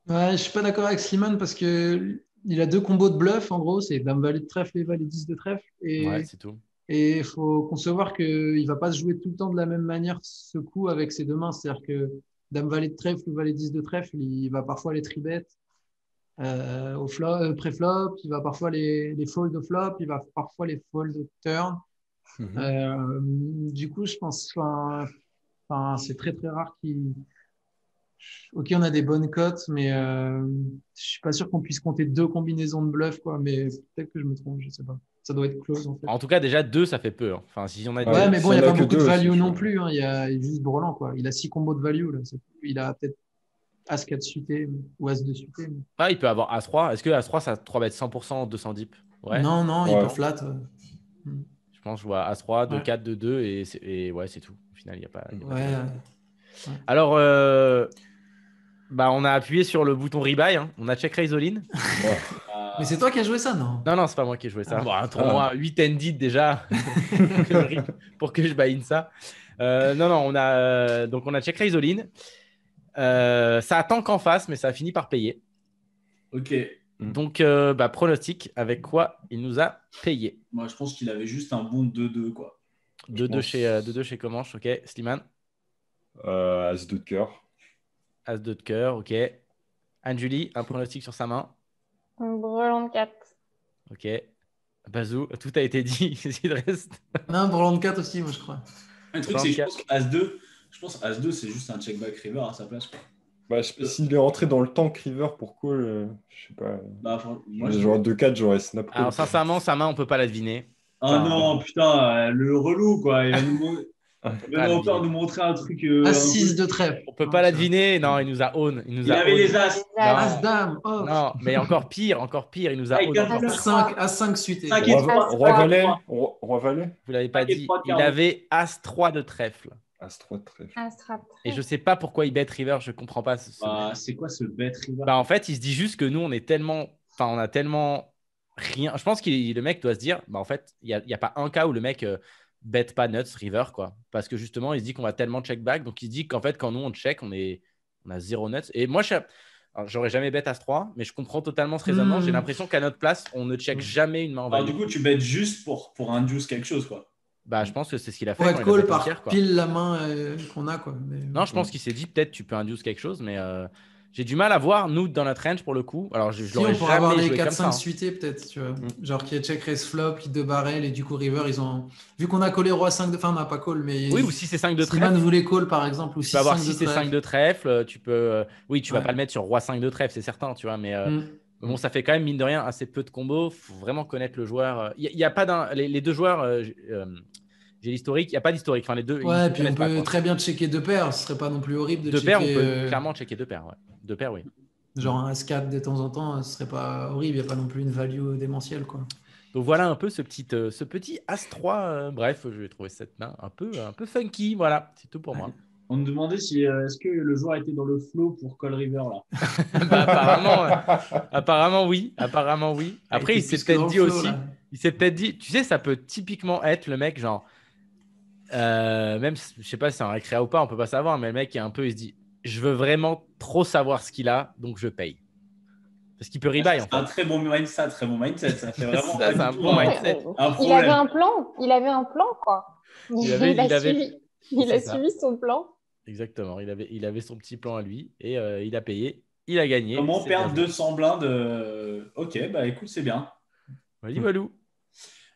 Ouais, je suis pas d'accord avec Slimane parce que il a deux combos de bluff, en gros, c'est Dame Valet de Trèfle et Valet 10 de Trèfle. Ouais, c'est tout. Et il faut concevoir qu'il ne va pas se jouer tout le temps de la même manière ce coup avec ses deux mains. C'est-à-dire que Dame Valet de Trèfle ou Valet 10 de Trèfle, il va parfois les tribet au pré-flop, il va parfois les fold au flop, il va parfois les fold au turn. Du coup, je pense, c'est très très rare qu'il. Ok, on a des bonnes cotes, mais je suis pas sûr qu'on puisse compter deux combinaisons de bluff, quoi. Mais peut-être que je me trompe, je sais pas. Ça doit être close en fait. En tout cas, déjà, 2, ça fait peu. Hein. Enfin, si on a Ouais, mais bon, il n'y a pas beaucoup de value aussi, non plus. Hein. Il y a juste Brelan, quoi. Il a 6 combos de value. Là. Il a peut-être As-4 suité ou As-2 suité. Mais... Ah, il peut avoir As-3. Est-ce que As-3, ça 3 bet 100% 200 dips? Ouais. Non, il peut flat. Je pense que je vois As-3, 2-4, 2-2 et ouais, c'est tout. Au final, il n'y a pas. Alors, on a appuyé sur le bouton rebuy. Hein. On a check raise all in. Mais c'est toi qui as joué ça, non? Non, c'est pas moi qui ai joué ça. Bon, un tournoi 8-ended déjà pour que je buy in ça. Non, on a donc on a check raise all in. Ça attend qu'en face, mais ça a fini par payer. Ok. Donc, pronostic, avec quoi il nous a payé? Moi, je pense qu'il avait juste un bon 2-2, quoi. 2-2 chez Comanche, ok. Slimane? As-2 de cœur. As-2 de cœur, ok. Anne-Julie, un pronostic sur sa main? Brelan de 4. Ok. Bazou, tout a été dit. Il reste. Non, Brelan de 4 aussi, moi, je crois. Le truc, c'est que je pense As-2, c'est juste un check-back river à sa place, quoi. Bah, s'il est rentré dans le tank river pour call, je sais pas. Moi, genre 2-4, j'aurais snap call. Alors, sincèrement, sa main, on peut pas la deviner. Non, putain, le relou, quoi. Il va encore nous montrer un truc. As-6 de trèfle. On peut pas la deviner. Non, il nous a own. Il avait les As. As-Dame. Oh. Non, mais encore pire. Il nous a own. As-5 suité. Roi Valet. Vous l'avez pas dit. Il avait As-3 de trèfle. As-3 de trèfle. Et je sais pas pourquoi il bet river. Je comprends pas. C'est quoi ce bet river? En fait, il se dit juste que nous, on est tellement. Enfin, on a tellement rien. Je pense que le mec doit se dire en fait, il n'y a pas un cas où le mec bet pas nuts river, quoi. Parce que justement, il se dit qu'on va tellement check back. Donc, il se dit qu'en fait, quand nous, on check, on a 0 nuts. Et moi, j'aurais jamais bet As-3, mais je comprends totalement ce raisonnement. J'ai l'impression qu'à notre place, on ne check jamais une main en value. Du coup, tu bets juste pour induce quelque chose, quoi. Je pense que c'est ce qu'il a fait. Pour être call par pile la main qu'on a, quoi. Mais... Non, je pense qu'il s'est dit peut-être tu peux induce quelque chose, mais j'ai du mal à voir nous dans notre range pour le coup. Alors, je on pourrait avoir les 4-5 ça, suités, peut-être, tu vois. Genre qui est check raise flop, qui de barrel, et du coup, river, ils ont. Vu qu'on a collé roi 5 de. Enfin, on n'a pas call, mais. Oui, ou si c'est 5 de trèfle. Slimane voulait call, par exemple. Ou tu peux avoir 6 et 5 de trèfle. Tu peux. Oui, tu vas pas le mettre sur roi 5 de trèfle, c'est certain, tu vois, mais. Bon, ça fait quand même, mine de rien, assez peu de combos. Il faut vraiment connaître le joueur. Il y a pas les deux joueurs. J'ai l'historique, il n'y a pas d'historique. Enfin, les deux. Ouais, puis on peut très bien checker deux paires. Ce serait pas non plus horrible de checker. Deux paires, on peut clairement checker deux paires. Ouais. Deux paires, oui. Genre un As-4 de temps en temps, ce serait pas horrible. Il n'y a pas non plus une value démentielle, quoi. Donc voilà un peu ce petit As-3. Bref, je vais trouver cette main un peu funky. Voilà, c'est tout pour moi. On me demandait si est-ce que le joueur était dans le flow pour Cole River là. Apparemment, oui. Apparemment, oui. Après, il s'est peut-être dit aussi. Il s'est peut-être dit, tu sais, ça peut typiquement être le mec, genre, même, je sais pas si c'est un récréa ou pas, on peut pas savoir, mais le mec est un peu, il se dit, je veux vraiment trop savoir ce qu'il a, donc je paye. Parce qu'il peut rebuy, en fait. C'est un très bon mindset, Ça fait vraiment c'est un bon mindset. Il avait un plan. Il avait un plan, quoi. Il a suivi son plan. Exactement. Il avait son petit plan à lui et il a payé. Il a gagné. Comment perdre 200 blindes Ok, bah écoute, c'est bien. Vas-y, Walou.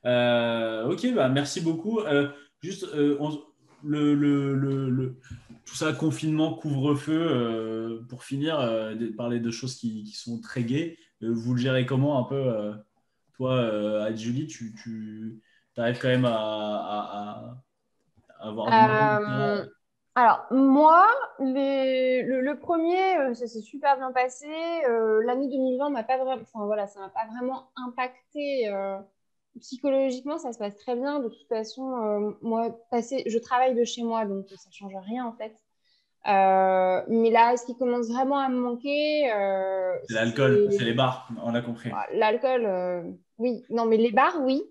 Ok, bah merci beaucoup. Juste, tout ça, confinement, couvre-feu, pour finir, parler de choses qui sont très gaies. Vous le gérez comment un peu toi, Julie, tu arrives quand même à avoir du mal. Alors, moi, le premier, ça s'est super bien passé. L'année 2020 m'a pas vraiment, enfin, voilà, ça m'a pas vraiment impacté psychologiquement. Ça se passe très bien. De toute façon, moi, je travaille de chez moi, donc ça change rien en fait. Mais là, ce qui commence vraiment à me manquer, c'est l'alcool, c'est les bars, on a compris. L'alcool, oui. Non, mais les bars, oui.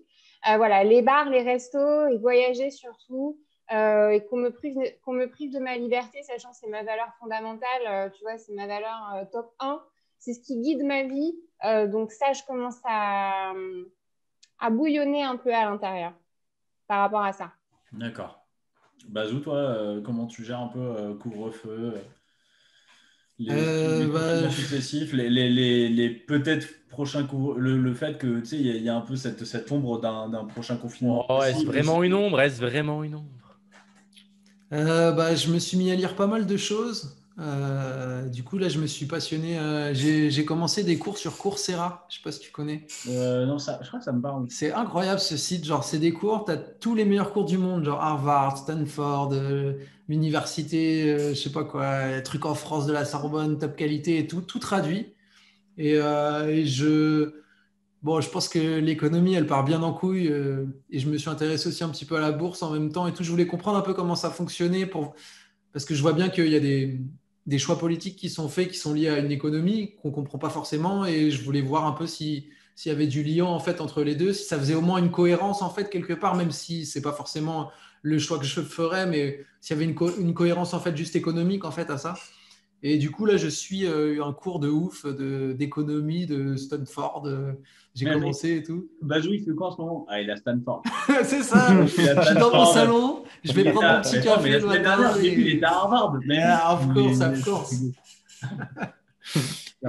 Voilà, les bars, les restos et voyager surtout. Et qu'on me prive de ma liberté, sachant que c'est ma valeur fondamentale, tu vois, c'est ma valeur top 1. C'est ce qui guide ma vie. Donc ça, je commence à bouillonner un peu à l'intérieur par rapport à ça. D'accord. Bazou, toi, comment tu gères un peu couvre-feu les confinements successifs, les peut-être prochains le fait que tu sais il y a un peu cette ombre d'un prochain confinement. Est-ce vraiment une ombre? Est-ce vraiment une ombre? Je me suis mis à lire pas mal de choses. Du coup, là, je me suis passionné. J'ai commencé des cours sur Coursera. Je sais pas si tu connais. Non, je crois que ça me parle. C'est incroyable ce site. Genre, c'est des cours. Tu as tous les meilleurs cours du monde, genre Harvard, Stanford, l'université, je sais pas quoi, les trucs en France de la Sorbonne, top qualité et tout traduit. Bon, je pense que l'économie, elle part bien en couille. Et je me suis intéressé aussi un petit peu à la bourse en même temps et tout. Je voulais comprendre un peu comment ça fonctionnait parce que je vois bien qu'il y a des choix politiques qui sont faits, qui sont liés à une économie qu'on ne comprend pas forcément. Et je voulais voir un peu s'il y avait du lien en fait entre les deux, si ça faisait au moins une cohérence en fait quelque part, même si c'est pas forcément le choix que je ferais, mais s'il y avait une cohérence en fait juste économique en fait à ça. Et du coup, là, je suis un cours de ouf d'économie de Stanford. J'ai commencé et tout. Bazou, il fait quoi en ce moment? Ah, il est à Stanford. C'est ça. Je suis dans mon salon. Je vais prendre mon petit café. Mais la semaine dernière, il était à Harvard. Of course.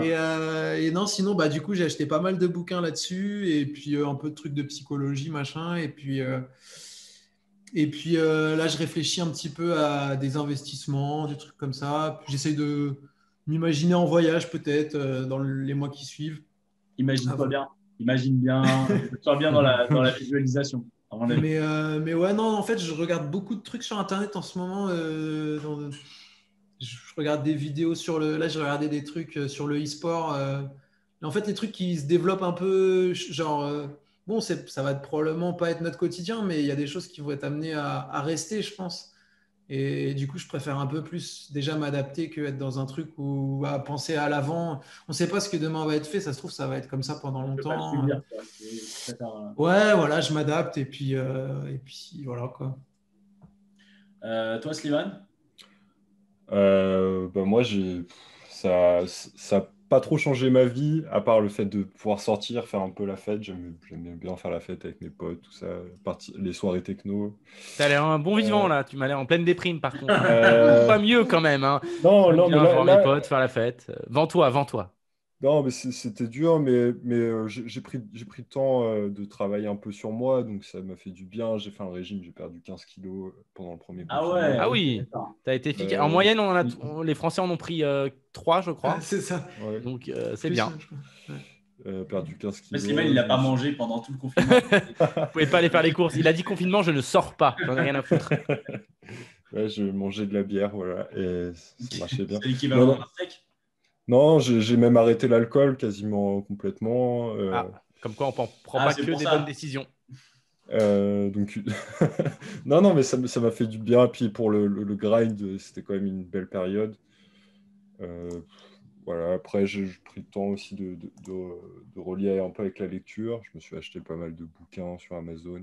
Et non, sinon, du coup, j'ai acheté pas mal de bouquins là-dessus. Et puis, un peu de trucs de psychologie, machin. Et puis là, je réfléchis un petit peu à des investissements, des trucs comme ça. Puis j'essaye de m'imaginer en voyage peut-être dans les mois qui suivent. Imagine-toi bien. Imagine bien. Sois bien dans la visualisation. Mais ouais, non, en fait, je regarde beaucoup de trucs sur Internet en ce moment. Je regarde des vidéos Là, j'ai regardé des trucs sur le e-sport. En fait, les trucs qui se développent un peu, genre... Bon, ça va probablement pas être notre quotidien, mais il y a des choses qui vont être amenées à rester, je pense. Et du coup, je préfère un peu plus déjà m'adapter qu'être dans un truc où à penser à l'avant. On ne sait pas ce que demain va être fait. Ça se trouve, ça va être comme ça pendant longtemps. Ouais, voilà, je m'adapte et puis voilà quoi. Toi, Slimane? Moi, ça n'a pas trop changé ma vie, à part le fait de pouvoir sortir, faire un peu la fête. J'aime bien faire la fête avec mes potes, tout ça, les soirées techno. T'as l'air un bon vivant là, tu m'as l'air en pleine déprime par contre. Pas mieux quand même. Hein. Non, bien voir mes potes, faire la fête. Vends-toi. Non, mais c'était dur, mais j'ai pris le temps de travailler un peu sur moi, donc ça m'a fait du bien. J'ai fait un régime, j'ai perdu 15 kilos pendant le premier confinement. Ouais. Ah oui, tu as été efficace. En moyenne, les Français en ont pris 3, je crois. C'est ça. Ouais. Donc, c'est bien. Perdu 15 kilos. Mais Slimane, il n'a pas mangé pendant tout le confinement. Vous ne pouvez pas aller faire les courses. Il a dit confinement, je ne sors pas. J'en ai rien à foutre. Ouais, je mangeais de la bière, voilà, et ça marchait bien. C'est l'équivalent d'un steak? Non, j'ai même arrêté l'alcool quasiment complètement. Comme quoi, on ne prend pas que des bonnes décisions. Donc, non, mais ça m'a fait du bien. Puis pour le grind, c'était quand même une belle période. Voilà. Après, j'ai pris le temps aussi de relier un peu avec la lecture. Je me suis acheté pas mal de bouquins sur Amazon.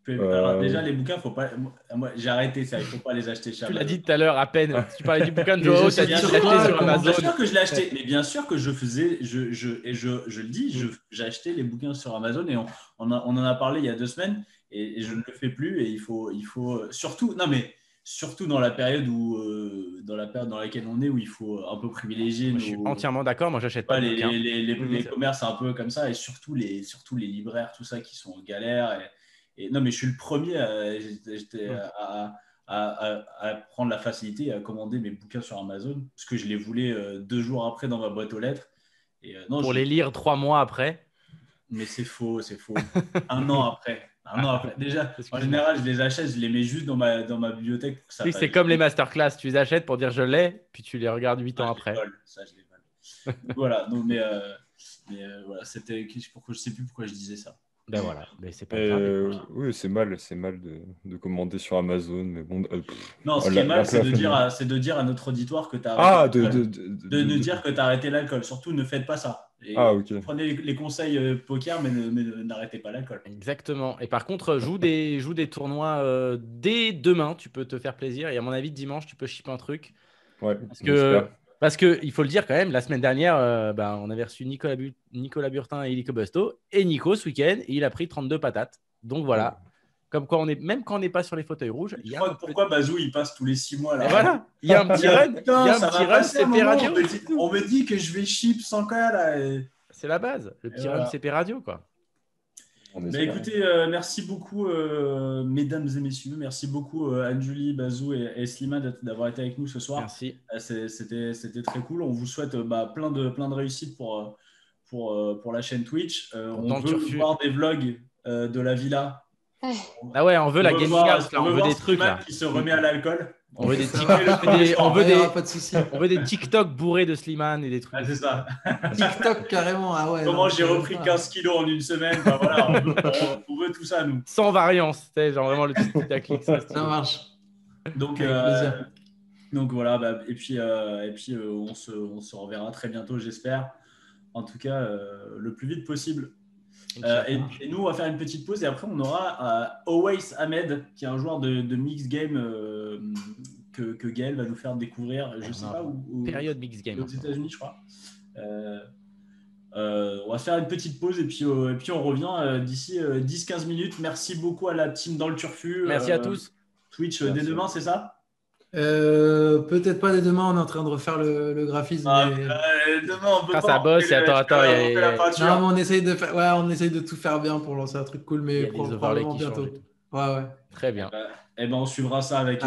Alors déjà, les bouquins, faut pas. Moi, j'ai arrêté ça. Il faut pas les acheter chez Tu Amazon. l'as dit tout à l'heure à peine. Tu parlais du bouquin de Joao, tu as dit Bien que tu sûr, l'as acheté sur Amazon. bien sûr que je l'ai acheté, mais bien sûr que je faisais, je le dis, j'ai acheté les bouquins sur Amazon et on en a parlé il y a 2 semaines et je ne le fais plus et il faut surtout, non mais surtout dans la période dans laquelle on est où il faut un peu privilégier. Moi, je suis entièrement d'accord. Moi, j'achète pas de bouquins. Les commerces un peu comme ça et surtout les libraires, tout ça qui sont en galère et non mais je suis le premier à prendre la facilité à commander mes bouquins sur Amazon parce que je les voulais 2 jours après dans ma boîte aux lettres. Et, non, Pour les lire 3 mois après. Mais c'est faux. Un an après. Déjà, en général, je les achète, je les mets juste dans ma bibliothèque. Pour que ça C'est comme les masterclass. Tu les achètes pour dire je l'ai, puis tu les regardes 8 ans après. Ça, je les vole. Voilà. Donc, mais voilà, c'était. Je sais plus pourquoi je disais ça. Ben voilà, mais c'est pas grave. Oui, c'est mal de commander sur Amazon, mais bon. Non, ce qui est mal, c'est de dire à notre auditoire que tu as arrêté de dire que tu as arrêté l'alcool. Surtout, ne faites pas ça. Ok. Prenez les conseils poker, mais n'arrêtez pas l'alcool. Exactement. Et par contre, joue des tournois dès demain. Tu peux te faire plaisir. Et à mon avis, dimanche, tu peux shipper un truc. Ouais, Parce qu'il faut le dire quand même, la semaine dernière, on avait reçu Nicolas Burtin et Illico Busto. Et Nico, ce week-end, il a pris 32 patates. Donc voilà. Comme quoi, même quand on n'est pas sur les fauteuils rouges. Pourquoi Bazou, il passe tous les 6 mois là. Et voilà, il y a un petit run. Il y a un petit run CP Radio. On me dit que je vais ship sans cas là. C'est la base. Le petit run CP Radio, quoi. Écoutez, merci beaucoup, mesdames et messieurs. Merci beaucoup, Anne-Julie, Bazou et Slimane d'avoir été avec nous ce soir. Merci. C'était très cool. On vous souhaite plein de réussites pour la chaîne Twitch. On veut voir des vlogs de la villa. Ah ouais, on veut la gaming house, là. On veut des trucs là. Qui se remet à l'alcool. On veut des TikTok bourrés de Slimane et des trucs. Ah, c'est ça. TikTok carrément. Ah ouais. Comment j'ai repris 15 kilos en une semaine. Enfin, voilà, on veut tout ça, nous. Sans variance. Genre vraiment le petit ça marche. Donc voilà. Et puis on se reverra très bientôt, j'espère. En tout cas, le plus vite possible. Et nous, on va faire une petite pause et après, on aura Owais Ahmed, qui est un joueur de mix game que Gaël va nous faire découvrir. Je ne sais pas où. Période mix game. Aux États-Unis, je crois. On va faire une petite pause et puis on revient d'ici 10-15 minutes. Merci beaucoup à la team dans le Turfu. Merci à tous. Twitch dès demain, c'est ça? Peut-être pas dès demain, on est en train de refaire le graphisme. Demain, on peut pas. Ça bosse, attends. Non, mais on essaye de tout faire bien pour lancer un truc cool, mais probablement bientôt. Ouais. Très bien. On suivra ça avec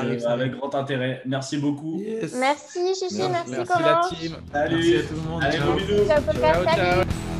grand intérêt. Merci beaucoup. Yes. Merci Chichi, merci Merci Corinne. la team. Salut. Merci à tout le monde. Allez, ciao. gros bisous. Ciao.